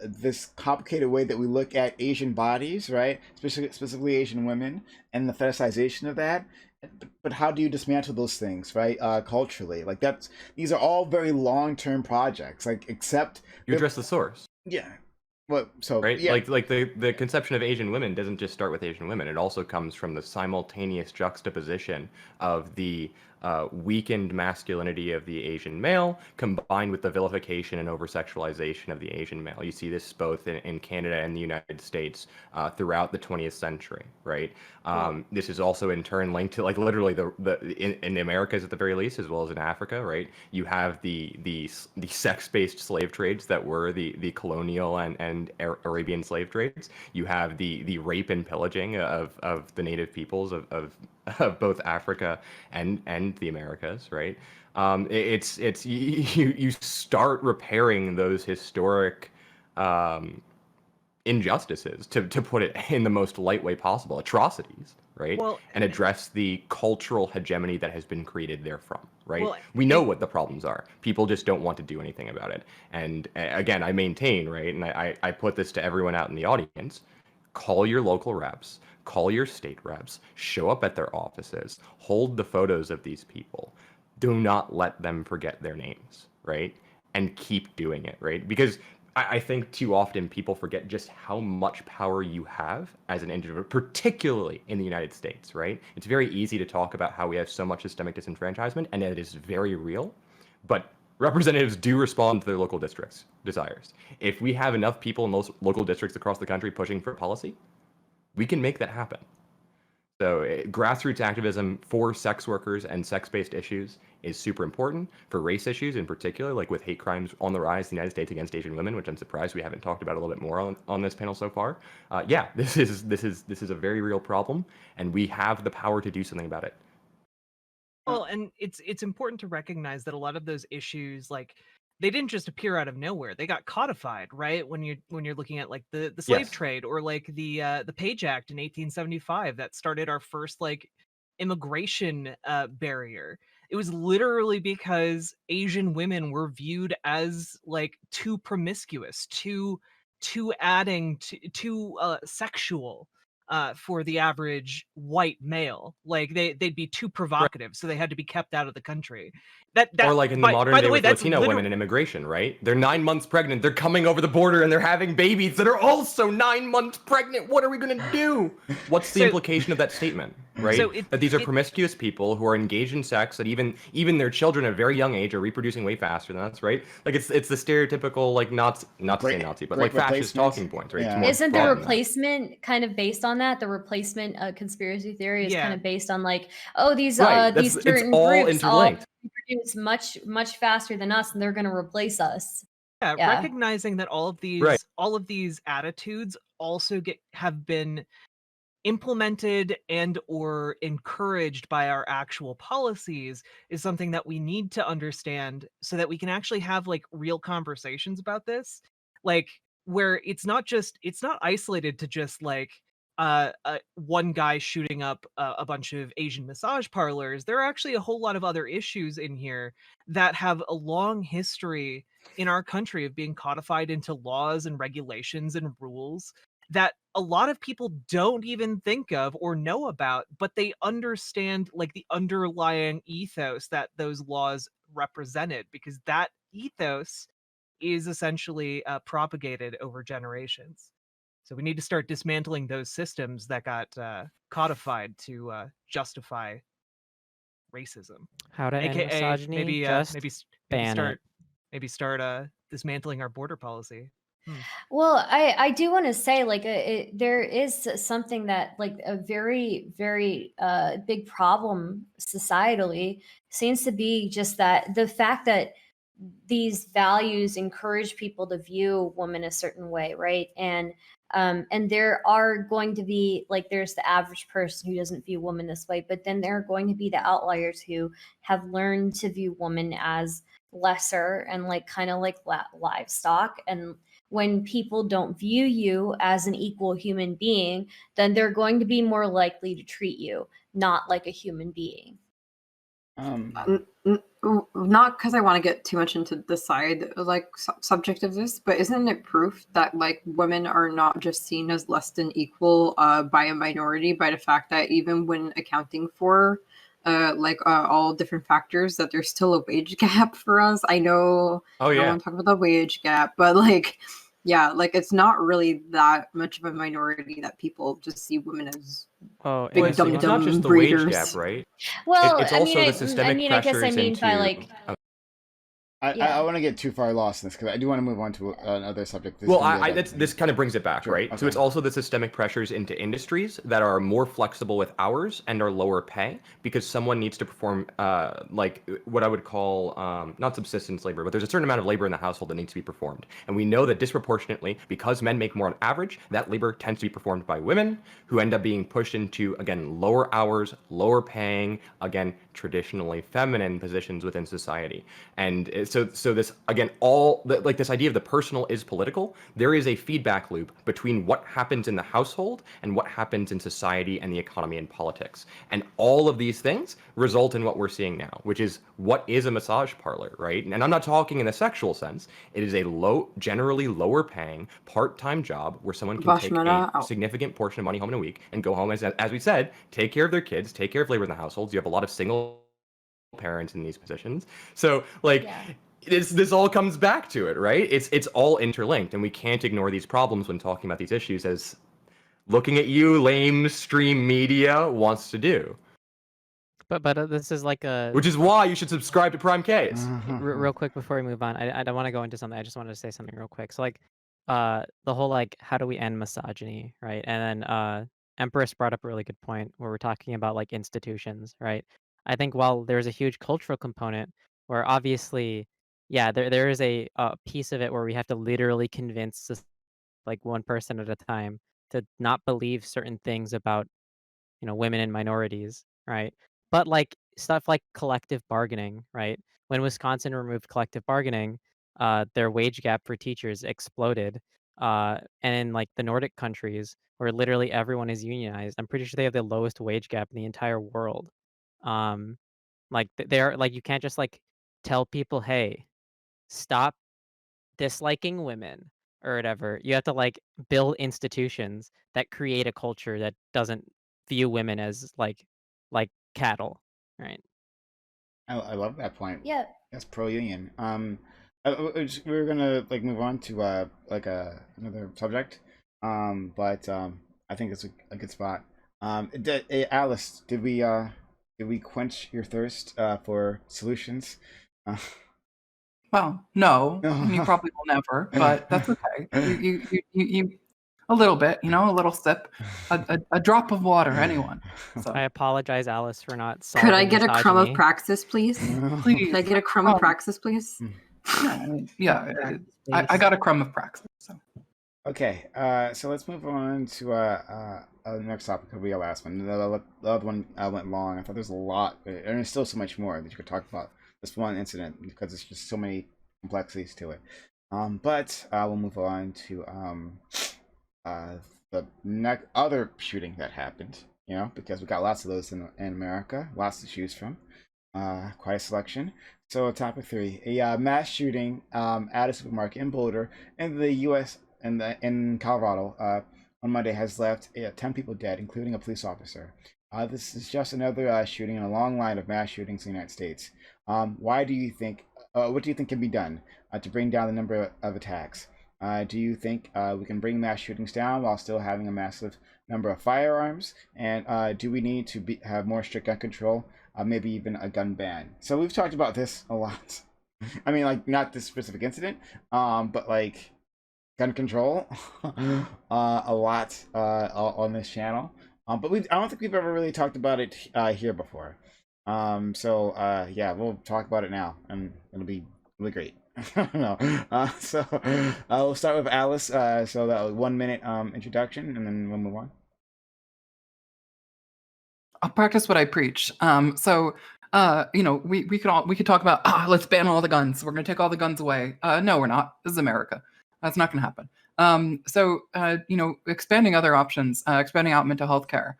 this complicated way that we look at Asian bodies, right? Specifically Asian women, and the fetishization of that. But how do you dismantle those things, right? Culturally, like these are all very long-term projects. Like, except you address the source. Yeah. Well, so right, yeah. like the conception of Asian women doesn't just start with Asian women. It also comes from the simultaneous juxtaposition of the weakened masculinity of the Asian male combined with the vilification and over-sexualization of the Asian male. You see this both in Canada and the United States throughout the 20th century, right? This is also in turn linked to, like, literally in the Americas at the very least, as well as in Africa, right? You have the sex-based slave trades that were the colonial and Arabian slave trades. You have the rape and pillaging of the native peoples of both Africa and the Americas, right? It's you start repairing those historic injustices, to put it in the most light way possible, atrocities, right? Well, and address the cultural hegemony that has been created therefrom, right? Well, we know what the problems are. People just don't want to do anything about it. And again, I maintain, right, and I put this to everyone out in the audience, call your local reps, call your state reps, show up at their offices, hold the photos of these people. Do not let them forget their names, right? And keep doing it, right? Because I think too often people forget just how much power you have as an individual, particularly in the United States, right? It's very easy to talk about how we have so much systemic disenfranchisement, and it is very real, but representatives do respond to their local districts' desires. If we have enough people in those local districts across the country pushing for policy, we can make that happen. So grassroots activism for sex workers and sex-based issues is super important. For race issues in particular, like with hate crimes on the rise in the United States against Asian women, which I'm surprised we haven't talked about a little bit more on this panel so far. Yeah, this is a very real problem, and we have the power to do something about it. Well, and it's important to recognize that a lot of those issues, like, they didn't just appear out of nowhere. They got codified, right? When you're looking at, like, the slave Yes. trade, or like the Page Act in 1875 that started our first, like, immigration barrier. It was literally because Asian women were viewed as, like, too promiscuous, too adding too sexual for the average white male. Like, they'd be too provocative, so they had to be kept out of the country. Or like in the modern day way, with Latino women in immigration, right? They're 9 months pregnant. They're coming over the border and they're having babies that are also 9 months pregnant. What are we going to do? What's the implication of that statement, right? So that these are promiscuous people who are engaged in sex, that even their children at a very young age are reproducing way faster than us, right? Like, it's the stereotypical, like, not to say Nazi, but like fascist talking points, right? Yeah. Isn't the replacement kind of based on that? The replacement conspiracy theory is kind of based on, like, oh, these these certain all groups interlinked. all produce much faster than us, and they're going to replace us. Yeah. recognizing that all of these attitudes also have been implemented and or encouraged by our actual policies is something that we need to understand so that we can actually have like real conversations about this, like where it's not isolated to just like one guy shooting up a bunch of Asian massage parlors. There are actually a whole lot of other issues in here that have a long history in our country of being codified into laws and regulations and rules that a lot of people don't even think of or know about, but they understand like the underlying ethos that those laws represented, because that ethos is essentially propagated over generations. So we need to start dismantling those systems that got codified to justify racism. How to end AKA misogyny? maybe Just ban start dismantling our border policy. Well, I do want to say, like, there is something that, like, a very, very big problem societally seems to be just that the fact that these values encourage people to view women a certain way, right? And there are going to be, like, there's the average person who doesn't view women this way, but then there are going to be the outliers who have learned to view women as lesser and like kind of like livestock. And when people don't view you as an equal human being, then they're going to be more likely to treat you not like a human being. Not because I want to get too much into the side like subject of this, but isn't it proof that like women are not just seen as less than equal by a minority, by the fact that even when accounting for all different factors, that there's still a wage gap for us? I know I don't want to talk about the wage gap, but like, yeah, like it's not really that much of a minority that people just see women as big it's not just the breeders. wage gap, right? Well, it's also the systemic pressures into. I want to get too far lost in this because I do want to move on to another subject. This kind of brings it back, right? Okay. So it's also the systemic pressures into industries that are more flexible with hours and are lower pay because someone needs to perform like what I would call not subsistence labor, but there's a certain amount of labor in the household that needs to be performed. And we know that disproportionately, because men make more on average, that labor tends to be performed by women who end up being pushed into, again, lower hours, lower paying, again, traditionally feminine positions within society. And so this, again, like this idea of the personal is political, there is a feedback loop between what happens in the household and what happens in society and the economy and politics. And all of these things result in what we're seeing now, which is what is a massage parlor, right? And I'm not talking in the sexual sense. It is a generally lower paying part-time job where someone can take a significant portion of money home in a week and go home, as we said, take care of their kids, take care of labor in the households. You have a lot of single parents in these positions. So like, this all comes back to it, right? It's all interlinked, and we can't ignore these problems when talking about these issues, as looking at you, lame stream media wants to do. But this is like which is why you should subscribe to Prime Case. Real quick before we move on, I don't want to go into something. I just wanted to say something real quick. So like, the whole like, how do we end misogyny, right? And then Empress brought up a really good point where we're talking about like institutions, right? I think while there's a huge cultural component where obviously, yeah, there is a piece of it where we have to literally convince like one person at a time to not believe certain things about, you know, women and minorities, right? But like stuff like collective bargaining, right? When Wisconsin removed collective bargaining, their wage gap for teachers exploded. And in like the Nordic countries where literally everyone is unionized, I'm pretty sure they have the lowest wage gap in the entire world. Like they're like, you can't just like tell people, hey, stop disliking women or whatever. You have to like build institutions that create a culture that doesn't view women as like cattle, right? I love that point. Yeah, that's pro-union. We're gonna like move on to like another subject, but I think it's a good spot. Alice, did we quench your thirst for solutions? Well, no, you probably will never, but that's okay. You a little bit, you know, a little sip, a drop of water, anyone. So. I apologize, Alice, for not solving Could I get misogyny. a crumb of praxis, please? Please. Could I get a crumb of praxis, please? Yeah, I mean, yeah. I got a crumb of praxis. So. Okay, so let's move on to the next topic. It'll be our last one. The other one went long. I thought there's a lot, and there's still so much more that you could talk about this one incident because there's just so many complexities to it. But we'll move on to the other shooting that happened. You know, because we got lots of those in America, lots to choose from. Quite a selection. So topic 3, a mass shooting at a supermarket in Boulder in the U.S. in Colorado on Monday has left 10 people dead, including a police officer. This is just another shooting in a long line of mass shootings in the United States. Why do you think? What do you think can be done to bring down the number of attacks? Do you think we can bring mass shootings down while still having a massive number of firearms? And do we need to have more strict gun control? Maybe even a gun ban. So we've talked about this a lot. I mean, like, not this specific incident, but like gun control a lot on this channel. But I don't think we've ever really talked about it here before. So yeah, we'll talk about it now, and it'll be really great. No. So we'll start with Alice. So that 1 minute introduction, and then we'll move on. I'll practice what I preach. So we could talk about let's ban all the guns. We're gonna take all the guns away. No, we're not. This is America. That's not gonna happen. Expanding other options, expanding out mental health care,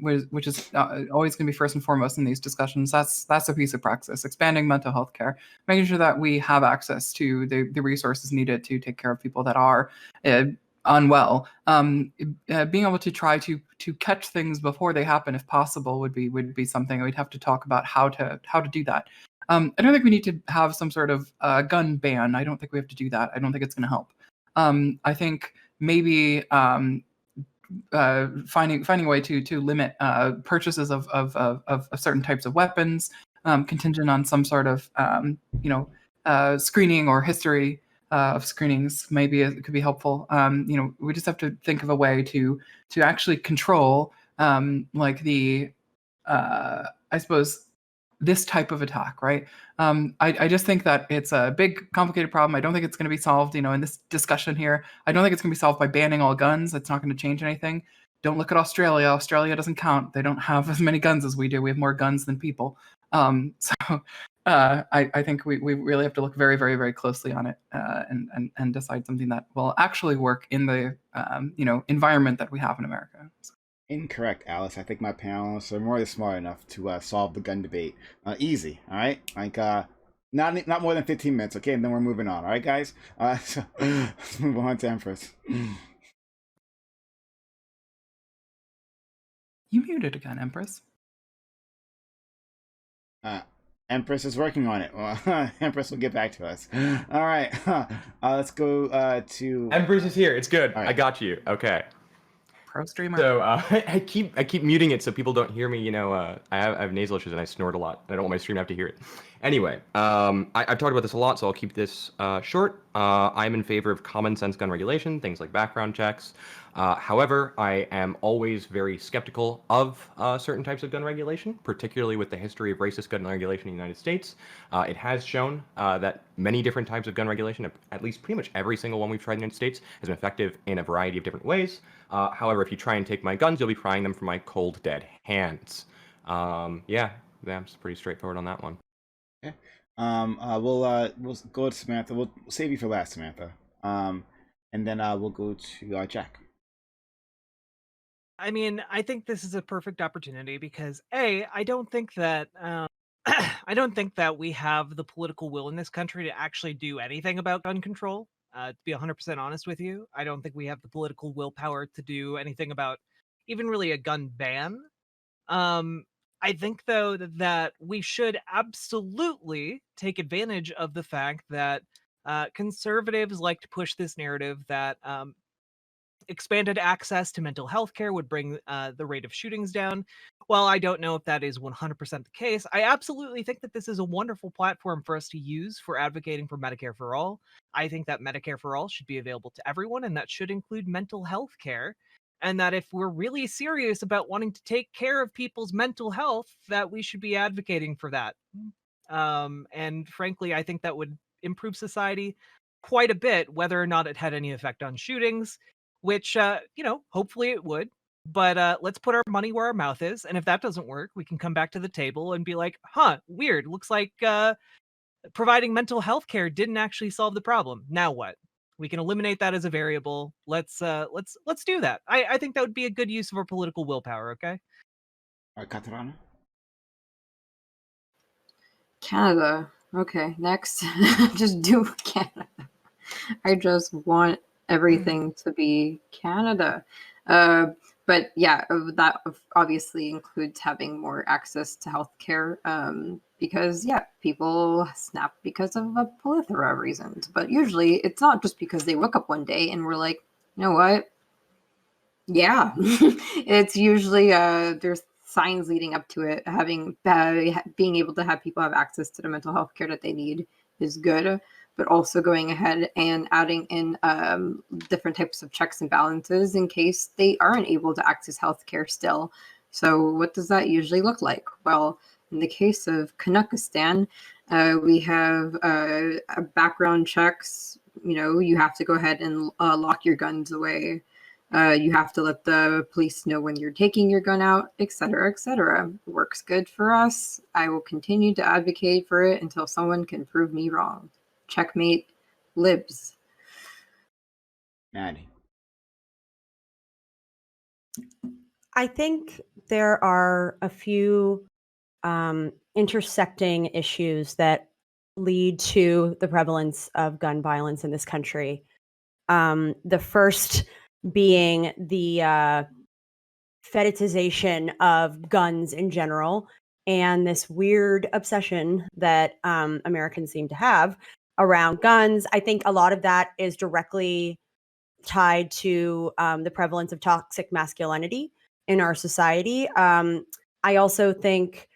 which is always going to be first and foremost in these discussions. That's a piece of praxis. Expanding mental health care, making sure that we have access to the resources needed to take care of people that are unwell. Being able to try to catch things before they happen, if possible, would be something we'd have to talk about how to do that. I don't think we need to have some sort of gun ban. I don't think we have to do that. I don't think it's going to help. I think maybe finding a way to limit purchases of certain types of weapons, contingent on some sort of screening or history of screenings. Maybe it could be helpful. We just have to think of a way to actually control I suppose this type of attack, right? I just think that it's a big, complicated problem. I don't think it's going to be solved, in this discussion here. I don't think it's going to be solved by banning all guns. It's not going to change anything. Don't look at Australia. Australia doesn't count. They don't have as many guns as we do. We have more guns than people. I think we really have to look very, very, very closely on it and decide something that will actually work in the environment that we have in America. So. Incorrect, Alice. I think my panelists are more than smart enough to solve the gun debate. Easy, all right? Like, not more than 15 minutes, okay? And then we're moving on, all right, guys? So let's move on to Empress. You muted again, Empress. Empress is working on it. Well, Empress will get back to us. All right, let's go to... Empress is here. It's good. Right. I got you. Okay. Pro streamer. So I keep muting it so people don't hear me. I have nasal issues and I snort a lot. I don't want my stream to have to hear it. Anyway, I've talked about this a lot, so I'll keep this short. I'm in favor of common sense gun regulation, things like background checks. However, I am always very skeptical of certain types of gun regulation, particularly with the history of racist gun regulation in the United States. It has shown that many different types of gun regulation, at least pretty much every single one we've tried in the United States, has been effective in a variety of different ways. However, if you try and take my guns, you'll be prying them from my cold, dead hands. Yeah, that's pretty straightforward on that one. Okay. We'll go to Samantha. We'll save you for last, Samantha. And then we'll go to Jack. I mean, I think this is a perfect opportunity because I don't think that I don't think that we have the political will in this country to actually do anything about gun control. To be 100% honest with you, I don't think we have the political willpower to do anything about even really a gun ban. I think, though, that we should absolutely take advantage of the fact that conservatives like to push this narrative that expanded access to mental health care would bring the rate of shootings down. While I don't know if that is 100% the case, I absolutely think that this is a wonderful platform for us to use for advocating for Medicare for all. I think that Medicare for all should be available to everyone, and that should include mental health care. And that if we're really serious about wanting to take care of people's mental health, that we should be advocating for that. And frankly, I think that would improve society. quite a bit whether or not it had any effect on shootings, which, hopefully it would. But let's put our money where our mouth is. And if that doesn't work, we can come back to the table and be like, weird. Looks like providing mental health care didn't actually solve the problem. Now what? We can eliminate that as a variable. Let's do that. I think that would be a good use of our political willpower, okay? Katarana? Canada. Okay, next. Just do Canada. I just want everything to be Canada. But yeah, that obviously includes having more access to healthcare, because people snap because of a plethora of reasons. But usually it's not just because they woke up one day and were like, you know what? Yeah, it's usually there's signs leading up to it. Being able to have people have access to the mental health care that they need is good, but also going ahead and adding in different types of checks and balances in case they aren't able to access healthcare still. So what does that usually look like? Well, in the case of Kanakistan, we have background checks. You have to go ahead and lock your guns away. You have to let the police know when you're taking your gun out, et cetera, et cetera. Works good for us. I will continue to advocate for it until someone can prove me wrong. Checkmate, libs. Maddie. I think there are a few intersecting issues that lead to the prevalence of gun violence in this country. The first being the fetishization of guns in general, and this weird obsession that Americans seem to have around guns. I think a lot of that is directly tied to the prevalence of toxic masculinity in our society. I also think,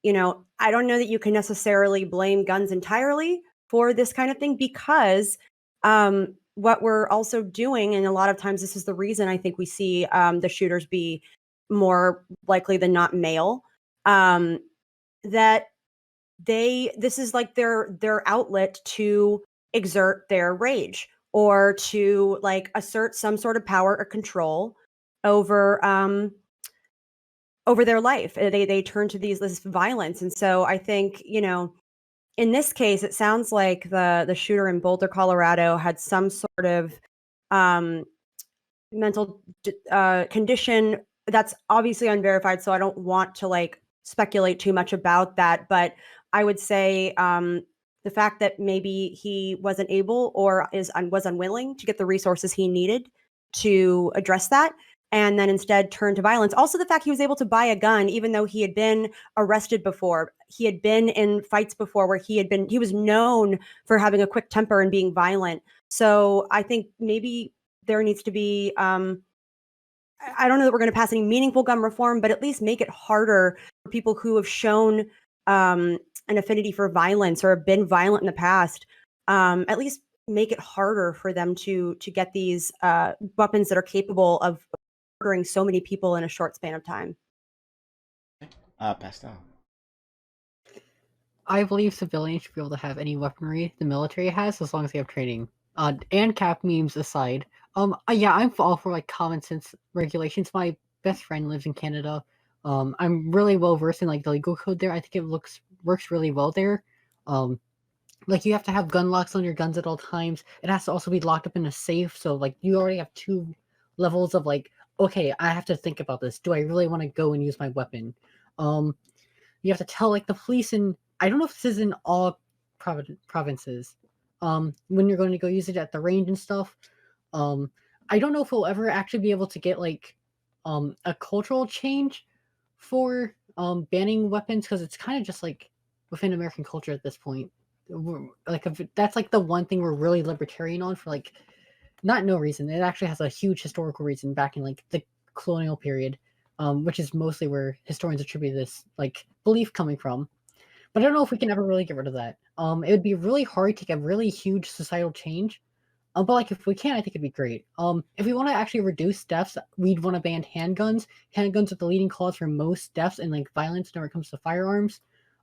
I don't know that you can necessarily blame guns entirely for this kind of thing, because what we're also doing, and a lot of times this is the reason I think we see the shooters be more likely than not male, that this is like their outlet to exert their rage, or to like assert some sort of power or control over their life. They turn to this violence. And so I think, in this case, it sounds like the shooter in Boulder, Colorado had some sort of mental condition that's obviously unverified, so I don't want to like speculate too much about that. But I would say the fact that maybe he wasn't able or was unwilling to get the resources he needed to address that, and then instead turned to violence. Also, the fact he was able to buy a gun, even though he had been arrested before, he had been in fights before where he was known for having a quick temper and being violent. So I think maybe there needs to be, I don't know that we're going to pass any meaningful gun reform, but at least make it harder for people who have shown an affinity for violence or have been violent in the past. At least make it harder for them to get these weapons that are capable of murdering so many people in a short span of time. Pastel. I believe civilians should be able to have any weaponry the military has as long as they have training. And cap memes aside, yeah, I'm all for like common sense regulations. My best friend lives in Canada. I'm really well versed in like the legal code there. I think it works really well there. Like you have to have gun locks on your guns at all times. It has to also be locked up in a safe. So like you already have 2 levels of like, okay, I have to think about this. Do I really want to go and use my weapon? You have to tell like the police, and I don't know if this is in all provinces. When you're going to go use it at the range and stuff. I don't know if we'll ever actually be able to get like a cultural change for banning weapons, because it's kind of just like within American culture at this point. That's like the one thing we're really libertarian on for like not no reason. It actually has a huge historical reason back in like the colonial period, which is mostly where historians attribute this like belief coming from. But I don't know if we can ever really get rid of that. It would be really hard to get really huge societal change. But like if we can, I think it'd be great. If we want to actually reduce deaths, we'd want to ban handguns. Handguns are the leading cause for most deaths and like violence when it comes to firearms.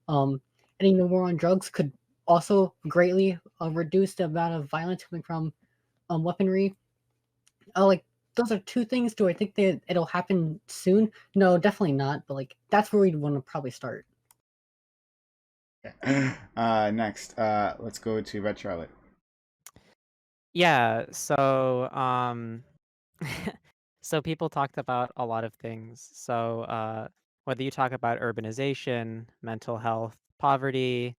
Ending the war on drugs could also greatly reduce the amount of violence coming from weaponry. Like those are two things. Do I think that it'll happen soon? No, definitely not. But like that's where we'd want to probably start. Next, let's go to Red Charlotte. Yeah, so so people talked about a lot of things. So whether you talk about urbanization, mental health, poverty,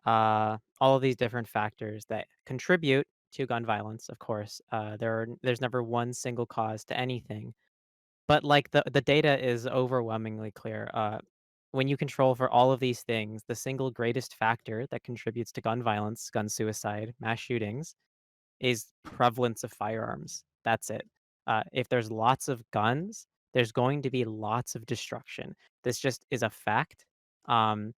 all of these different factors that contribute to gun violence, of course. There's never one single cause to anything. But like the data is overwhelmingly clear. When you control for all of these things, the single greatest factor that contributes to gun violence, gun suicide, mass shootings is prevalence of firearms. That's it. If there's lots of guns, there's going to be lots of destruction. This just is a fact. And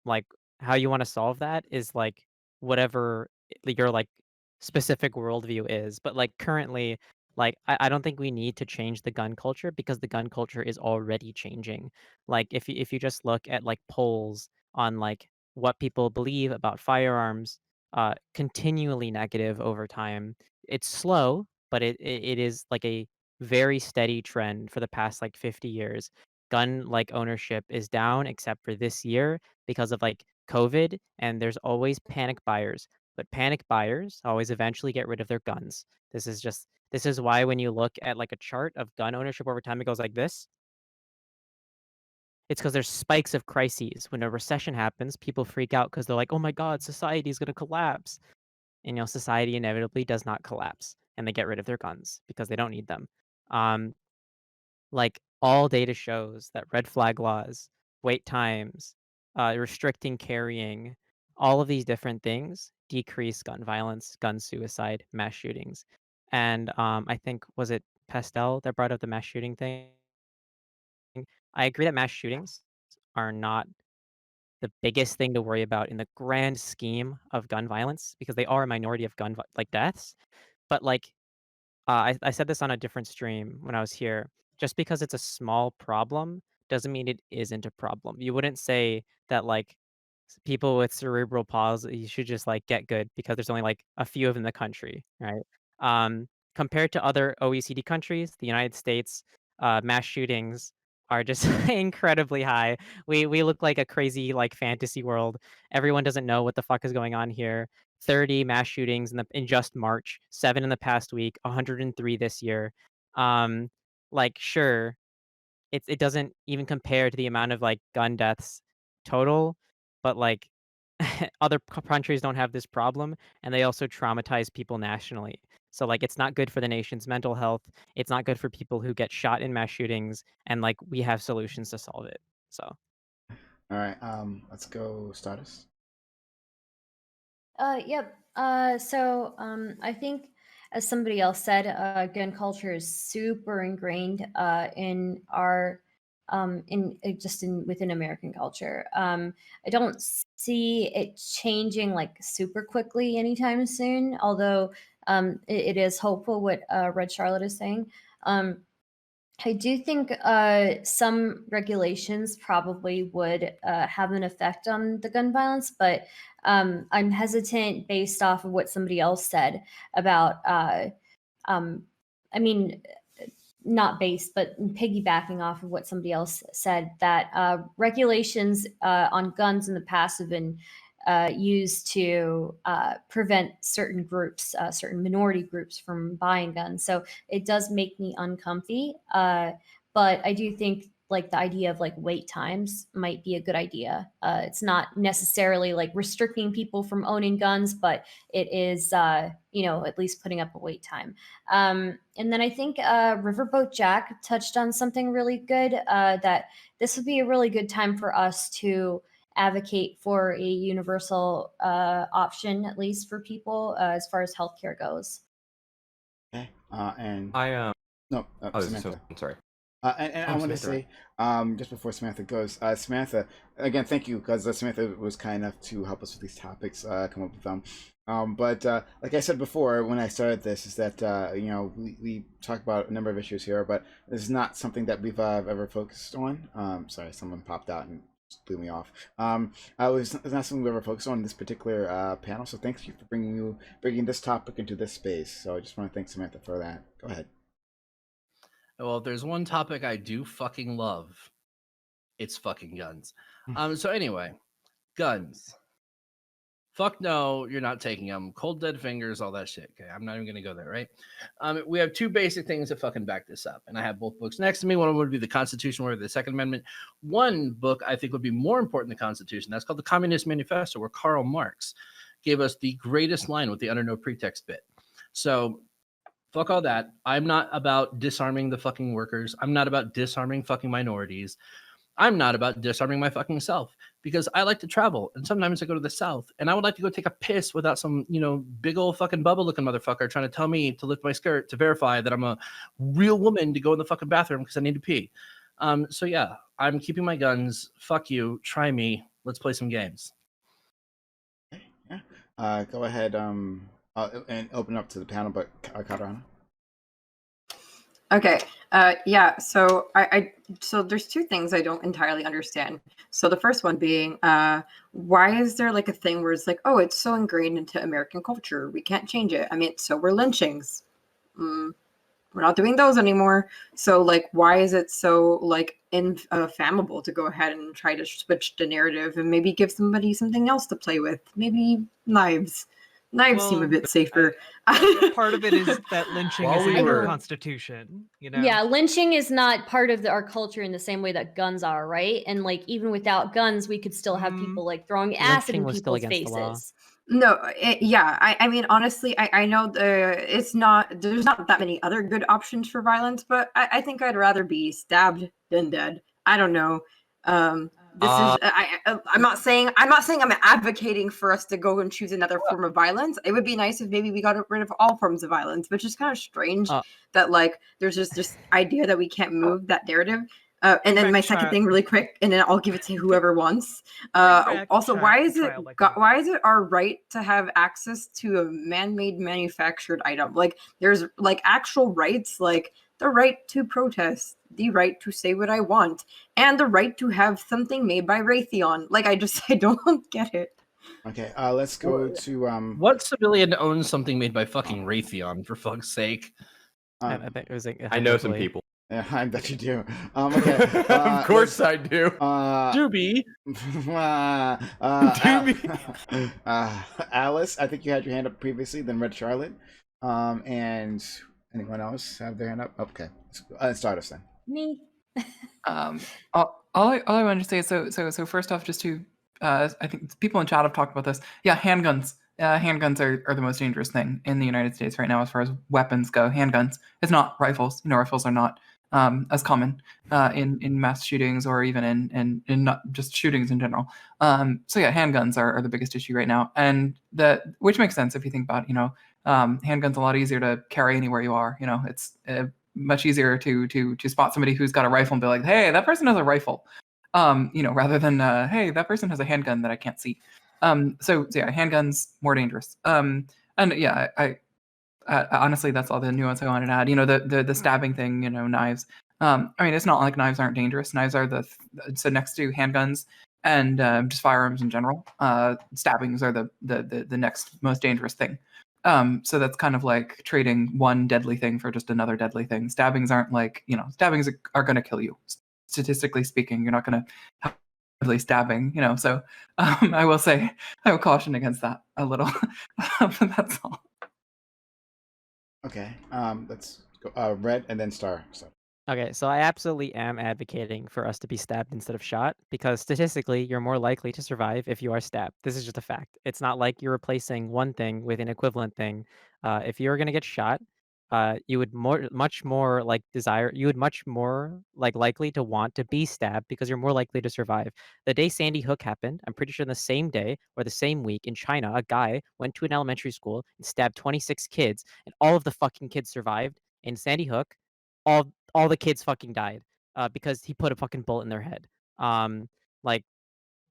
like how you want to solve that is like whatever your like specific worldview is. But like currently, like I don't think we need to change the gun culture because the gun culture is already changing. Like if you just look at like polls on like what people believe about firearms, continually negative over time. It's slow, but it is like a very steady trend for the past like 50 years. Gun like ownership is down except for this year because of like COVID, and there's always panic buyers. But panic buyers always eventually get rid of their guns. This is why when you look at like a chart of gun ownership over time, it goes like this. It's because there's spikes of crises. When a recession happens, people freak out because they're like, oh my God, society is going to collapse. And, society inevitably does not collapse and they get rid of their guns because they don't need them. Um, like all data shows that red flag laws, wait times, restricting carrying, all of these different things decrease gun violence, gun suicide, mass shootings. And I think, was it Pastel that brought up the mass shooting thing? I agree that mass shootings are not the biggest thing to worry about in the grand scheme of gun violence because they are a minority of like deaths. But like I said this on a different stream when I was here. Just because it's a small problem doesn't mean it isn't a problem. You wouldn't say that like people with cerebral palsy should just like get good because there's only like a few of them in the country, right? Compared to other OECD countries, the United States, mass shootings are just incredibly high. We look like a crazy like fantasy world. Everyone doesn't know what the fuck is going on here. 30 mass shootings in just March, 7 in the past week, 103 this year. Like sure, it doesn't even compare to the amount of like gun deaths total, but like other countries don't have this problem and they also traumatize people nationally. So like it's not good for the nation's mental health. It's not good for people who get shot in mass shootings and like we have solutions to solve it. So all right, let's go Stardust. Yep. I think, as somebody else said, gun culture is super ingrained in our within American culture. I don't see it changing like super quickly anytime soon. Although it is hopeful what Red Charlotte is saying. I do think some regulations probably would have an effect on the gun violence, but I'm hesitant based off of what somebody else said about, I mean, not based, but piggybacking off of what somebody else said, that regulations on guns in the past have been used to prevent certain groups, certain minority groups from buying guns. So it does make me uncomfy. But I do think like the idea of like wait times might be a good idea. It's not necessarily like restricting people from owning guns, but it is, at least putting up a wait time. And then I think Riverboat Jack touched on something really good, that this would be a really good time for us to advocate for a universal option, at least for people, as far as healthcare goes. Okay. And I no, Samantha. I'm sorry. And I want to say, just before Samantha goes, Samantha, again, thank you, because Samantha was kind enough to help us with these topics, come up with them. But like I said before, when I started this, is that, we talk about a number of issues here, but this is not something that we've ever focused on. Sorry, someone popped out and just blew me off. I was it's not something we ever focused on in this particular panel, so thanks you for bringing this topic into this space. So I just want to thank Samantha for that. Go ahead. Well, if there's one topic I do fucking love, it's fucking guns. So anyway, guns. Fuck no, you're not taking them. Cold dead fingers, all that shit. Okay, I'm not even gonna go there, right? We have two basic things that fucking back this up, and I have both books next to me. One of them would be the Constitution, one would be the Second Amendment. One book I think would be more important than the Constitution. That's called the Communist Manifesto, where Karl Marx gave us the greatest line with the under no pretext bit. So fuck all that. I'm not about disarming the fucking workers. I'm not about disarming fucking minorities. I'm not about disarming my fucking self, because I like to travel, and sometimes I go to the South, and I would like to go take a piss without some, big old fucking Bubba looking motherfucker trying to tell me to lift my skirt to verify that I'm a real woman to go in the fucking bathroom because I need to pee. So yeah, I'm keeping my guns. Fuck you. Try me. Let's play some games. Yeah. Go ahead. And open up to the panel, but Katarana. Okay. Yeah. So so there's two things I don't entirely understand. So the first one being, why is there like a thing where it's like, oh, it's so ingrained into American culture, we can't change it. I mean, so we're lynchings. We're not doing those anymore. So like, why is it so like inflammable to go ahead and try to switch the narrative and maybe give somebody something else to play with? Maybe knives. Knives seem a bit safer. Part of it is that lynching is in our Constitution, Yeah, lynching is not part of our culture in the same way that guns are, right? And like even without guns, we could still have people like throwing acid in people's faces. No, I mean, honestly, I know there's not that many other good options for violence, but I think I'd rather be stabbed than dead. I don't know. I'm not saying I'm advocating for us to go and choose another form of violence. It would be nice if maybe we got rid of all forms of violence, but it's just kind of strange that like there's just this idea that we can't move that narrative. And then my second thing, really quick, and then I'll give it to whoever wants. Also, why is it our right to have access to a man-made manufactured item? Like there's like actual rights, like the right to protest, the right to say what I want, and the right to have something made by Raytheon. Like I don't get it. Okay, let's go to What civilian owns something made by fucking Raytheon, for fuck's sake? I think it was like I know some people. Yeah, I bet you do. Okay, of course I do. Doobie. Doobie. Alice, I think you had your hand up previously, then Red Charlotte. And anyone else have their hand up? Okay, start us then. Me. All I wanted to say is so first off, just to I think people in chat have talked about this. Yeah, handguns. Handguns are the most dangerous thing in the United States right now as far as weapons go. Handguns. It's not rifles. Rifles are not as common in mass shootings or even in not just shootings in general. So yeah, handguns are the biggest issue right now, and which makes sense if you think about handguns a lot easier to carry anywhere you are. It's much easier to spot somebody who's got a rifle and be like, hey, that person has a rifle, rather than hey, that person has a handgun that I can't see. So yeah, handguns more dangerous. And yeah, I honestly, that's all the nuance I wanted to add. The stabbing thing, knives. I mean, it's not like knives aren't dangerous. Knives are so next to handguns and just firearms in general. Stabbings are the next most dangerous thing. So that's kind of like trading one deadly thing for just another deadly thing. Stabbings aren't like, stabbings are going to kill you. Statistically speaking, you're not going to have deadly stabbing, So I will say, I will caution against that a little. But that's all. Okay, let's go Red and then Star. Okay, so I absolutely am advocating for us to be stabbed instead of shot, because statistically, you're more likely to survive if you are stabbed. This is just a fact. It's not like you're replacing one thing with an equivalent thing. If you're going to get shot, you would much more likely to want to be stabbed because you're more likely to survive. The day Sandy Hook happened, I'm pretty sure the same day or the same week in China, a guy went to an elementary school and stabbed 26 kids, and all of the fucking kids survived. In Sandy Hook, all the kids fucking died because he put a fucking bullet in their head.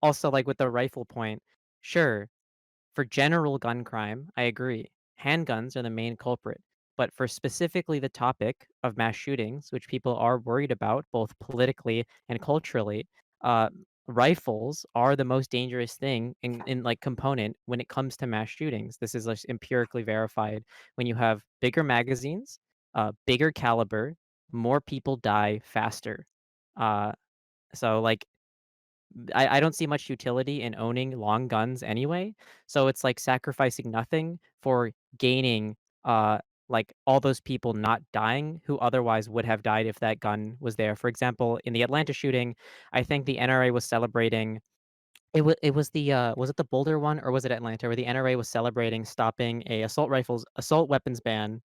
Also with the rifle point, sure, for general gun crime, I agree. Handguns are the main culprit. But for specifically the topic of mass shootings, which people are worried about both politically and culturally, rifles are the most dangerous thing in like component when it comes to mass shootings. This is like empirically verified. When you have bigger magazines, bigger caliber, more people die faster. So like I don't see much utility in owning long guns anyway. So it's like sacrificing nothing for gaining like all those people not dying who otherwise would have died if that gun was there. For example, in the Atlanta shooting, I think the NRA was celebrating it was the was it the Boulder one or was it Atlanta where the NRA was celebrating stopping a assault weapons ban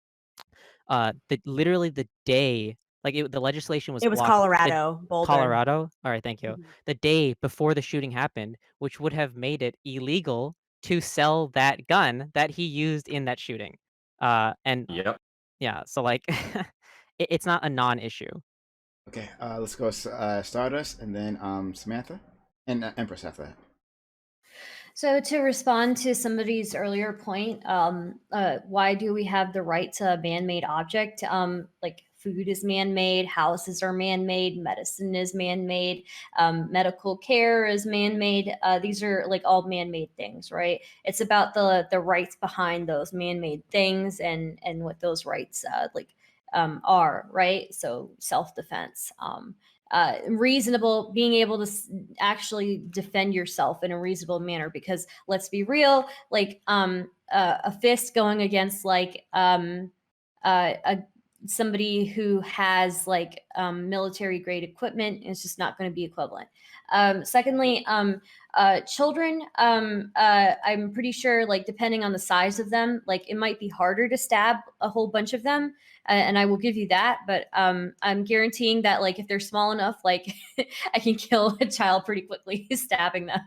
literally the day the legislation was It was blocked Colorado, Boulder. Colorado. All right, thank you. Mhm. The day before the shooting happened, which would have made it illegal to sell that gun that he used in that shooting. And Yep. yeah, so like it's not a non-issue. Okay, let's go Stardust and then Samantha and Empress after that. So to respond to somebody's earlier point, why do we have the right to a man-made object? Like food is man-made, houses are man-made, medicine is man-made, medical care is man-made. These are like all man-made things, right? It's about the rights behind those man-made things and what those rights are, right? So self-defense. Reasonable, being able to actually defend yourself in a reasonable manner, because let's be real, like a fist going against like somebody who has like military grade equipment is just not going to be equivalent. Secondly, children, I'm pretty sure, like depending on the size of them, like it might be harder to stab a whole bunch of them, and I will give you that. But I'm guaranteeing that, like, if they're small enough, like I can kill a child pretty quickly stabbing them.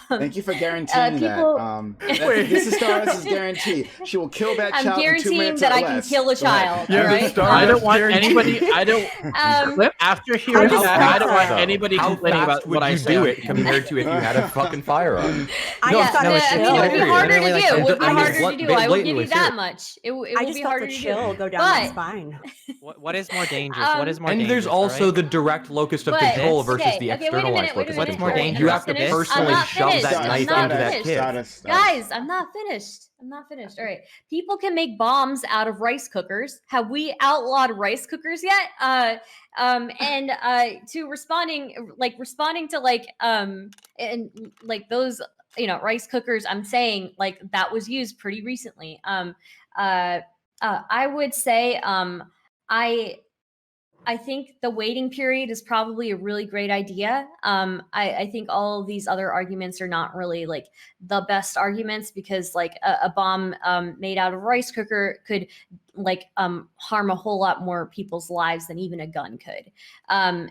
Thank you for guaranteeing that. This is Stardust's guarantee. She will kill that I'm child in 2 guaranteeing minutes that or I can less. kill a Go ahead. child. Yeah, right? I don't want anybody. I don't. After hearing just that, felt I don't want that. anybody How complaining fast about would what I you say. do on it camera. compared to if you had a fucking firearm? I No, just thought no, a it's- I mean, chill. it would be agree. harder to Literally, do. like, It would be I mean, harder to do. I will give you blatantly that too. much. It I would just be felt harder the to chill do. go down my But spine. What is more dangerous? What is more And dangerous? there's also right? the direct locus of But- control This? versus the okay, wait a minute, externalized wait a locus of minute. What's more control. dangerous? You have to I'm personally not shove finished. that I'm knife not into that finished. kid. Guys, I'm not finished. I'm not finished. All right. People can make bombs out of rice cookers. Have we outlawed rice cookers yet? To responding to like and like those, you know, rice cookers, I'm saying like that was used pretty recently. I would say I think the waiting period is probably a really great idea. I think all of these other arguments are not really like the best arguments, because like a bomb made out of a rice cooker could like harm a whole lot more people's lives than even a gun could. And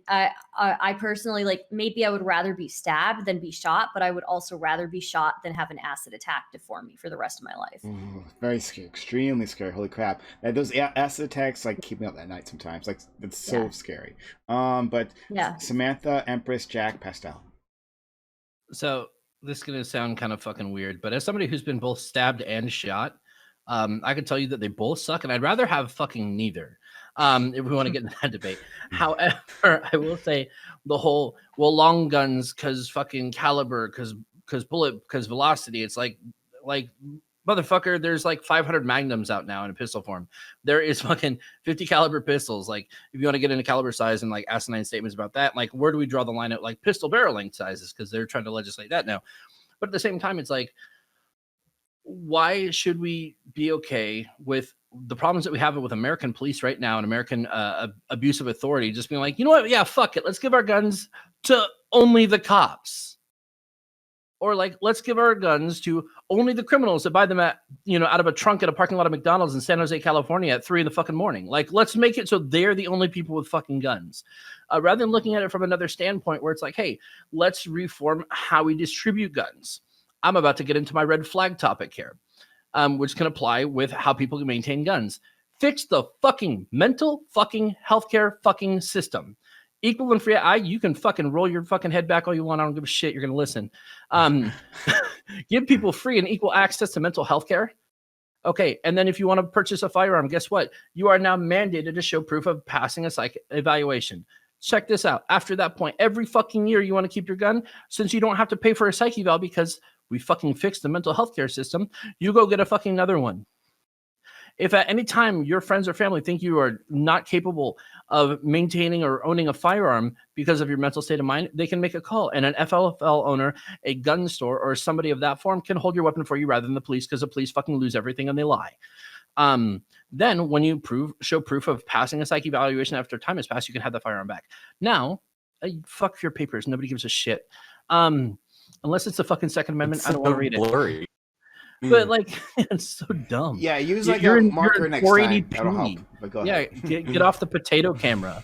I personally, like, maybe I would rather be stabbed than be shot, but I would also rather be shot than have an acid attack deform me for the rest of my life. Ooh, very scary, extremely scary. Holy crap! Those acid attacks like keep me up at night sometimes. Like it's so Yeah. scary. But Yeah. Samantha, Empress, Jack, Pastel. So this is gonna sound kind of fucking weird, but as somebody who's been both stabbed and shot, I can tell you that they both suck, and I'd rather have fucking neither. If we want to get into that debate. However, I will say the whole long guns because fucking caliber, because bullet, because velocity. It's like motherfucker, there's like 500 magnums out now in a pistol form. There is fucking 50 caliber pistols. Like, if you want to get into caliber size and like asinine statements about that, like, where do we draw the line at like pistol barrel length sizes? Because they're trying to legislate that now. But at the same time, it's like, why should we be okay with the problems that we have with American police right now and American abuse of authority just being like, you know what? Yeah, fuck it. Let's give our guns to only the cops. Or like, let's give our guns to only the criminals that buy them at, you know, out of a trunk at a parking lot of McDonald's in San Jose, California at 3 a.m. Like, let's make it so they're the only people with fucking guns. Rather than looking at it from another standpoint where it's like, hey, let's reform how we distribute guns. I'm about to get into my red flag topic here, which can apply with how people can maintain guns. Fix the fucking mental fucking healthcare fucking system. Equal and free. You can fucking roll your fucking head back all you want. I don't give a shit. You're going to listen. Give people free and equal access to mental health care. Okay. And then if you want to purchase a firearm, guess what? You are now mandated to show proof of passing a psych evaluation. Check this out. After that point, every fucking year you want to keep your gun, since you don't have to pay for a psych eval because we fucking fixed the mental health care system, you go get a fucking another one. If at any time your friends or family think you are not capable of maintaining or owning a firearm because of your mental state of mind, they can make a call. And an FLFL owner, a gun store, or somebody of that form can hold your weapon for you rather than the police, because the police fucking lose everything and they lie. Then when you show proof of passing a psych evaluation after time has passed, you can have the firearm back. Now, fuck your papers. Nobody gives a shit. Unless it's the fucking Second Amendment, I don't want to read blurry. it. But like, it's so dumb. Yeah, use like a marker next time. That'll help. But go ahead. Get off the potato camera.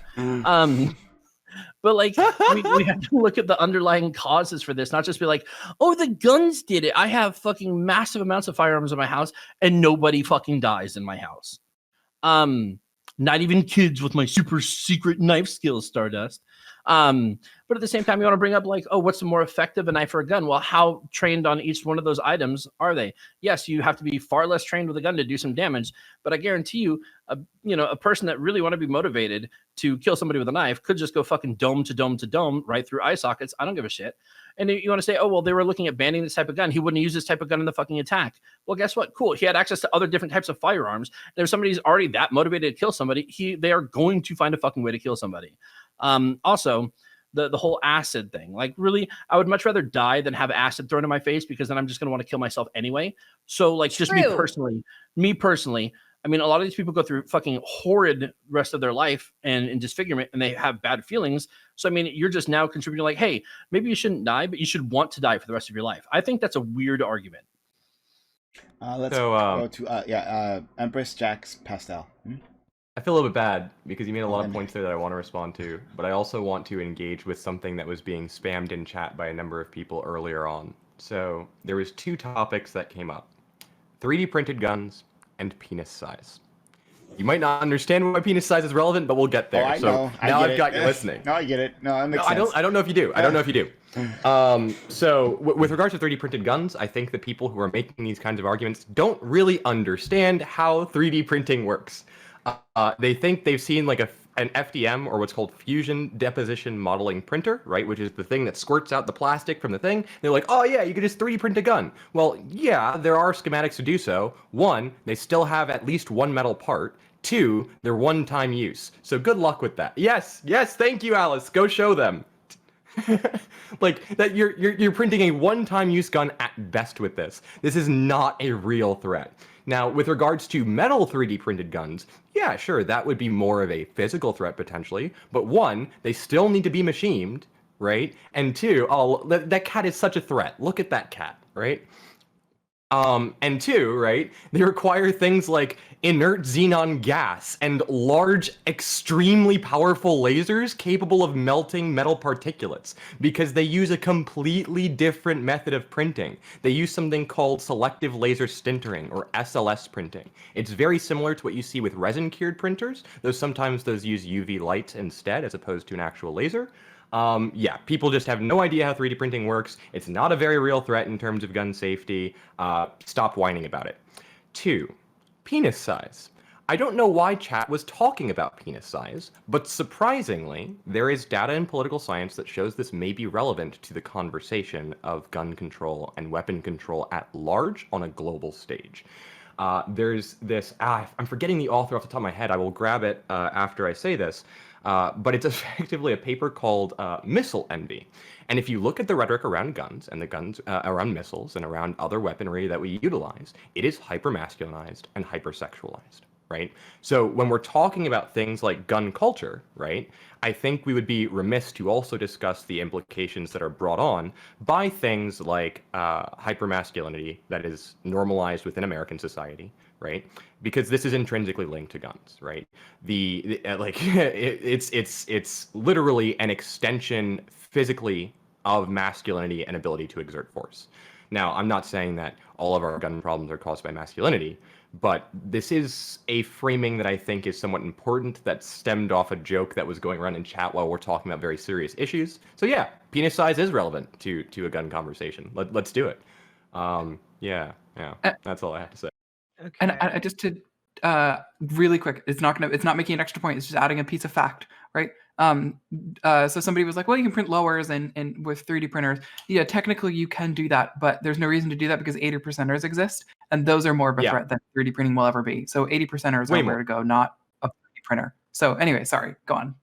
But like, we have to look at the underlying causes for this, not just be like, oh, the guns did it. I have fucking massive amounts of firearms in my house and nobody fucking dies in my house. Not even kids with my super secret knife skills, Stardust. But at the same time, you want to bring up like, oh, what's the more effective, a knife or a gun? Well, how trained on each one of those items are they? Yes, you have to be far less trained with a gun to do some damage, but I guarantee you, a person that really want to be motivated to kill somebody with a knife could just go fucking dome to dome to dome right through eye sockets. I don't give a shit. And you want to say, oh, well, they were looking at banning this type of gun. He wouldn't use this type of gun in the fucking attack. Well, guess what? Cool. He had access to other different types of firearms. And if somebody's already that motivated to kill somebody, they are going to find a fucking way to kill somebody. Also, the whole acid thing, like really, I would much rather die than have acid thrown in my face, because then I'm just going to want to kill myself anyway. So like, just me personally, I mean, a lot of these people go through fucking horrid rest of their life and disfigurement, and they have bad feelings. So, I mean, you're just now contributing like, hey, maybe you shouldn't die, but you should want to die for the rest of your life. I think that's a weird argument. Let's go to Empress Jax Pastel. I feel a little bit bad because you made a lot of points there that I want to respond to, but I also want to engage with something that was being spammed in chat by a number of people earlier on. So there was 2 topics that came up: 3D printed guns and penis size. You might not understand why penis size is relevant, but we'll get there. I so know. now I've got you listening. No, I get it. No, that makes sense. I don't know if you do. I don't know if you do. So with regards to 3D printed guns, I think the people who are making these kinds of arguments don't really understand how 3D printing works. They think they've seen like an FDM, or what's called fusion deposition modeling printer, right? Which is the thing that squirts out the plastic from the thing. They're like, oh yeah, you could just 3D print a gun. Well, yeah, there are schematics to do so. 1, they still have at least one metal part. 2, they're one-time use. So good luck with that. Yes, thank you, Alice. Go show them. Like that, you're printing a one-time use gun at best with this. This is not a real threat. Now, with regards to metal 3D printed guns, yeah, sure, that would be more of a physical threat potentially. But 1, they still need to be machined, right? And 2, that cat is such a threat. Look at that cat, right? And 2, right, they require things like inert xenon gas and large, extremely powerful lasers capable of melting metal particulates, because they use a completely different method of printing. They use something called selective laser sintering, or SLS printing. It's very similar to what you see with resin-cured printers, though sometimes those use UV light instead as opposed to an actual laser. Yeah, people just have no idea how 3D printing works. It's not a very real threat in terms of gun safety. Stop whining about it. 2, penis size. I don't know why chat was talking about penis size, but surprisingly, there is data in political science that shows this may be relevant to the conversation of gun control and weapon control at large on a global stage. There's this, I'm forgetting the author off the top of my head. I will grab it after I say this. But it's effectively a paper called Missile Envy. And if you look at the rhetoric around guns and the guns around missiles and around other weaponry that we utilize, it is hyper-masculinized and hypersexualized, right? So when we're talking about things like gun culture, right, I think we would be remiss to also discuss the implications that are brought on by things like hypermasculinity that is normalized within American society, right? Because this is intrinsically linked to guns, right? It's literally an extension physically of masculinity and ability to exert force. Now, I'm not saying that all of our gun problems are caused by masculinity, but this is a framing that I think is somewhat important that stemmed off a joke that was going around in chat while we're talking about very serious issues. So yeah, penis size is relevant to a gun conversation. Let's do it. Yeah, that's all I have to say. Okay. And just to really quick, it's not making an extra point. It's just adding a piece of fact. right? So somebody was like, well, you can print lowers and with 3D printers. Yeah, technically you can do that, but there's no reason to do that because 80%ers exist, and those are more of a threat than 3D printing will ever be. So 80%ers are where to go, not a 3D printer. So anyway, sorry, go on.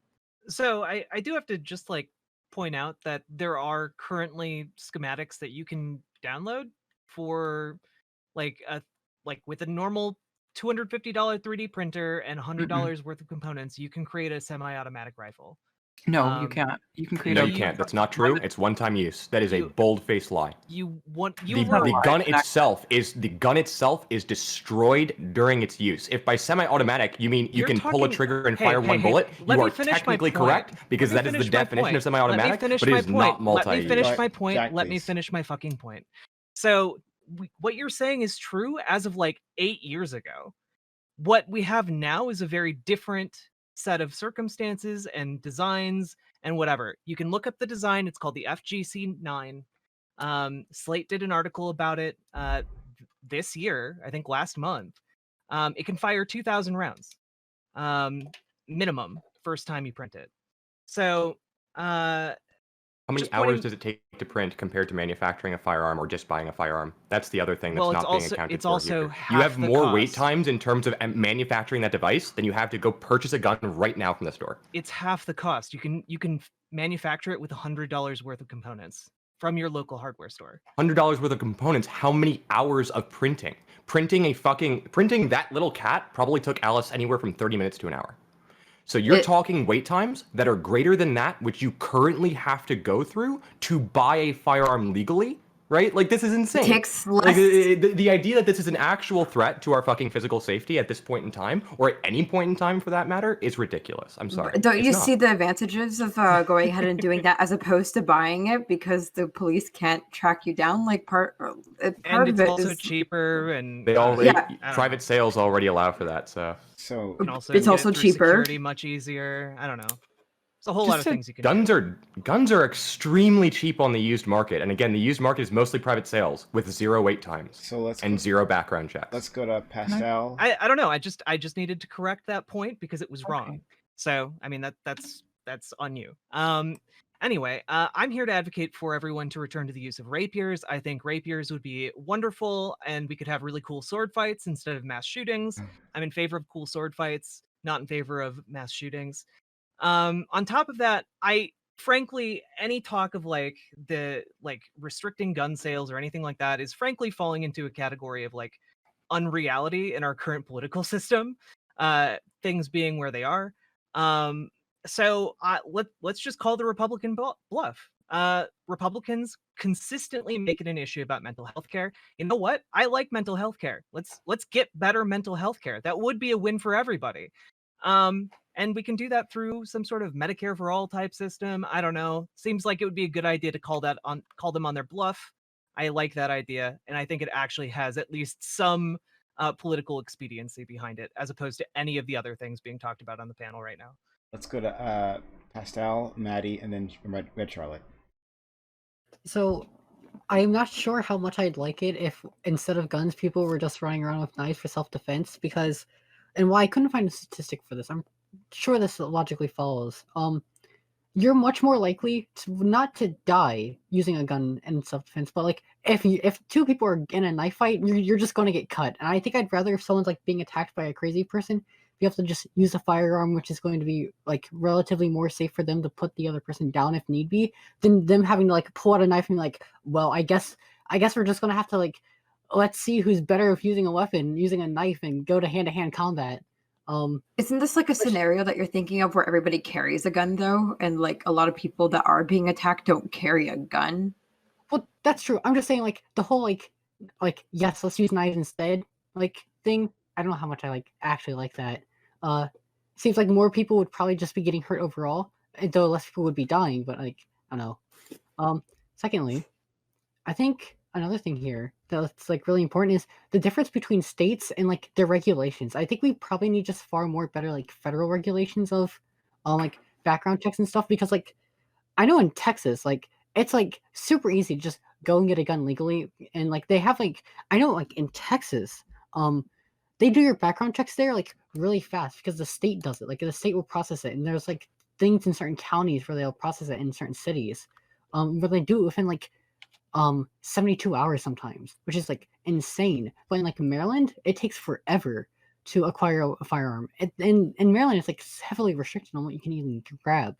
So I do have to just like point out that there are currently schematics that you can download for like with a normal $250 3D printer and $100 worth of components, you can create a semi-automatic rifle. No, you can't. You can create No, you can't. That's not true. It's one-time use. That is a bold-faced lie. The gun itself is destroyed during its use. If by semi-automatic you mean you can pull a trigger and fire one bullet, you are technically correct because that is the definition of semi-automatic, but it is not multi-use. Let me finish my point. Let me finish my fucking point. So what you're saying is true as of like 8 years ago. What we have now is a very different set of circumstances and designs and whatever. You can look up the design. It's called the FGC9. Slate did an article about it this year, I think last month. It can fire 2,000 rounds minimum first time you print it. So how many hours does it take to print compared to manufacturing a firearm or just buying a firearm? That's the other thing that's not being accounted for here. You have more wait times in terms of manufacturing that device than you have to go purchase a gun right now from the store. It's half the cost. You can manufacture it with $100 worth of components from your local hardware store. $100 worth of components. How many hours of printing? Printing that little cat probably took Alice anywhere from 30 minutes to an hour. So you're talking wait times that are greater than that which you currently have to go through to buy a firearm legally, right? Like, this is insane. It takes less. Like, the idea that this is an actual threat to our fucking physical safety at this point in time, or at any point in time for that matter, is ridiculous. I'm sorry. Don't you see the advantages of going ahead and doing that as opposed to buying it because the police can't track you down? Like part of it also cheaper, and they private sales already allow for that. So it's also cheaper. Security much easier. I don't know. There's a whole lot of things you can do. Guns are extremely cheap on the used market, and again, the used market is mostly private sales with 0 wait times and 0 background checks. Let's go to Pastel. I don't know. I just needed to correct that point because it was wrong. So I mean that's on you. Anyway, I'm here to advocate for everyone to return to the use of rapiers. I think rapiers would be wonderful, and we could have really cool sword fights instead of mass shootings. I'm in favor of cool sword fights, not in favor of mass shootings. On top of that, frankly, any talk of restricting gun sales or anything like that is frankly falling into a category of like unreality in our current political system, things being where they are. So let's just call the Republican bluff. Republicans consistently make it an issue about mental health care. You know what? I like mental health care. Let's get better mental health care. That would be a win for everybody. And we can do that through some sort of Medicare for all type system. I don't know. Seems like it would be a good idea to call them on their bluff. I like that idea, and I think it actually has at least some political expediency behind it, as opposed to any of the other things being talked about on the panel right now. Let's go to Pastel, Maddie, and then Red Charlotte. So, I'm not sure how much I'd like it if instead of guns, people were just running around with knives for self-defense, because, and while I couldn't find a statistic for this, I'm sure this logically follows. You're much more likely not to die using a gun in self-defense, but like if 2 people are in a knife fight, you're just going to get cut. And I think I'd rather if someone's like being attacked by a crazy person, you have to just use a firearm, which is going to be like relatively more safe for them to put the other person down if need be, than them having to like pull out a knife and be like, well, I guess we're just going to have to like, let's see who's better if using a weapon, using a knife, and go to hand-to-hand combat. Isn't this like a scenario that you're thinking of where everybody carries a gun though, and like a lot of people that are being attacked don't carry a gun? Well, that's true. I'm just saying like the whole like yes, let's use knives instead like thing. I don't know how much I actually like that. Seems like more people would probably just be getting hurt overall, though less people would be dying. But like I don't know. Secondly, I think another thing here that's like really important is the difference between states and like their regulations. I think we probably need just far more better like federal regulations of like background checks and stuff, because like I know in Texas like it's like super easy to just go and get a gun legally, and like they have like I know like in Texas they do your background checks there like really fast because the state does it. Like the state will process it, and there's like things in certain counties where they'll process it in certain cities, where they do it within like 72 hours sometimes, which is like insane. But in like Maryland, it takes forever to acquire a firearm. In Maryland, it's like heavily restricted on what you can even grab.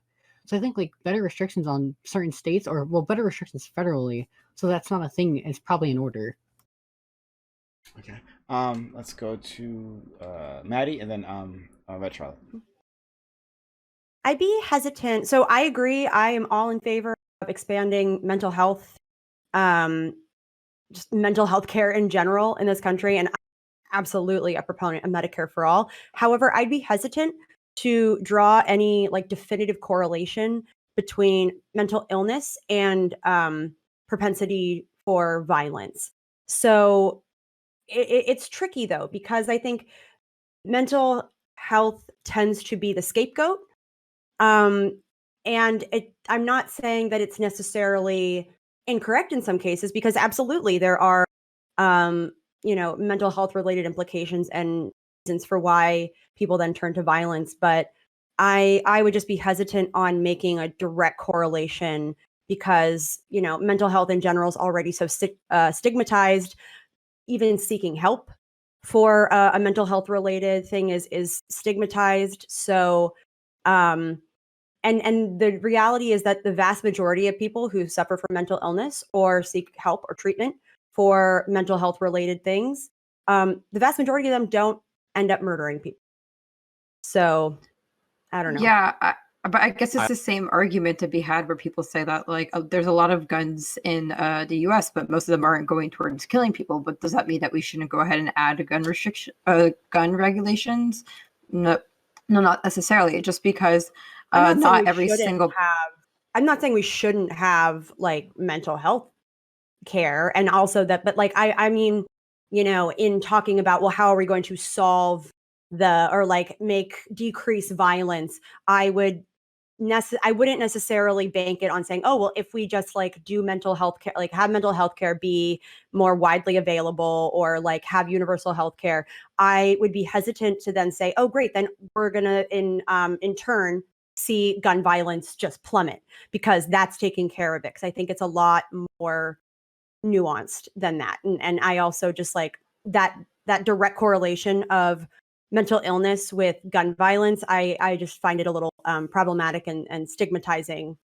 So I think like better restrictions on certain states, or well, better restrictions federally, so that's not a thing, is probably in order. Okay. Let's go to Maddie and then Red Charlotte. I'd be hesitant. So I agree. I am all in favor of expanding mental health, just mental health care in general in this country. And I'm absolutely a proponent of Medicare for all. However, I'd be hesitant to draw any like definitive correlation between mental illness and propensity for violence. So it's tricky though, because I think mental health tends to be the scapegoat. And I'm not saying that it's necessarily incorrect in some cases, because absolutely there are, mental health related implications and reasons for why people then turn to violence. But I would just be hesitant on making a direct correlation, because, mental health in general is already so stigmatized. Even seeking help for a mental health related thing is stigmatized. So, and the reality is that the vast majority of people who suffer from mental illness or seek help or treatment for mental health related things, the vast majority of them don't end up murdering people. So I don't know. Yeah, but I guess it's the same argument to be had where people say that like there's a lot of guns in the U.S., but most of them aren't going towards killing people. But does that mean that we shouldn't go ahead and add gun regulations? No, not necessarily. Just because not every single. I'm not saying we shouldn't have like mental health care, and also that, but like I mean, in talking about, well, how are we going to solve decrease violence? I wouldn't necessarily bank it on saying, oh, well, if we just like do mental health care, like have mental health care be more widely available, or like have universal health care. I would be hesitant to then say, oh, great, then we're gonna in turn see gun violence just plummet, because that's taking care of it. Because I think it's a lot more nuanced than that. And I also just like that direct correlation of mental illness with gun violence. I just find it a little problematic and stigmatizing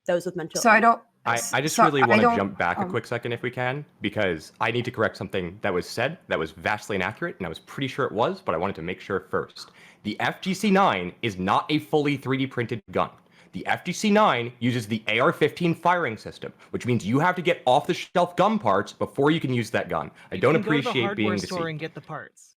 those with mental illness. I just really want to jump back a quick second if we can, because I need to correct something that was said that was vastly inaccurate, and I was pretty sure it was, but I wanted to make sure first. The FGC-9 is not a fully 3D printed gun. The FGC-9 uses the AR-15 firing system, which means you have to get off-the-shelf gun parts before you can use that gun. I don't appreciate being deceived. You can go to the hardware store and get the parts.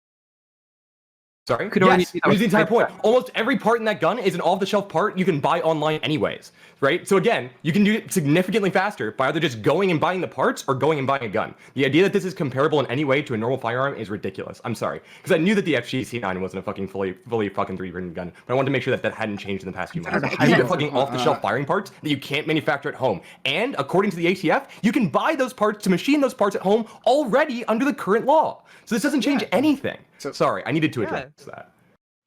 Sorry? Yes, that was the entire point. Almost every part in that gun is an off-the-shelf part you can buy online anyways, right? So again, you can do it significantly faster by either just going and buying the parts or going and buying a gun. The idea that this is comparable in any way to a normal firearm is ridiculous. I'm sorry. Because I knew that the FGC-9 wasn't a fucking fully fucking 3D printed gun, but I wanted to make sure that that hadn't changed in the past few months. You get fucking off-the-shelf firing parts that you can't manufacture at home. And according to the ATF, you can buy those parts to machine those parts at home already under the current law. So this doesn't change anything. So sorry, I needed to address that.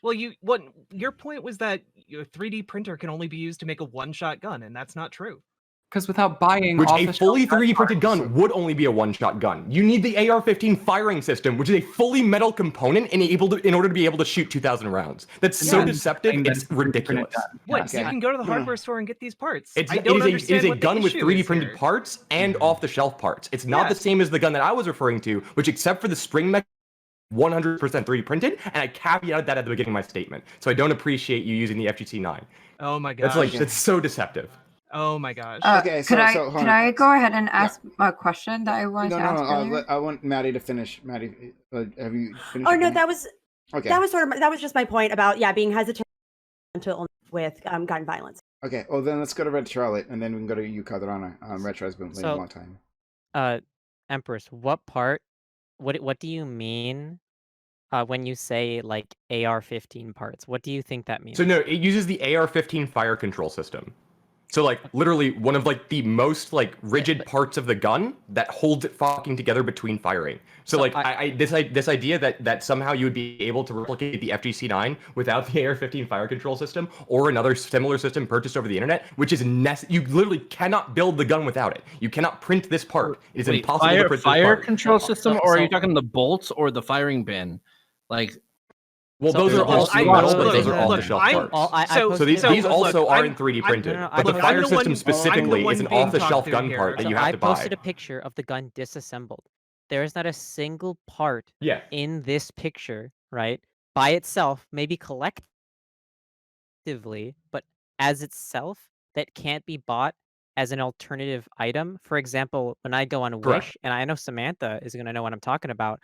Well, your point was that your 3D printer can only be used to make a one-shot gun, and that's not true. Because without buying, which a fully 3D printed gun would only be a one-shot gun. You need the AR-15 firing system, which is a fully metal component in order to be able to shoot 2,000 rounds. That's so deceptive, it's ridiculous. What? You can go to the hardware store and get these parts. It is a gun with 3D printed parts and off-the-shelf parts. It's not the same as the gun that I was referring to, which except for the spring mechanism, 100% 3D printed, and I caveated that at the beginning of my statement. So I don't appreciate you using the FGC-9. Oh my gosh. That's so deceptive. Oh my gosh. Okay, could I go ahead and ask a question that I wanted to ask earlier? I want Maddie to finish. Maddie, have you finished? Oh no, that was just my point about being hesitant with gun violence. Okay, well then let's go to Red Charlotte, and then we can go to you, Kadrana. Red Charlotte's been playing a long time. Empress, what do you mean when you say like AR-15 parts? What do you think that means? So no, it uses the AR-15 fire control system. So like literally one of like the most like rigid parts of the gun that holds it fucking together between firing. So like this idea that somehow you would be able to replicate the FGC-9 without the AR-15 fire control system or another similar system purchased over the internet, which is you literally cannot build the gun without it. You cannot print this part. It is impossible to print this part. Fire control system, or are you talking the bolts or the firing bin? Like. Well, those are all those are off-the-shelf parts. So these also are in 3D printed, but the fire system specifically is an off-the-shelf gun part that you have to buy. I posted a picture of the gun disassembled. There is not a single part in this picture, right, by itself, maybe collectively, but as itself, that can't be bought as an alternative item. For example, when I go on Wish, and I know Samantha is going to know what I'm talking about,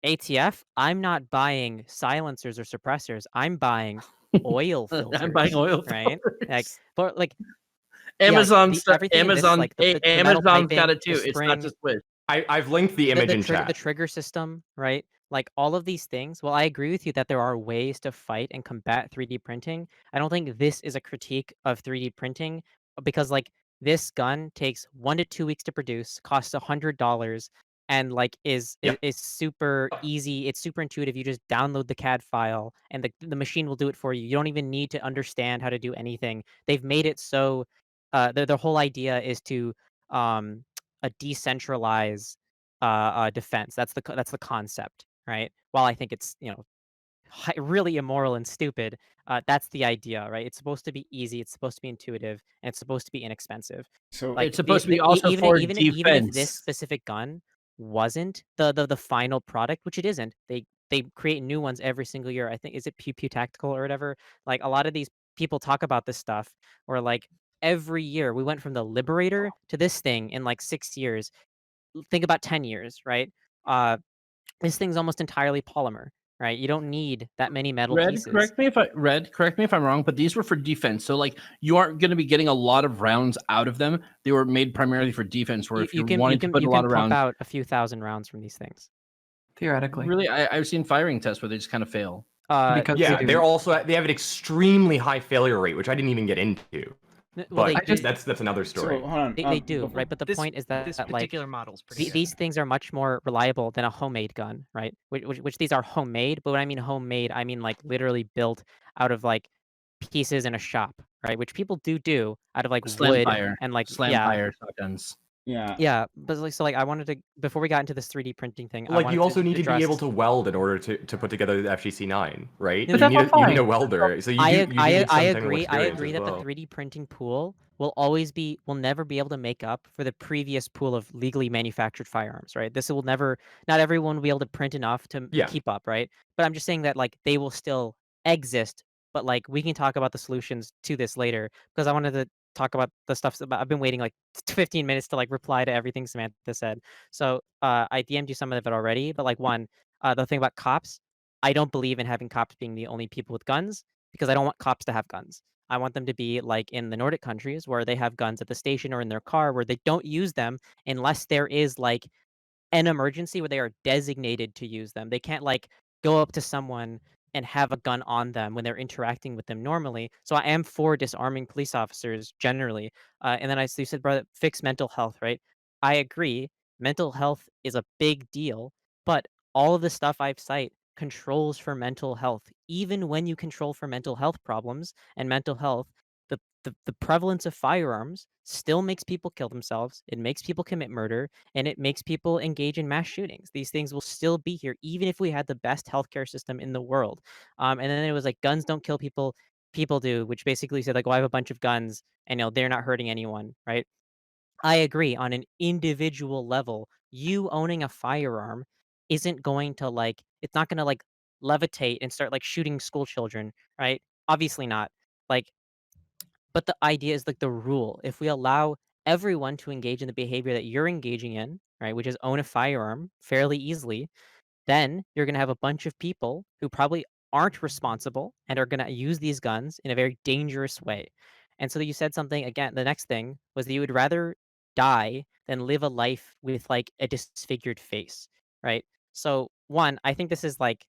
ATF, I'm not buying silencers or suppressors. I'm buying oil filters. I'm buying oil right? filters. Like Amazon's got it too. It's not just Wish. I've linked the image in chat. The trigger system, right? Like all of these things. Well, I agree with you that there are ways to fight and combat 3D printing. I don't think this is a critique of 3D printing because like this gun takes 1 to 2 weeks to produce, costs $100, and like is super easy. It's super intuitive. You just download the CAD file and the machine will do it for you. You don't even need to understand how to do anything. They've made it so the whole idea is to decentralize defense. That's the concept, right? While I think it's really immoral and stupid, that's the idea, right? It's supposed to be easy, it's supposed to be intuitive, and it's supposed to be inexpensive. So like, it's supposed to be also even if this specific gun wasn't the final product, which it isn't. They create new ones every single year. I think is it Pew Pew Tactical or whatever. Like a lot of these people talk about this stuff, or like every year we went from the Liberator to this thing in like 6 years. Think about 10 years, right? This thing's almost entirely polymer, right? You don't need that many metal pieces. Correct me if I'm wrong, but these were for defense. So like you aren't going to be getting a lot of rounds out of them. They were made primarily for defense. Where if you wanted to put a lot of rounds, out a few thousand rounds from these things. Theoretically, really, I've seen firing tests where they just kind of fail. Because they have an extremely high failure rate, which I didn't even get into. Well, but that's another story. So, hold on. They do, right? But the point is that this particular model's pretty these things are much more reliable than a homemade gun, right? Which these are homemade, but when I mean homemade, I mean like literally built out of like pieces in a shop, right? Which people do out of like wood and like fire shotguns. Yeah, but like so, like I wanted to before we got into this 3D printing thing. Like you also need to be able to weld in order to put together the FGC-9, right? But you need a welder. So I agree that the 3D printing pool will never be able to make up for the previous pool of legally manufactured firearms, right? Not everyone will be able to print enough to keep up, right? But I'm just saying that like they will still exist, but like we can talk about the solutions to this later because I wanted to talk about the stuff I've been waiting like 15 minutes to like reply to everything Samantha said. So I DM'd you some of it already, but like the thing about cops, I don't believe in having cops being the only people with guns because I don't want cops to have guns. I want them to be like in the Nordic countries where they have guns at the station or in their car where they don't use them unless there is like an emergency where they are designated to use them. They can't like go up to someone and have a gun on them when they're interacting with them normally. So I am for disarming police officers generally. And then you said, brother, fix mental health, right? I agree. Mental health is a big deal, but all of the stuff I've cite controls for mental health. Even when you control for mental health problems and mental health, the prevalence of firearms still makes people kill themselves. It makes people commit murder, and it makes people engage in mass shootings. These things will still be here, even if we had the best healthcare system in the world. And then it was like, guns don't kill people, people do, which basically said like, well, I have a bunch of guns, and they're not hurting anyone, right? I agree. On an individual level, you owning a firearm isn't going to like, it's not going to like levitate and start like shooting school children, right? Obviously not. Like, but the idea is like the rule. If we allow everyone to engage in the behavior that you're engaging in, right, which is own a firearm fairly easily, then you're going to have a bunch of people who probably aren't responsible and are going to use these guns in a very dangerous way. And so you said something again. The next thing was that you would rather die than live a life with like a disfigured face, right? So one, I think this is like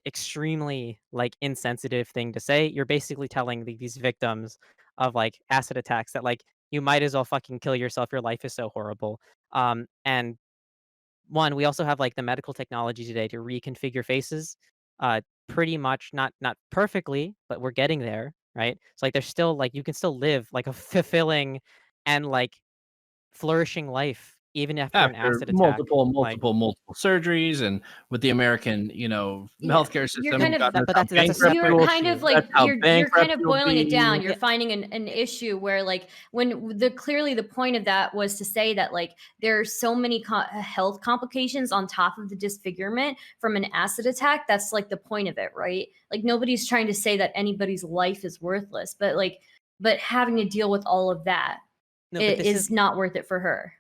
extremely like insensitive thing to say. You're basically telling these victims, of like acid attacks that like you might as well fucking kill yourself. Your life is so horrible. And one, we also have like the medical technology today to reconfigure faces, pretty much not perfectly, but we're getting there, right? So like there's still like you can still live like a fulfilling and like flourishing life even after an After acid attack. Like, multiple surgeries, and with the American, healthcare system, You're kind of but that's a you're separate kind of issue. like That's how you're kind of bankrupt you'll boiling it down. be. You're finding an issue where like when clearly the point of that was to say that like there are so many health complications on top of the disfigurement from an acid attack. That's like the point of it, right? Like nobody's trying to say that anybody's life is worthless, but having to deal with all of that No, but this is not worth it for her.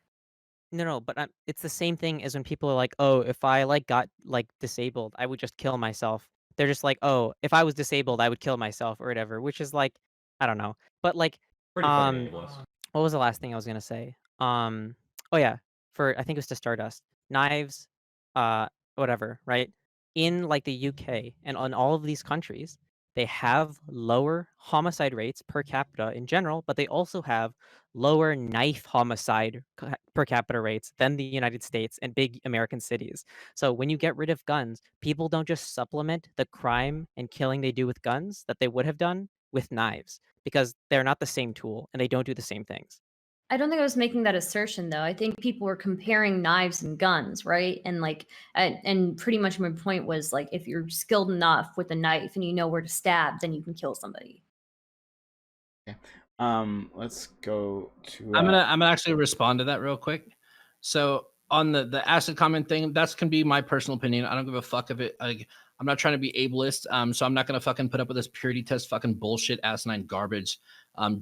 No, but it's the same thing as when people are like, "Oh, if I like got like disabled, I would just kill myself." They're just like, "Oh, if I was disabled, I would kill myself or whatever," which is like, I don't know. But like, Pretty funny, Ableist. what was the last thing I was gonna say? Oh yeah, I think it was to Stardust. Knives, whatever, right? In like the UK and on all of these countries, they have lower homicide rates per capita in general, but they also have lower knife homicide per capita rates than the United States and big American cities. So when you get rid of guns, people don't just supplement the crime and killing they do with guns that they would have done with knives because they're not the same tool and they don't do the same things. I don't think I was making that assertion though. I think people were comparing knives and guns, right? And like, and pretty much my point was like, if you're skilled enough with a knife and you know where to stab, then you can kill somebody. Okay. Let's go to. I'm gonna actually respond to that real quick. So on the acid comment thing, that's can be my personal opinion. I don't give a fuck if it. Like, I'm not trying to be ableist. So I'm not gonna fucking put up with this purity test fucking bullshit, asinine garbage,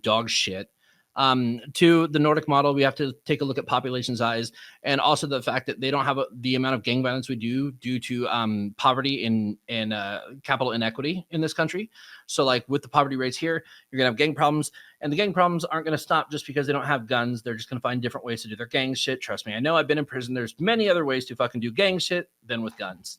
dog shit. To the Nordic model, we have to take a look at population size and also the fact that they don't have the amount of gang violence we do due to poverty and capital inequity in this country. So like with the poverty rates here, you're gonna have gang problems, and the gang problems aren't gonna stop just because they don't have guns. They're just gonna find different ways to do their gang shit. Trust me, I know, I've been in prison. There's many other ways to fucking do gang shit than with guns.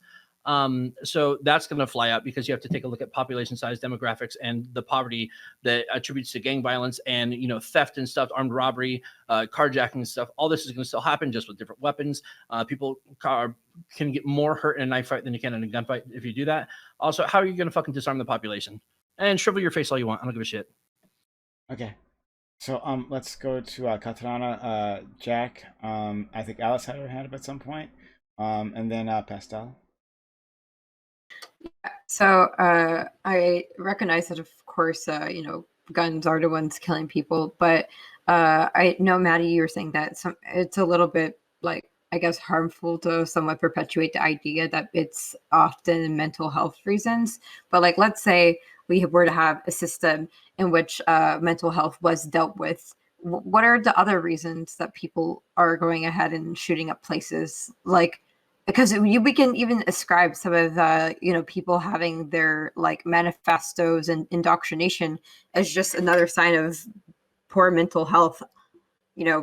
So that's going to fly up because you have to take a look at population size, demographics, and the poverty that attributes to gang violence and, theft and stuff, armed robbery, carjacking and stuff. All this is going to still happen just with different weapons. People can get more hurt in a knife fight than you can in a gunfight if you do that. Also, how are you going to fucking disarm the population? And shrivel your face all you want. I don't give a shit. Okay. So let's go to Katarina, Jack. I think Alice had her hand up at some point. And then Pastel. So I recognize that, of course, guns are the ones killing people. But I know, Maddie, you were saying that it's a little bit like, I guess, harmful to somewhat perpetuate the idea that it's often mental health reasons. But like, let's say we were to have a system in which mental health was dealt with. What are the other reasons that people are going ahead and shooting up places? Like, because we can even ascribe some of the, people having their like manifestos and indoctrination as just another sign of poor mental health.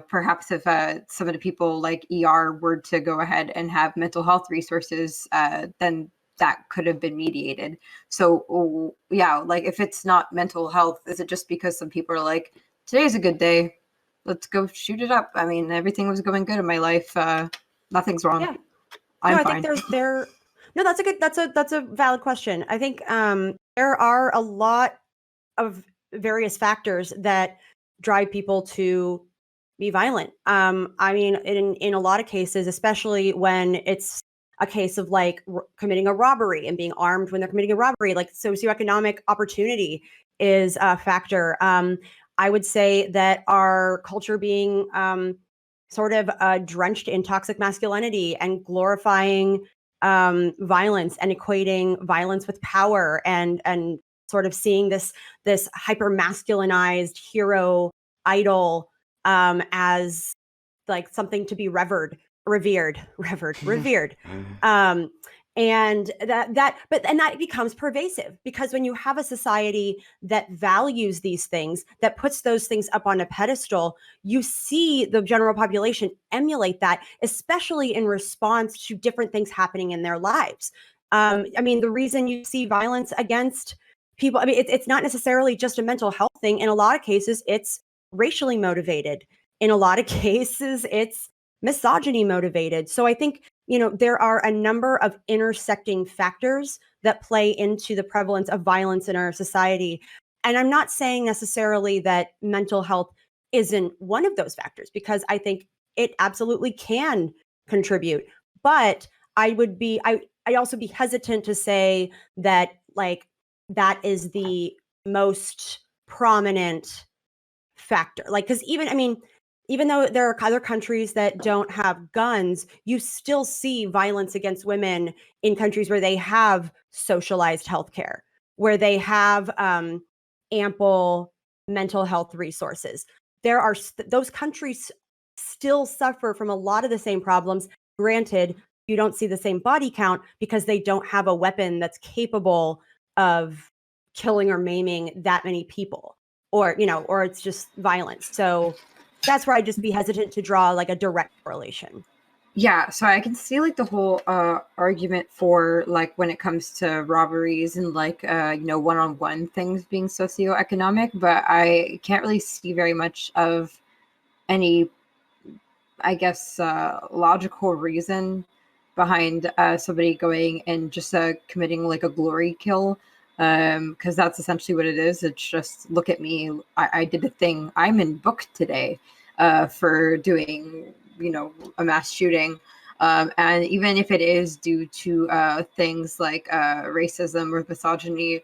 Perhaps if some of the people like ER were to go ahead and have mental health resources, then that could have been mediated. So yeah, like if it's not mental health, is it just because some people are like, today's a good day, let's go shoot it up? I mean, everything was going good in my life. Nothing's wrong. Yeah. I'm I fine. think that's a valid question. I think there are a lot of various factors that drive people to be violent. I mean, in a lot of cases, especially when it's a case of like committing a robbery and being armed when they're committing a robbery, like socioeconomic opportunity is a factor. I would say that our culture being sort of drenched in toxic masculinity and glorifying violence and equating violence with power and sort of seeing this hyper masculinized hero idol as like something to be revered. And that becomes pervasive because when you have a society that values these things, that puts those things up on a pedestal, you see the general population emulate that, especially in response to different things happening in their lives. I mean, the reason you see violence against people, I mean, it's not necessarily just a mental health thing. In a lot of cases, it's racially motivated. In a lot of cases, it's misogyny motivated. So I think, there are a number of intersecting factors that play into the prevalence of violence in our society. And I'm not saying necessarily that mental health isn't one of those factors, because I think it absolutely can contribute. But I'd also be hesitant to say that like that is the most prominent factor. Like, because even though there are other countries that don't have guns, you still see violence against women in countries where they have socialized healthcare, where they have ample mental health resources. There are those countries still suffer from a lot of the same problems. Granted, you don't see the same body count because they don't have a weapon that's capable of killing or maiming that many people, or it's just violence. So that's where I'd just be hesitant to draw like a direct correlation. Yeah, so I can see like the whole argument for like when it comes to robberies and like one-on-one things being socioeconomic, but I can't really see very much of any, I guess, logical reason behind somebody going and just committing like a glory kill, because that's essentially what it is. It's just, look at me, I did a thing, I'm in book today for doing a mass shooting, and even if it is due to things like racism or misogyny,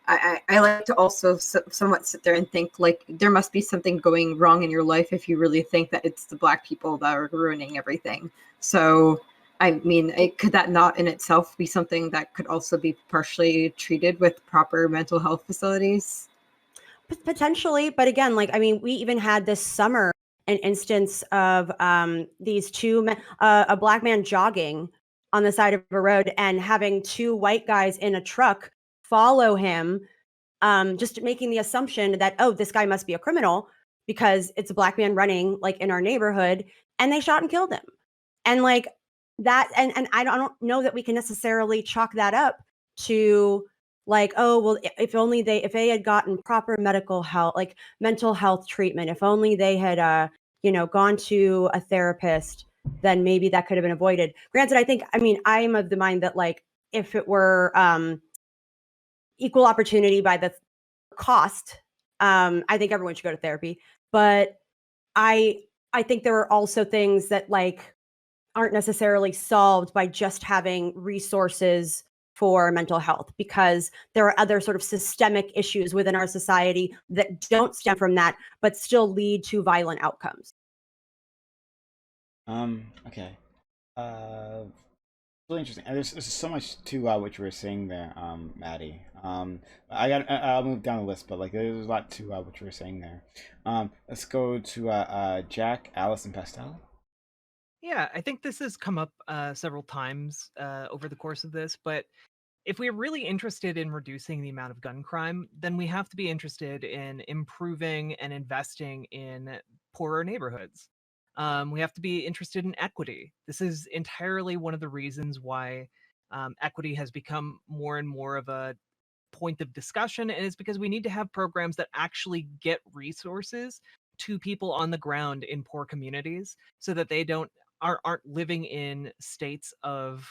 I like to also somewhat sit there and think like there must be something going wrong in your life if you really think that it's the Black people that are ruining everything. So I mean, could that not in itself be something that could also be partially treated with proper mental health facilities? Potentially, but again, we even had this summer an instance of these two men, a Black man jogging on the side of a road and having two white guys in a truck follow him, just making the assumption that, oh, this guy must be a criminal because it's a Black man running like in our neighborhood, and they shot and killed him. And like that, and I don't know that we can necessarily chalk that up to like, oh, well, if they had gotten proper medical health, like mental health treatment, if only they had gone to a therapist, then maybe that could have been avoided. Granted, I'm of the mind that like if it were equal opportunity by the cost, I think everyone should go to therapy. But I think there are also things that like aren't necessarily solved by just having resources for mental health, because there are other sort of systemic issues within our society that don't stem from that, but still lead to violent outcomes. Okay. Really interesting. And there's so much to what you were saying there, Maddie. I'll move down the list, but like there's a lot to what you were saying there. Let's go to Jack, Alice, and Pastel. Yeah, I think this has come up several times over the course of this, but if we're really interested in reducing the amount of gun crime, then we have to be interested in improving and investing in poorer neighborhoods. We have to be interested in equity. This is entirely one of the reasons why equity has become more and more of a point of discussion, and it's because we need to have programs that actually get resources to people on the ground in poor communities so that they aren't living in states of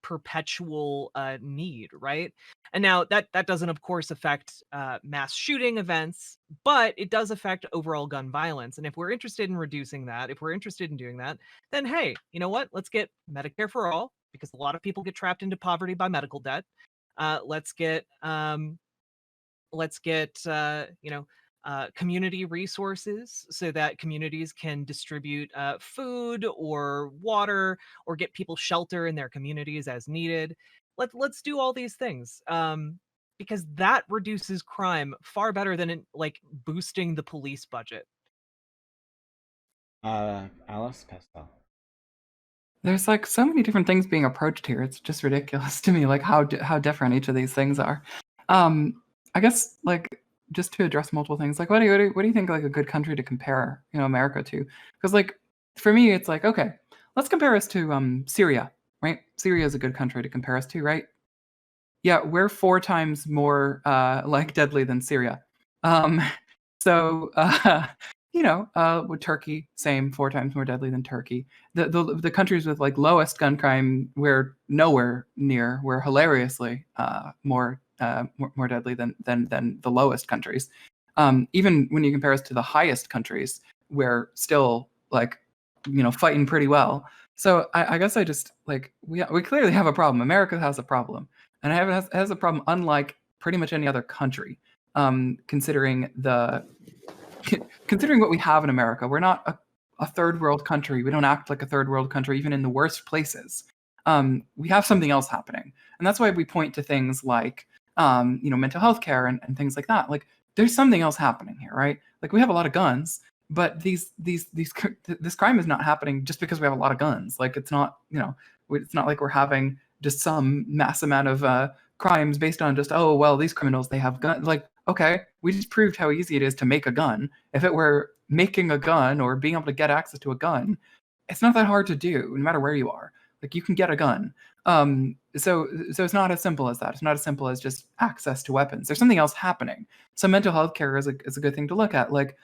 perpetual need, right? And now that doesn't, of course, affect mass shooting events, but it does affect overall gun violence. And if we're interested in reducing that, if we're interested in doing that, then hey, you know what? Let's get Medicare for all, because a lot of people get trapped into poverty by medical debt. Let's get community resources so that communities can distribute food or water or get people shelter in their communities as needed. Let's do all these things because that reduces crime far better than like boosting the police budget. Alice, Pastel. There's like so many different things being approached here. It's just ridiculous to me, like how different each of these things are. I guess like just to address multiple things, like what do you think like a good country to compare, America to? Because like for me, it's like, okay, let's compare us to Syria, right? Syria is a good country to compare us to, right? yeah, we're 4 times more like deadly than Syria. So with Turkey, same, 4 times more deadly than Turkey. The countries with like lowest gun crime, we're nowhere near. We're hilariously more deadly than the lowest countries. Even when you compare us to the highest countries, we're still like fighting pretty well. So I guess I just like we clearly have a problem. America has a problem, and it has a problem unlike pretty much any other country. Considering what we have in America, we're not a third world country. We don't act like a third world country, even in the worst places. We have something else happening, and that's why we point to things like mental health care and things like that. Like there's something else happening here, right? Like we have a lot of guns, but this crime is not happening just because we have a lot of guns. Like it's not it's not like we're having just some mass amount of crimes based on just these criminals, they have guns. Like okay, we just proved how easy it is to make a gun. If it were making a gun or being able to get access to a gun, it's not that hard to do, no matter where you are. Like you can get a gun. So it's not as simple as that. It's not as simple as just access to weapons. There's something else happening. So mental health care is a good thing to look at. Like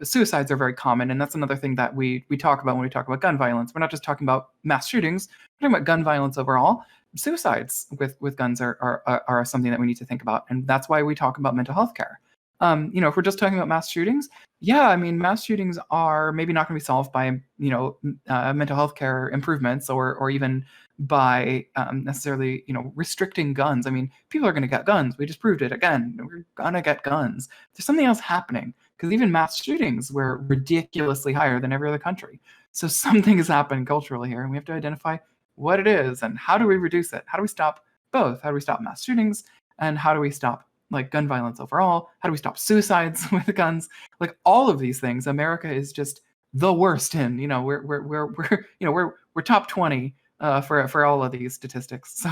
suicides are very common, and that's another thing that we talk about when we talk about gun violence. We're not just talking about mass shootings. We're talking about gun violence overall. Suicides with guns are something that we need to think about, and that's why we talk about mental health care. If we're just talking about mass shootings, yeah, I mean, mass shootings are maybe not going to be solved by mental health care improvements or even by necessarily restricting guns. I mean, people are going to get guns. We just proved it again. We're gonna get guns. There's something else happening because even mass shootings were ridiculously higher than every other country. So something is happening culturally here, and we have to identify what it is and how do we reduce it? How do we stop both? How do we stop mass shootings? And how do we stop like gun violence overall? How do we stop suicides with guns? Like all of these things, America is just the worst in. We're top 20 for all of these statistics. So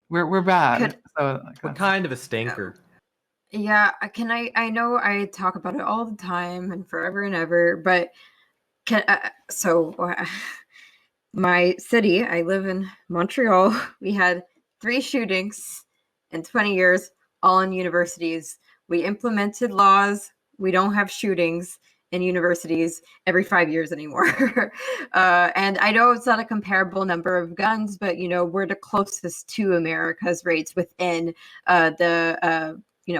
we're bad. What kind of a stinker? Yeah, I know I talk about it all the time and forever and ever, but my city, I live in Montreal. We had 3 shootings in 20 years, all in universities. We implemented laws. We don't have shootings in universities every 5 years anymore. And I know it's not a comparable number of guns, but we're the closest to America's rates within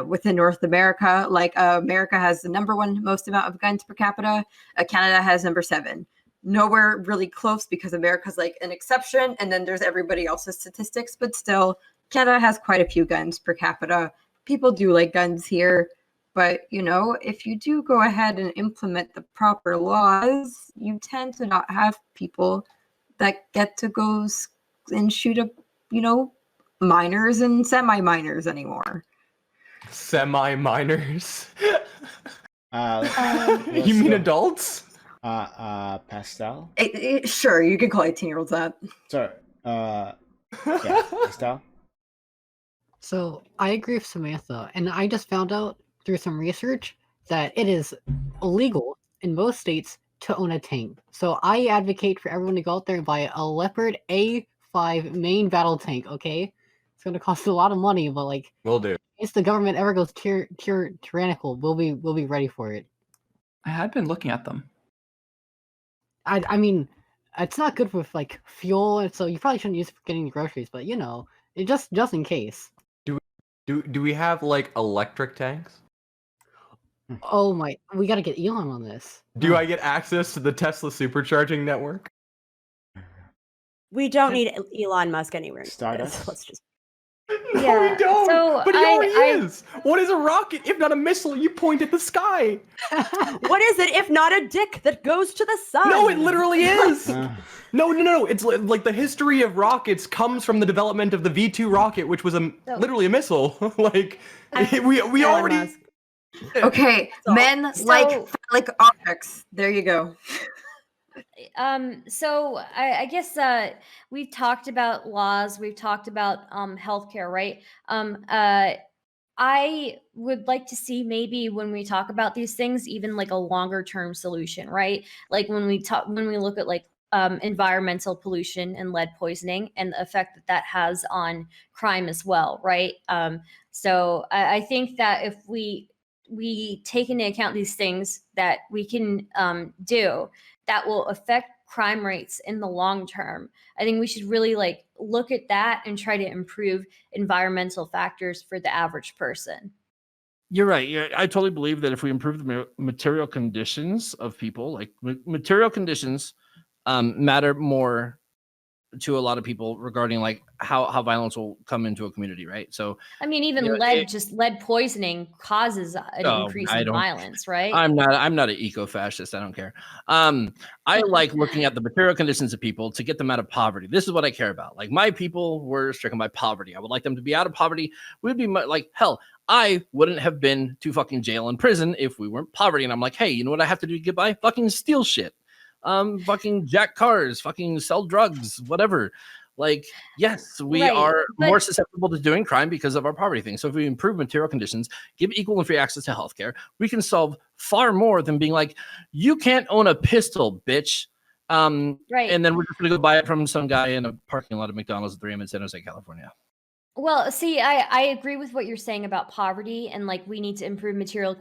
within North America. Like America has the number 1 most amount of guns per capita. Canada has number 7. Nowhere really close because America's like an exception, and then there's everybody else's statistics, but still Canada has quite a few guns per capita. People do like guns here, but if you do go ahead and implement the proper laws, you tend to not have people that get to go and shoot up minors and semi-minors anymore. Semi-minors? You mean adults? Pastel? Sure, you can call 18-year-olds that. Sorry. Yeah, Pastel? So I agree with Samantha, and I just found out through some research that it is illegal in most states to own a tank. So I advocate for everyone to go out there and buy a Leopard A5 main battle tank, okay? It's going to cost a lot of money, but like, will do. If the government ever goes tyrannical, we'll be ready for it. I had been looking at them. I mean, it's not good with like fuel, and so you probably shouldn't use it for getting groceries. But it just in case. Do we have like electric tanks? Oh my, we got to get Elon on this. Do I get access to the Tesla supercharging network? We don't need Elon Musk anywhere. Stardust. Let's just. No, we don't. So but he already is. What is a rocket if not a missile you point at the sky? What is it if not a dick that goes to the sun? No, it literally is. No. It's like the history of rockets comes from the development of the V2 rocket, which was literally a missile. Like we already. Okay, men like objects. There you go. So I guess we've talked about laws, we've talked about healthcare, right? I would like to see maybe when we talk about these things, even like a longer term solution, right? Like when we look at like environmental pollution and lead poisoning and the effect that that has on crime as well, right? So I think that if we take into account these things that we can do that will affect crime rates in the long term, I think we should really like look at that and try to improve environmental factors for the average person. You're right. Yeah, I totally believe that if we improve the material conditions of people, like material conditions matter more to a lot of people regarding like how violence will come into a community, right? So I mean, even lead poisoning causes an increase in violence, right? I'm not an eco-fascist. I don't care. I like looking at the material conditions of people to get them out of poverty. This is what I care about. Like my people were stricken by poverty. I would like them to be out of poverty. We'd be like, hell, I wouldn't have been to fucking jail and prison if we weren't poverty. And I'm like, hey, you know what I have to do to get by? Fucking steal shit. Fucking jack cars, fucking sell drugs, whatever. Like, yes, we are more susceptible to doing crime because of our poverty thing. So if we improve material conditions, give equal and free access to healthcare, we can solve far more than being like, you can't own a pistol, bitch. And then we're just gonna go buy it from some guy in a parking lot of McDonald's at 3 a.m. in San Jose, California. Well, see, I agree with what you're saying about poverty and like we need to improve material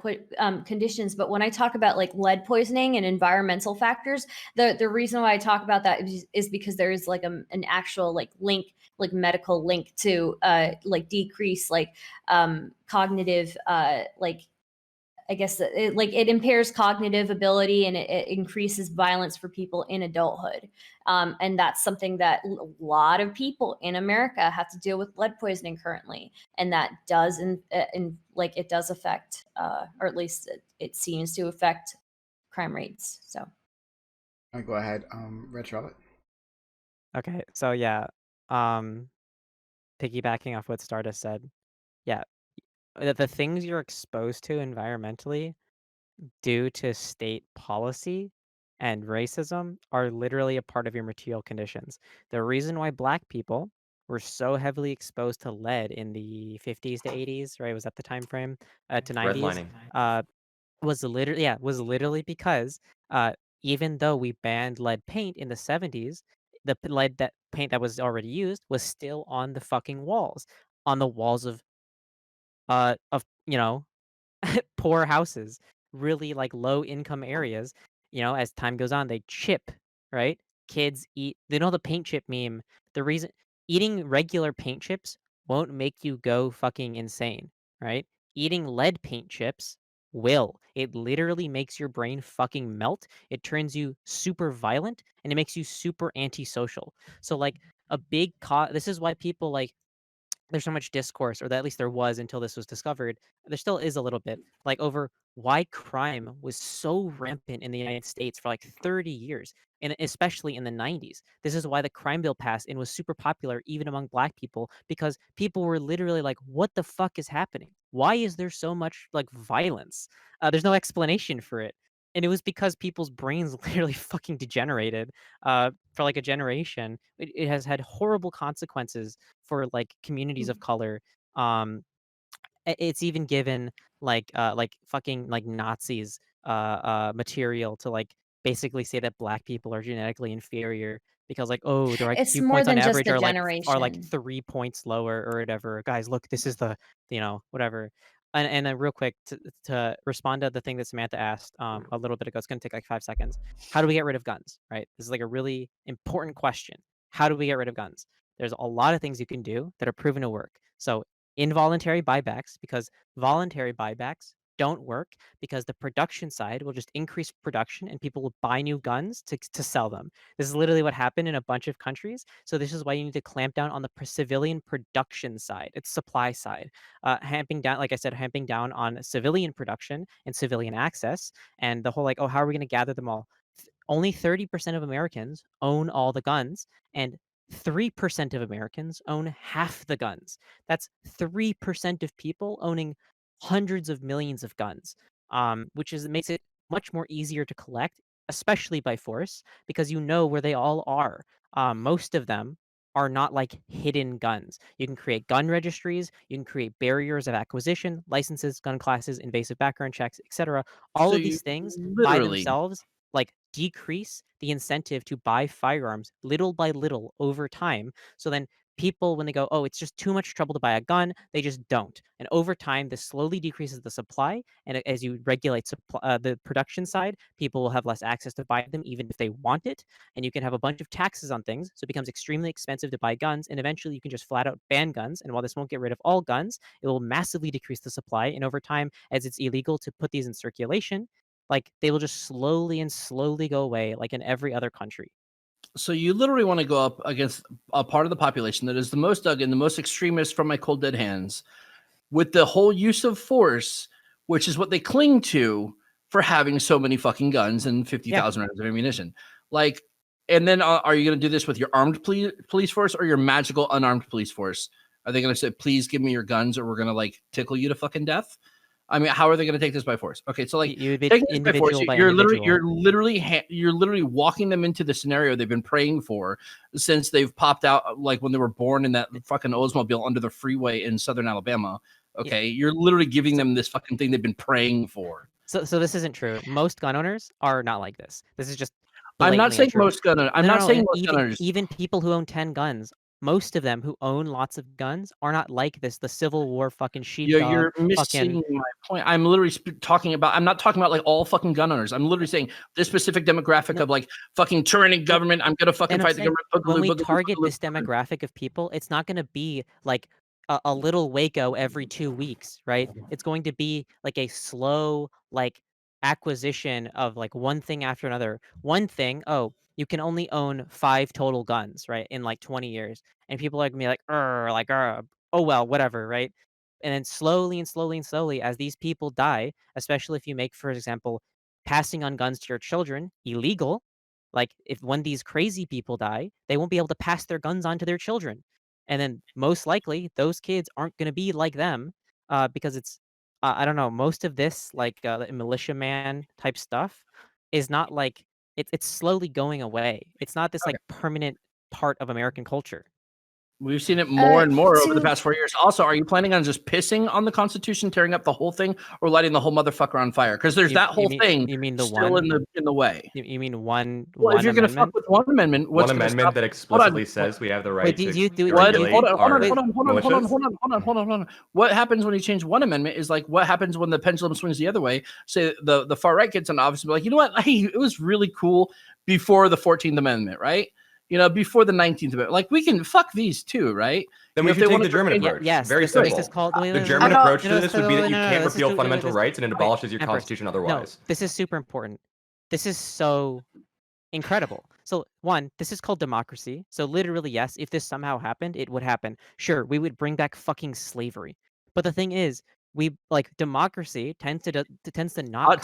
conditions. But when I talk about like lead poisoning and environmental factors, the reason why I talk about that is because there is like an actual like link, like medical link to like decrease like cognitive like I guess it impairs cognitive ability and it increases violence for people in adulthood. And that's something that a lot of people in America have to deal with lead poisoning currently. And that does, it does affect, or at least it seems to affect crime rates. So. All right, go ahead, Red Charlotte. Okay, so yeah, piggybacking off what Stardust said, yeah, the things you're exposed to environmentally due to state policy and racism are literally a part of your material conditions. The reason why Black people were so heavily exposed to lead in the 50s to 80s, right? Was that the time frame to 90s? Was literally because even though we banned lead paint in the 70s, the paint that was already used was still on the fucking walls, on the walls of you know poor houses, really like low income areas. As time goes on, they chip, right? Kids eat, they know the paint chip meme. The reason eating regular paint chips won't make you go fucking insane, right? Eating lead paint chips will. It literally makes your brain fucking melt. It turns you super violent and it makes you super antisocial. So like a big this is why people like there's so much discourse, or that at least there was until this was discovered. There still is a little bit, like over why crime was so rampant in the United States for like 30 years, and especially in the 90s. This is why the crime bill passed and was super popular even among Black people, because people were literally like, what the fuck is happening? Why is there so much like violence? There's no explanation for it. And it was because people's brains literally fucking degenerated for like a generation. It has had horrible consequences for like communities of color. It's even given like fucking like Nazis material to like basically say that Black people are genetically inferior because like, oh, their It's IQ more points on than just average the are like generation. 3 points lower or whatever. Guys, look, this is the whatever. And then real quick to respond to the thing that Samantha asked a little bit ago, it's gonna take like 5 seconds. How do we get rid of guns? Right? This is like a really important question. How do we get rid of guns? There's a lot of things you can do that are proven to work. So involuntary buybacks, because voluntary buybacks don't work because the production side will just increase production and people will buy new guns to sell them. This is literally what happened in a bunch of countries. So this is why you need to clamp down on the civilian production side. It's supply side. Hamping down, like I said, hamping down on civilian production and civilian access. And the whole like, oh, how are we going to gather them all? Only 30% of Americans own all the guns, and 3% of Americans own half the guns. That's 3% of people owning hundreds of millions of guns, which makes it much more easier to collect, especially by force, because you know where they all are. Most of them are not like hidden guns. You can create gun registries, you can create barriers of acquisition, licenses, gun classes, invasive background checks, etc. All So of you these things by literally themselves like decrease the incentive to buy firearms little by little over time. So then people, when they go, oh, it's just too much trouble to buy a gun, they just don't. And over time, this slowly decreases the supply. And as you regulate the production side, people will have less access to buy them, even if they want it. And you can have a bunch of taxes on things. So it becomes extremely expensive to buy guns. And eventually you can just flat out ban guns. And while this won't get rid of all guns, it will massively decrease the supply. And over time, as it's illegal to put these in circulation, like they will just slowly and slowly go away, like in every other country. So you literally want to go up against a part of the population that is the most dug in, the most extremist from my cold dead hands, with the whole use of force, which is what they cling to for having so many fucking guns and 50,000 rounds of ammunition. Like, and then are you going to do this with your armed police force or your magical unarmed police force? Are they going to say, please give me your guns or we're going to like tickle you to fucking death? I mean, how are they going to take this by force? Okay, so like you would be taking this by force, you're literally walking them into the scenario they've been praying for since they've popped out, like when they were born in that fucking Oldsmobile under the freeway in southern Alabama. Okay, you're literally giving them this fucking thing they've been praying for. So this isn't true. Most gun owners are not like this. This is just. I'm not saying untrue. most gun owners. I'm not saying most gun owners. Even people who own 10 guns. Most of them who own lots of guns are not like this. The Civil War fucking sheepdog. You're missing my point. I'm literally talking about. I'm not talking about like all fucking gun owners. I'm literally saying this specific demographic of like fucking tyrannic government. I'm gonna fucking fight the government. When we target this demographic of people, it's not gonna be like a little Waco every 2 weeks, right? It's going to be like a slow like acquisition of like one thing after another. One thing, oh, you can only own 5 total guns, right, in like 20 years. And people are gonna be like, oh well, whatever, right? And then slowly and slowly and slowly, as these people die, especially if you make, for example, passing on guns to your children illegal, like if when these crazy people die, they won't be able to pass their guns on to their children. And then most likely those kids aren't gonna be like them, because it's I don't know, most of this like militiaman type stuff is not like it's slowly going away. It's not this like permanent part of American culture. We've seen it more and more over the past 4 years. Also, are you planning on just pissing on the Constitution, tearing up the whole thing, or lighting the whole motherfucker on fire? Because there's that whole thing. You mean the still one in the way? You mean one? Well, if you're going to fuck with one amendment, one amendment that explicitly says we have the right to regulate Hold on. What happens when you change one amendment is like what happens when the pendulum swings the other way. Say the far right gets in office and be like, you know what? Hey, it was really cool before the 14th Amendment, right? You know, before the 19th Amendment. Like, we can fuck these too, right? Then we should take the German approach. Yes, very simple. The German approach to this would be that you can't repeal fundamental rights and it abolishes your constitution otherwise. No, this is super important. This is so incredible. So one, this is called democracy. So literally, yes, if this somehow happened, it would happen. Sure, we would bring back fucking slavery. But the thing is, we like democracy tends to not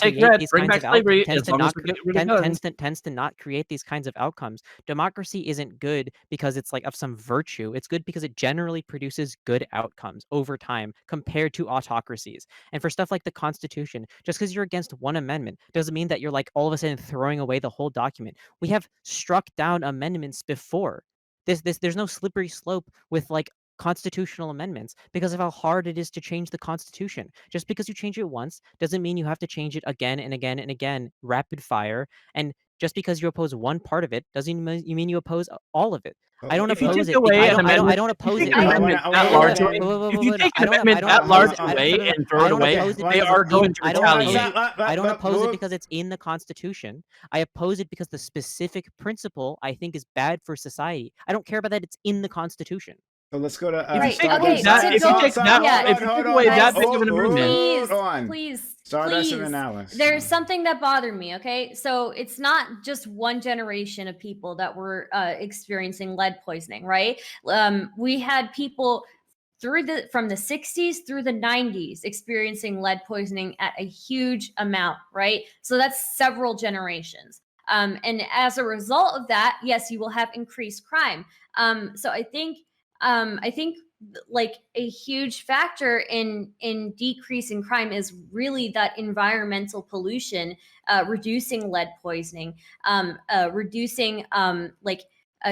create these kinds of outcomes. Tends to not create these kinds of outcomes. Democracy isn't good because it's like of some virtue. It's good because it generally produces good outcomes over time compared to autocracies. And for stuff like the Constitution, just because you're against one amendment doesn't mean that you're like all of a sudden throwing away the whole document. We have struck down amendments before. There's no slippery slope with like constitutional amendments because of how hard it is to change the Constitution. Just because you change it once doesn't mean you have to change it again and again and again, rapid fire. And just because you oppose one part of it doesn't mean you oppose all of it. I don't oppose it. I don't oppose it. If you take an amendment that large away and throw it away, they are going to retaliate. I don't oppose it because it's in the Constitution. I oppose it because the specific principle I think is bad for society. I don't care about that it's in the Constitution. So let's go to if you take away that big of an amendment, please. Stardust and Analysis. There's something that bothered me. Okay, so it's not just one generation of people that were experiencing lead poisoning, right? We had people from the 60s through the 90s experiencing lead poisoning at a huge amount, right? So that's several generations. And as a result of that, yes, you will have increased crime. So I think like a huge factor in decreasing crime is really that environmental pollution, reducing lead poisoning, reducing like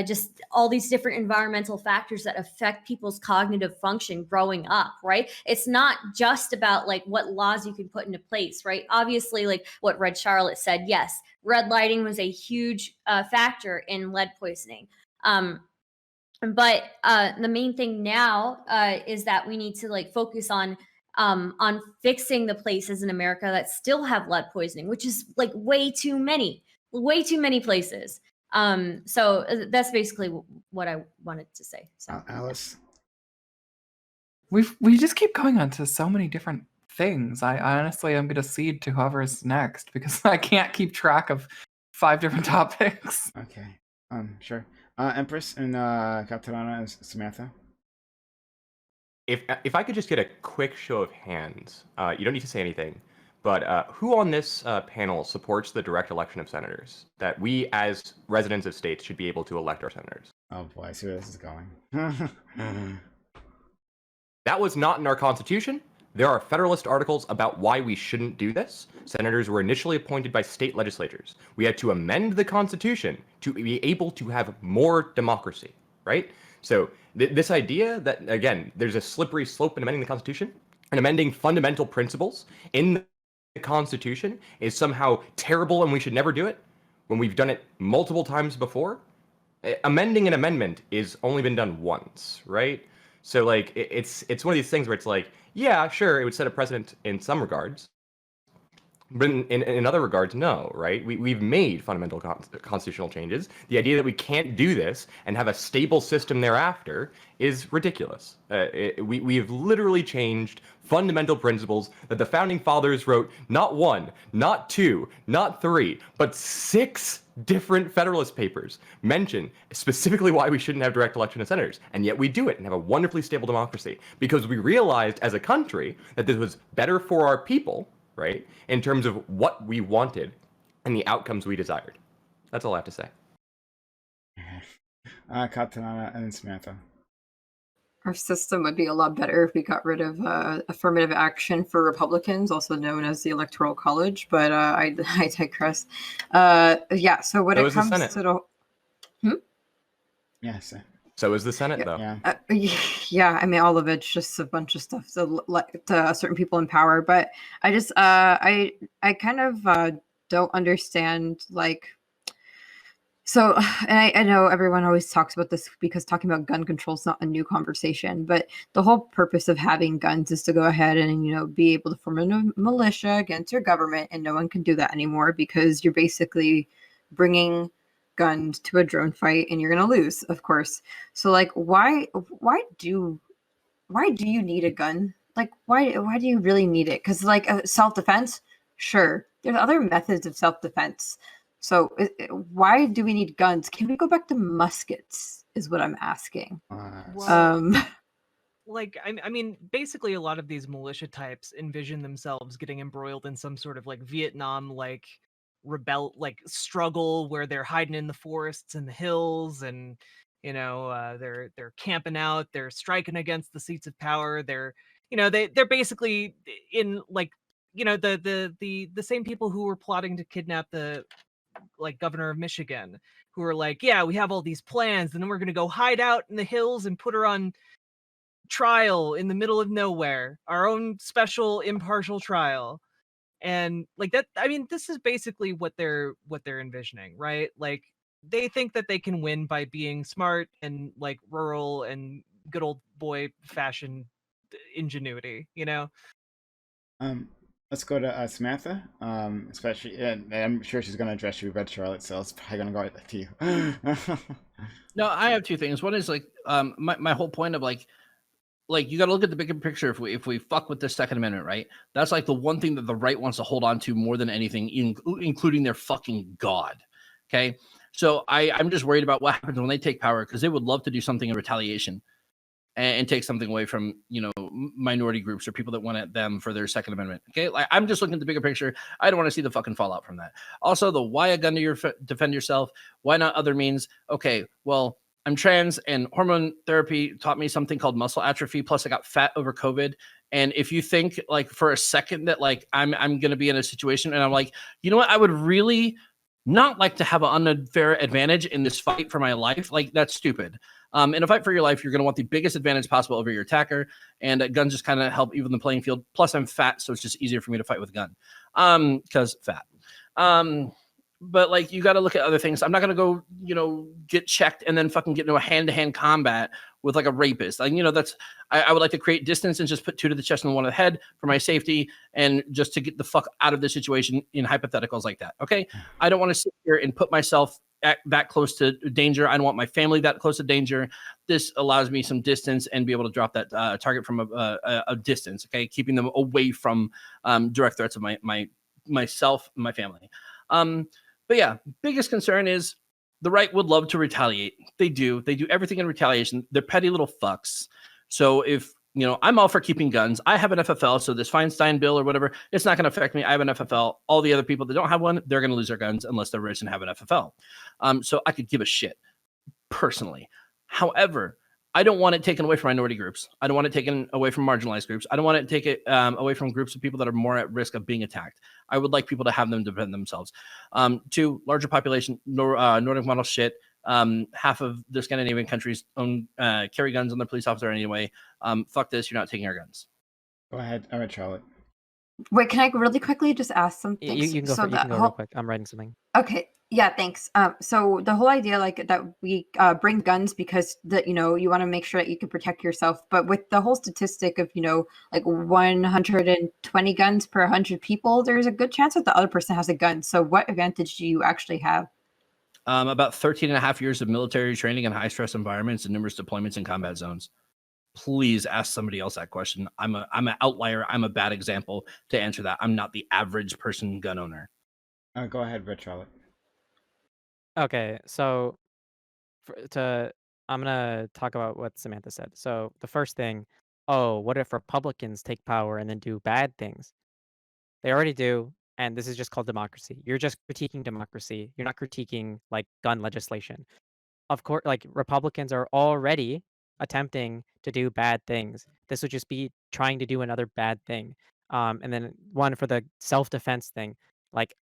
just all these different environmental factors that affect people's cognitive function growing up, right? It's not just about like what laws you can put into place, right? Obviously, like what Red Charlotte said, yes, red lighting was a huge factor in lead poisoning. But the main thing now is that we need to like focus on fixing the places in America that still have lead poisoning, which is like way too many places. So that's basically what I wanted to say. So Alice, we just keep going on to so many different things. I honestly am going to cede to whoever's next because I can't keep track of 5 different topics. okay, sure. Empress and Capitana and Samantha. If I could just get a quick show of hands, you don't need to say anything, but who on this panel supports the direct election of senators? That we as residents of states should be able to elect our senators? Oh boy, I see where this is going. That was not in our Constitution. There are Federalist articles about why we shouldn't do this. Senators were initially appointed by state legislatures. We had to amend the Constitution to be able to have more democracy, right? So this idea that, again, there's a slippery slope in amending the Constitution and amending fundamental principles in the Constitution is somehow terrible and we should never do it when we've done it multiple times before. Amending an amendment is only been done once, right? So like it's one of these things where it's like, yeah, sure, it would set a precedent in some regards, but in other regards, no, right? We've made fundamental constitutional changes. The idea that we can't do this and have a stable system thereafter is ridiculous. We've literally changed fundamental principles that the founding fathers wrote not 1, not 2, not 3, but 6 different Federalist papers mention specifically why we shouldn't have direct election of senators, and yet we do it and have a wonderfully stable democracy because we realized as a country that this was better for our people, right, in terms of what we wanted and the outcomes we desired. That's all I have to say. Capitana and Samantha. Our system would be a lot better if we got rid of affirmative action for Republicans, also known as the Electoral College. But I digress. Yeah. So when it comes to the Yes. So is the Senate, though. Yeah. I mean, all of it's just a bunch of stuff to certain people in power. But I just I kind of don't understand like. So, and I know everyone always talks about this because talking about gun control is not a new conversation, but the whole purpose of having guns is to go ahead and, you know, be able to form a militia against your government, and no one can do that anymore because you're basically bringing guns to a drone fight and you're going to lose, of course. So, like, why do you need a gun? Like, why do you really need it? Because, like, self-defense, sure, there's other methods of self-defense. So why do we need guns? Can we go back to muskets is what I'm asking. Like, I mean, basically a lot of these militia types envision themselves getting embroiled in some sort of like Vietnam, like struggle where they're hiding in the forests and the hills and, you know, they're camping out, they're striking against the seats of power. They're, you know, they're basically in like, you know, the same people who were plotting to kidnap the like governor of Michigan, who are like, yeah, we have all these plans and then we're going to go hide out in the hills and put her on trial in the middle of nowhere, our own special impartial trial. And like that, I mean, this is basically what they're envisioning, right? Like they think that they can win by being smart and like rural and good old boy fashion ingenuity, you know? Let's go to Samantha, especially, and I'm sure she's going to address you, Red Charlotte, so it's probably going to go right to you. No, I have 2 things. One is like, my whole point of like you got to look at the bigger picture. If we fuck with the Second Amendment, right? That's like the one thing that the right wants to hold on to more than anything, including their fucking God. Okay, so I'm just worried about what happens when they take power because they would love to do something in retaliation and take something away from, you know, minority groups or people that want them for their Second Amendment. Okay, like I'm just looking at the bigger picture. I don't want to see the fucking fallout from that. Also, the why a gun to defend yourself? Why not other means? Okay, well, I'm trans and hormone therapy taught me something called muscle atrophy. Plus, I got fat over COVID. And if you think like for a second that like I'm gonna be in a situation and I'm like, you know what, I would really not like to have an unfair advantage in this fight for my life. Like, that's stupid. In a fight for your life, you're going to want the biggest advantage possible over your attacker, and guns just kind of help even the playing field. Plus, I'm fat, so it's just easier for me to fight with a gun because fat. But like, you got to look at other things. I'm not going to go, get checked and then fucking get into a hand-to-hand combat with like a rapist. Like, I would like to create distance and just put 2 to the chest and 1 to the head for my safety and just to get the fuck out of the situation in hypotheticals like that. Okay. I don't want to sit here and put myself that close to danger. I don't want my family that close to danger. This allows me some distance and be able to drop that target from a distance. Okay. Keeping them away from direct threats of myself and my family. But yeah, biggest concern is the right would love to retaliate. They do everything in retaliation. They're petty little fucks. So if, I'm all for keeping guns. I have an FFL, so this Feinstein bill or whatever, it's not going to affect me. I have an FFL. All the other people that don't have one, they're going to lose their guns unless they're rich and have an FFL. So I could give a shit personally. However, I don't want it taken away from minority groups. I don't want it taken away from marginalized groups. I don't want it take it away from groups of people that are more at risk of being attacked. I would like people to have them defend themselves. 2, larger population, Nordic model shit. Half of the Scandinavian countries carry guns on their police officer anyway. Fuck this, you're not taking our guns. Go ahead. All right, Charlotte. Wait, can I really quickly just ask something? You can go, you can go real quick. I'm writing something. Okay. Yeah, thanks. So the whole idea, like, that we bring guns because you want to make sure that you can protect yourself. But with the whole statistic of, like 120 guns per 100 people, there's a good chance that the other person has a gun. So what advantage do you actually have? About 13 and a half years of military training in high stress environments and numerous deployments in combat zones. Please ask somebody else that question. I'm an outlier. I'm a bad example to answer that. I'm not the average person gun owner. Go ahead, Red Charlotte. Okay, so I'm gonna talk about what Samantha said. So the first thing, what if Republicans take power and then do bad things? They already do, and this is just called democracy. You're just critiquing democracy. You're not critiquing like gun legislation. Of course, like Republicans are already attempting to do bad things. This would just be trying to do another bad thing. And then one for the self-defense thing. Like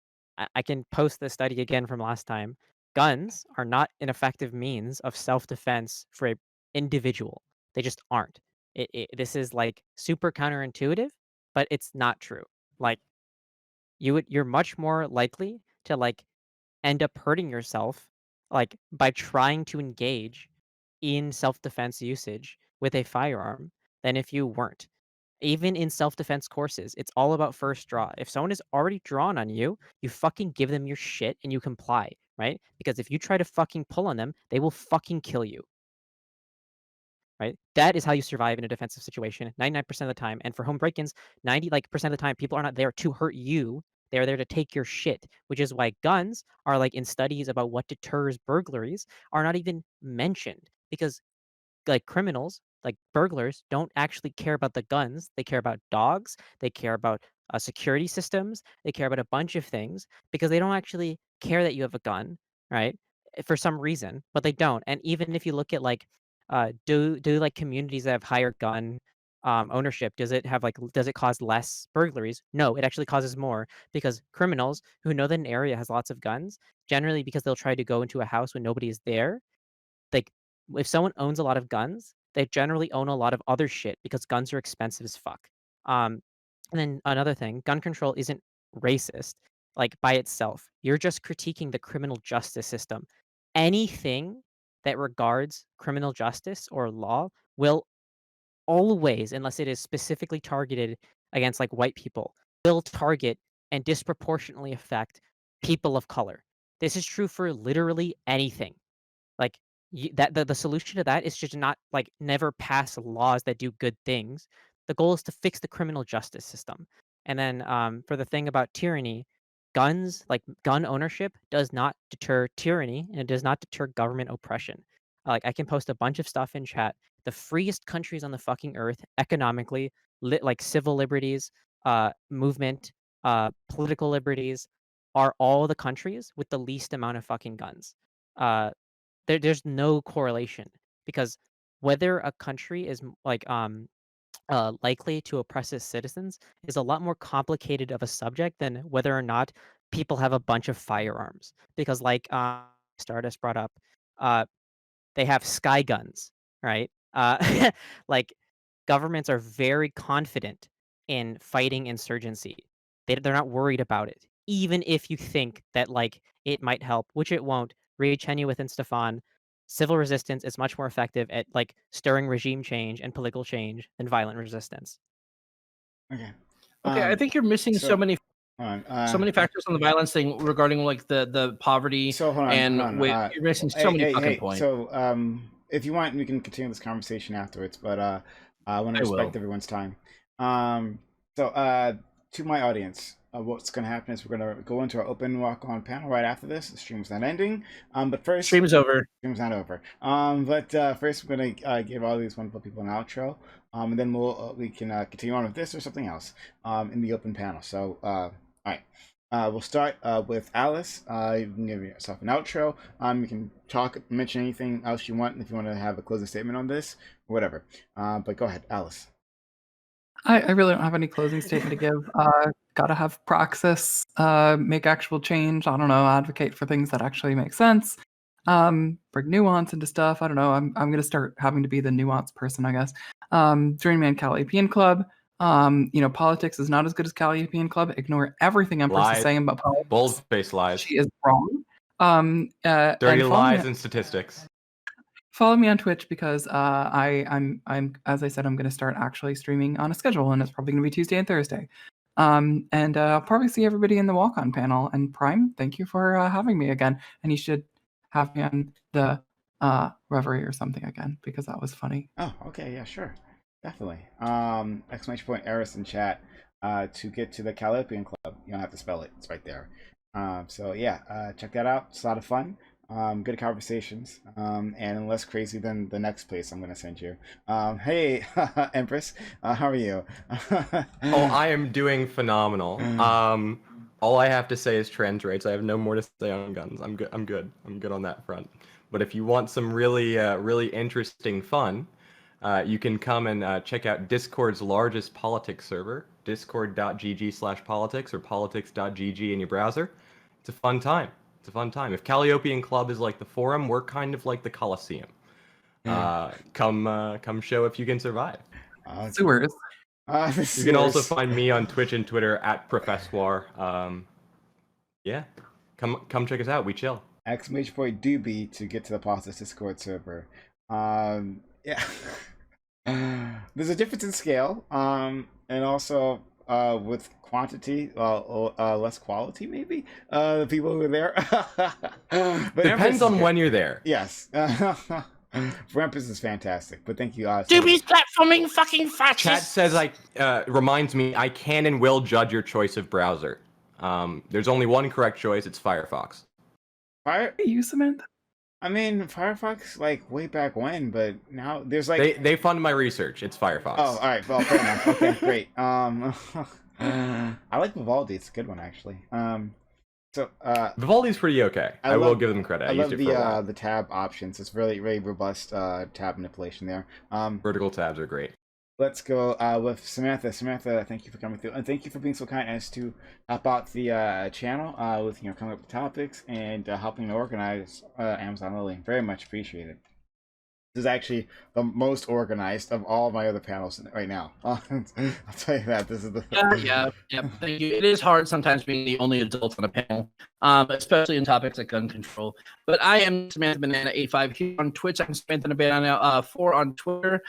I can post this study again from last time. Guns are not an effective means of self-defense for an individual. They just aren't. This is like super counterintuitive, but it's not true. Like you're much more likely to like end up hurting yourself like by trying to engage in self-defense usage with a firearm than if you weren't. Even in self-defense courses, it's all about first draw. If someone is already drawn on you, you fucking give them your shit and you comply, right? Because if you try to fucking pull on them, they will fucking kill you. Right? That is how you survive in a defensive situation 99% of the time. And for home break-ins, 90% of the time, people are not there to hurt you. They are there to take your shit, which is why guns are like in studies about what deters burglaries are not even mentioned because like criminals, like burglars, don't actually care about the guns. They care about dogs. They care about security systems. They care about a bunch of things because they don't actually care that you have a gun, right? For some reason, but they don't. And even if you look at like, do like communities that have higher gun ownership, does it cause less burglaries? No, it actually causes more because criminals who know that an area has lots of guns, generally because they'll try to go into a house when nobody is there, like if someone owns a lot of guns, they generally own a lot of other shit because guns are expensive as fuck. And then another thing, gun control isn't racist, like by itself. You're just critiquing the criminal justice system. Anything that regards criminal justice or law will always, unless it is specifically targeted against like white people, will target and disproportionately affect people of color. This is true for literally anything. Like that the solution to that is just not like never pass laws that do good things. The goal is to fix the criminal justice system. And then for the thing about tyranny, guns, like gun ownership does not deter tyranny and it does not deter government oppression. Like I can post a bunch of stuff in chat. The freest countries on the fucking earth economically, like civil liberties, movement, political liberties, are all the countries with the least amount of fucking guns. There's no correlation because whether a country is like likely to oppress its citizens is a lot more complicated of a subject than whether or not people have a bunch of firearms because, like Stardust brought up, they have sky guns, right? Like governments are very confident in fighting insurgency. They're not worried about it, even if you think that like it might help, which it won't. Read Chenyu within Stefan. Civil resistance is much more effective at like stirring regime change and political change than violent resistance. Okay. Okay, I think you're missing so many factors on the violence thing regarding like the poverty. So hold on. You're missing so many fucking points. So if you want, we can continue this conversation afterwards. But I want to respect everyone's time. To my audience, what's going to happen is we're going to go into our open walk-on panel right after this. The stream's not ending, but first stream's over. Stream's not over. First we're going to give all these wonderful people an outro, and then we can continue on with this or something else in the open panel. So all right, we'll start with Alice. You can give yourself an outro. You can mention anything else you want if you want to have a closing statement on this or whatever. But go ahead, Alice. I really don't have any closing statement to give. Gotta have praxis, make actual change. I don't know, advocate for things that actually make sense. Bring nuance into stuff. I don't know. I'm gonna start having to be the nuance person, I guess. Join me in Calliopean Club. Politics is not as good as Calliopean Club. Ignore everything Empress is saying about politics. Bold-faced lies. She is wrong. Dirty lies and statistics. Follow me on Twitch because I'm as I said, I'm going to start actually streaming on a schedule, and it's probably going to be Tuesday and Thursday. And I'll probably see everybody in the walk-on panel. And Prime, thank you for having me again. And you should have me on the Reverie or something again because that was funny. Oh, okay, yeah, sure, definitely. Exclamation point Eris in chat to get to the Calliopean Club. You don't have to spell it; it's right there. So yeah, check that out. It's a lot of fun. Good conversations, and less crazy than the next place I'm going to send you. Hey, Empress, how are you? I am doing phenomenal. All I have to say is trans rates. I have no more to say on guns. I'm good. I'm good on that front. But if you want some really interesting fun, you can come and check out Discord's largest politics server, discord.gg/politics or politics.gg in your browser. It's a fun time. If Calliopean Club is like the forum, we're kind of like the Coliseum. Come show if you can survive. Sewers. You can also find me on Twitch and Twitter @Professoir. Yeah, come check us out. We chill. Exclamation point doobie to get to the Politics Discord server. Yeah. There's a difference in scale, and also with quantity, less quality, maybe. The people who are there. But depends on when you're there. Yes. Rampus is fantastic, but thank you. Doobie's platforming fucking fascist. Chat says reminds me I can and will judge your choice of browser. There's only one correct choice. It's Firefox. You, Samantha? I mean, Firefox, like, way back when, but now there's, like... They fund my research. It's Firefox. Oh, all right. Well, fair enough. Okay, great. I like Vivaldi. It's a good one, actually. Vivaldi's pretty okay. I will give them credit. I love used it for a while. the tab options. It's really robust tab manipulation there. Vertical tabs are great. Let's go with Samantha. Samantha, thank you for coming through, and thank you for being so kind as to help out the channel with coming up with topics and helping to organize Amazon Lily. Very much appreciated. This is actually the most organized of all my other panels right now. I'll tell you that. This is the yeah. Thank you. It is hard sometimes being the only adult on a panel, especially in topics like gun control. But I am Samantha Banana 85 here on Twitch. I'm Samantha Banana 4 on Twitter.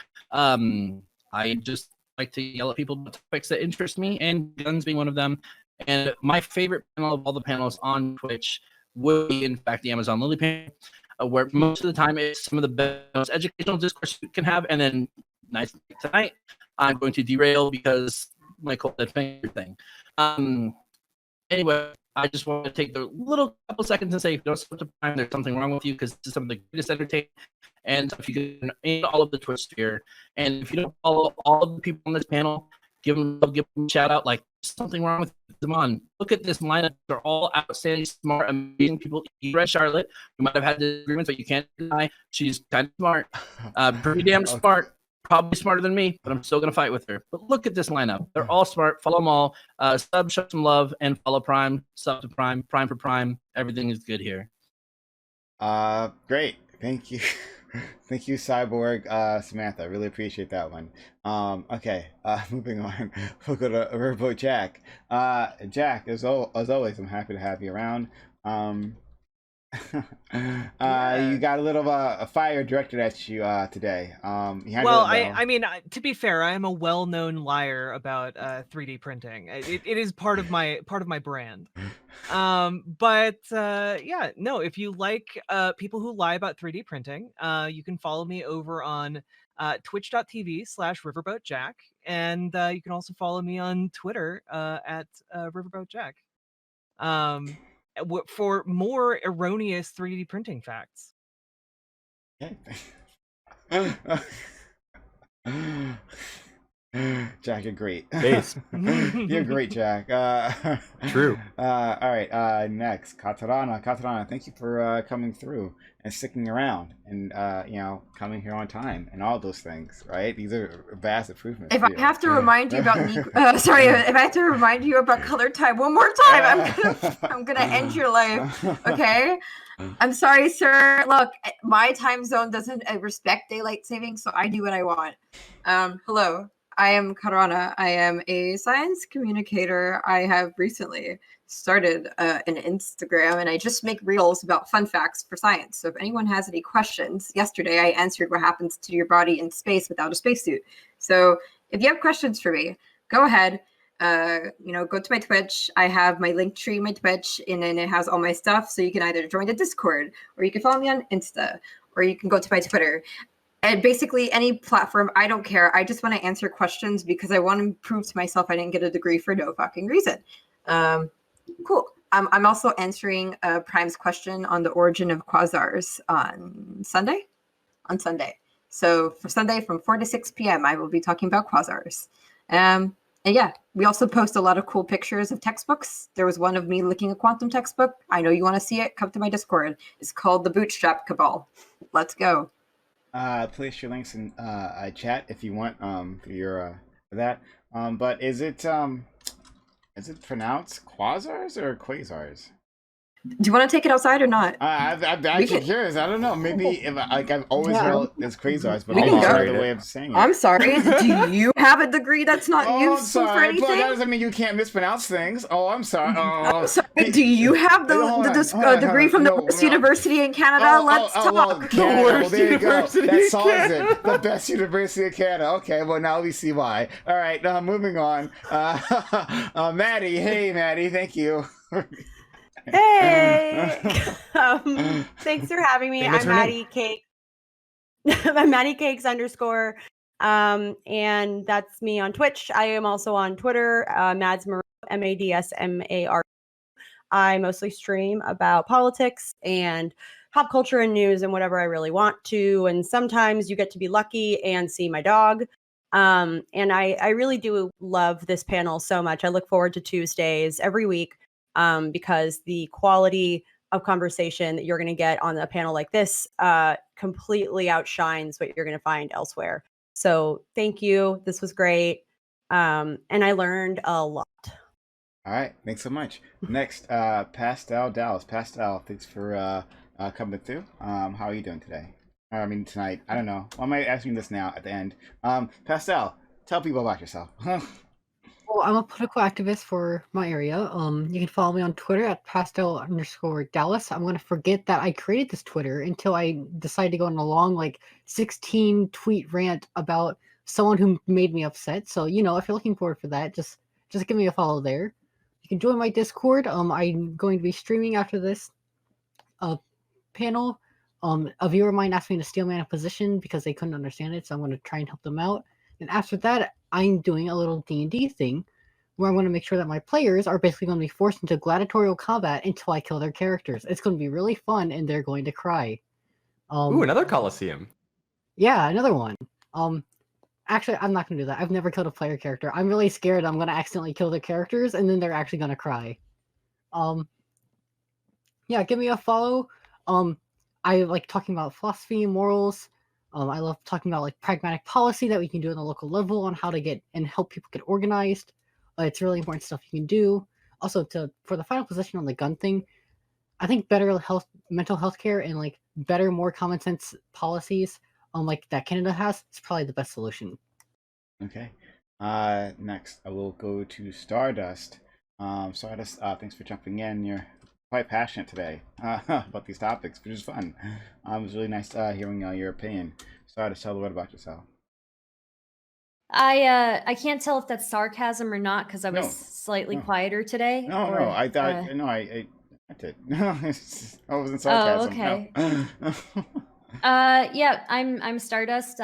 I just like to yell at people about topics that interest me, and guns being one of them. And my favorite panel of all the panels on Twitch would be, in fact, the Amazon Lily panel, where most of the time it's some of the best educational discourse you can have. And then, nice tonight, I'm going to derail because my cold dead finger thing. Anyway, I just want to take the little couple seconds and say, if you don't subscribe to Prime, there's something wrong with you, because this is some of the greatest entertainment. And if you can in all of the Twitch sphere, and if you don't follow all of the people on this panel, give them a shout out. Like, there's something wrong with them. On look at this lineup; they're all outstanding, smart, amazing people. You read Charlotte. You might have had disagreements, but you can't deny she's kind of smart, pretty damn smart. Probably smarter than me, but I'm still gonna fight with her. But look at this lineup. They're all smart. Follow them all. Sub, show some love, and follow Prime. Sub to Prime. Prime for Prime. Everything is good here. Great. Thank you. Thank you, Cyborg Samantha. I really appreciate that one. Okay, moving on. We'll go to Riverboat Jack. Jack, as always, I'm happy to have you around. You got a little a fire directed at you today. Well, I mean, to be fair, I am a well-known liar about 3D printing. It is part of my brand. But yeah, no, if you like people who lie about 3D printing, you can follow me over on twitch.tv/riverboatjack, and you can also follow me on Twitter at riverboatjack. For more erroneous 3D printing facts. Okay. Jack, you're great. Base. You're great, Jack. True. All right. Next, Katarana, thank you for coming through and sticking around and coming here on time and all those things. Right? These are vast improvements. If I have to remind you about if I have to remind you about color time one more time, I'm gonna end your life. Okay. I'm sorry, sir. Look, my time zone doesn't respect daylight saving, so I do what I want. Hello, I am Karana. I am a science communicator. I have recently started an Instagram, and I just make reels about fun facts for science. So if anyone has any questions, yesterday I answered what happens to your body in space without a spacesuit. So if you have questions for me, go ahead. Go to my Twitch. I have my link tree, my Twitch, and then it has all my stuff. So you can either join the Discord, or you can follow me on Insta, or you can go to my Twitter. And basically any platform, I don't care. I just want to answer questions because I want to prove to myself I didn't get a degree for no fucking reason. Cool. I'm also answering Prime's question on the origin of quasars on Sunday. So for Sunday from 4 to 6 p.m., I will be talking about quasars. And yeah, we also post a lot of cool pictures of textbooks. There was one of me licking a quantum textbook. I know you want to see it. Come to my Discord. It's called the Bootstrap Cabal. Let's go. Place your links in chat if you want for that. But is it pronounced quasars or quasars? Do you want to take it outside or not? I'm actually curious. I don't know. Maybe if I've always held it's quasars, but We I can don't go. know the way of saying it. I'm sorry. Do you have a degree that's not I'm useful for sorry, but anything? that doesn't mean you can't mispronounce things. Oh, I'm sorry. I'm sorry. Do you have the degree from the worst university in Canada? Let's talk. Well, Canada. Well, there you go. That solves it. The best university in Canada. Okay, well, now we see why. All right, moving on. Maddie. Hey, Maddie. Thank you. Hey, thanks for having me. I'm Maddie Cake. I'm Maddie Cakes _ and that's me on Twitch. I am also on Twitter, Madsmar, MADSMAR. I mostly stream about politics and pop culture and news and whatever I really want to. And sometimes you get to be lucky and see my dog. And I really do love this panel so much. I look forward to Tuesdays every week. Because the quality of conversation that you're going to get on a panel like this completely outshines what you're going to find elsewhere. So thank you. This was great. And I learned a lot. All right. Thanks so much. Next, Pastel Dallas. Pastel, thanks for coming through. How are you doing today? I mean, tonight. I don't know. Why am I asking this now at the end? Pastel, tell people about yourself. Well, I'm a political activist for my area. You can follow me on Twitter at pastel_Dallas. I'm gonna forget that I created this Twitter until I decided to go on a long, 16 tweet rant about someone who made me upset. So, if you're looking forward for that, just give me a follow there. You can join my Discord. I'm going to be streaming after this panel. A viewer of mine asked me to steal man a position because they couldn't understand it, so I'm going to try and help them out. And after that, I'm doing a little D&D thing where I'm going to make sure that my players are basically going to be forced into gladiatorial combat until I kill their characters. It's going to be really fun, and they're going to cry. Ooh, another Coliseum. Yeah, another one. Actually, I'm not going to do that. I've never killed a player character. I'm really scared I'm going to accidentally kill their characters, and then they're actually going to cry. Yeah, give me a follow. I like talking about philosophy, morals, I love talking about like pragmatic policy that we can do on the local level on how to get and help people get organized. It's really important stuff you can do. Also, for the final position on the gun thing, I think better mental health care and like better, more common sense policies, like that Canada has, is probably the best solution. Okay. Next, I will go to Stardust. Stardust, thanks for jumping in. You're quite passionate today about these topics, which is fun. It was really nice hearing your opinion. Stardust, tell the world about yourself. I can't tell if that's sarcasm or not because I was slightly quieter today. No, I thought I did. That wasn't sarcasm. Oh, okay. Yeah, I'm Stardust.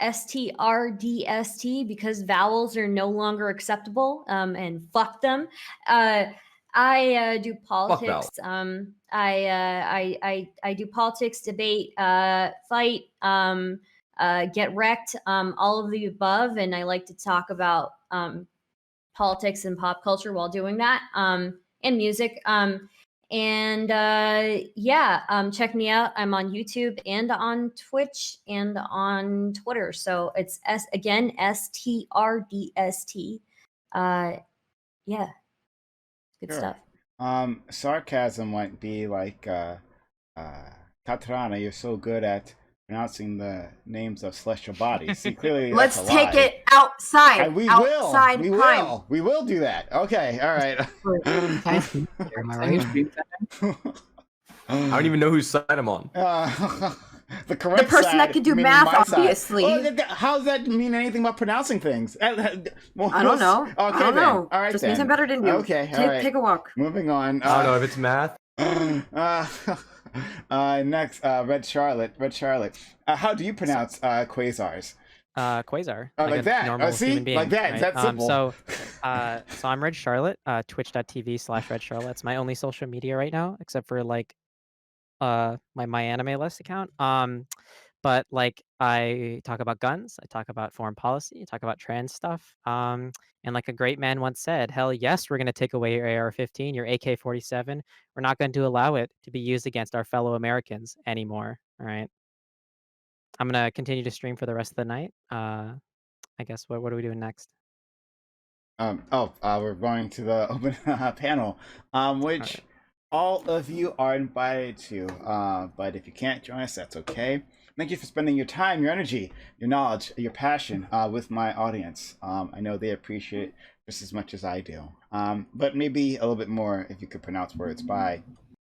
STRDST because vowels are no longer acceptable. And fuck them. I do politics. I do politics, debate, fight, get wrecked, all of the above, and I like to talk about politics and pop culture while doing that, and music. Check me out. I'm on YouTube and on Twitch and on Twitter. So it's STRDST. Yeah, good stuff. Sarcasm might be like Katarana, you're so good at pronouncing the names of celestial bodies. See, clearly let's take it outside. And we outside will. We will do that. Okay, all right. Am I right? I don't even know whose side I'm on. The correct the person side, that can do meaning math, my side. obviously. How does that mean anything about pronouncing things? I don't know. Okay, I don't know. All right, just means I'm better than you. Okay, all right. Take a walk. Moving on. I don't know if it's math. Next, Red Charlotte. How do you pronounce quasars? Quasar. Oh, like that. Normal See? human being, like that. right? That's simple. So I'm Red Charlotte. Twitch.tv/Red Charlotte. It's my only social media right now, except for like my anime list account. But like I talk about guns, I talk about foreign policy, I talk about trans stuff. And like a great man once said, hell yes, we're gonna take away your AR-15, your AK-47. We're not going to allow it to be used against our fellow Americans anymore. All right. I'm gonna continue to stream for the rest of the night. I guess what are we doing next? We're going to the open panel, which all of you are invited to. But if you can't join us, that's okay. Thank you for spending your time, your energy, your knowledge, your passion with my audience. I know they appreciate it just as much as I do. But maybe a little bit more if you could pronounce words by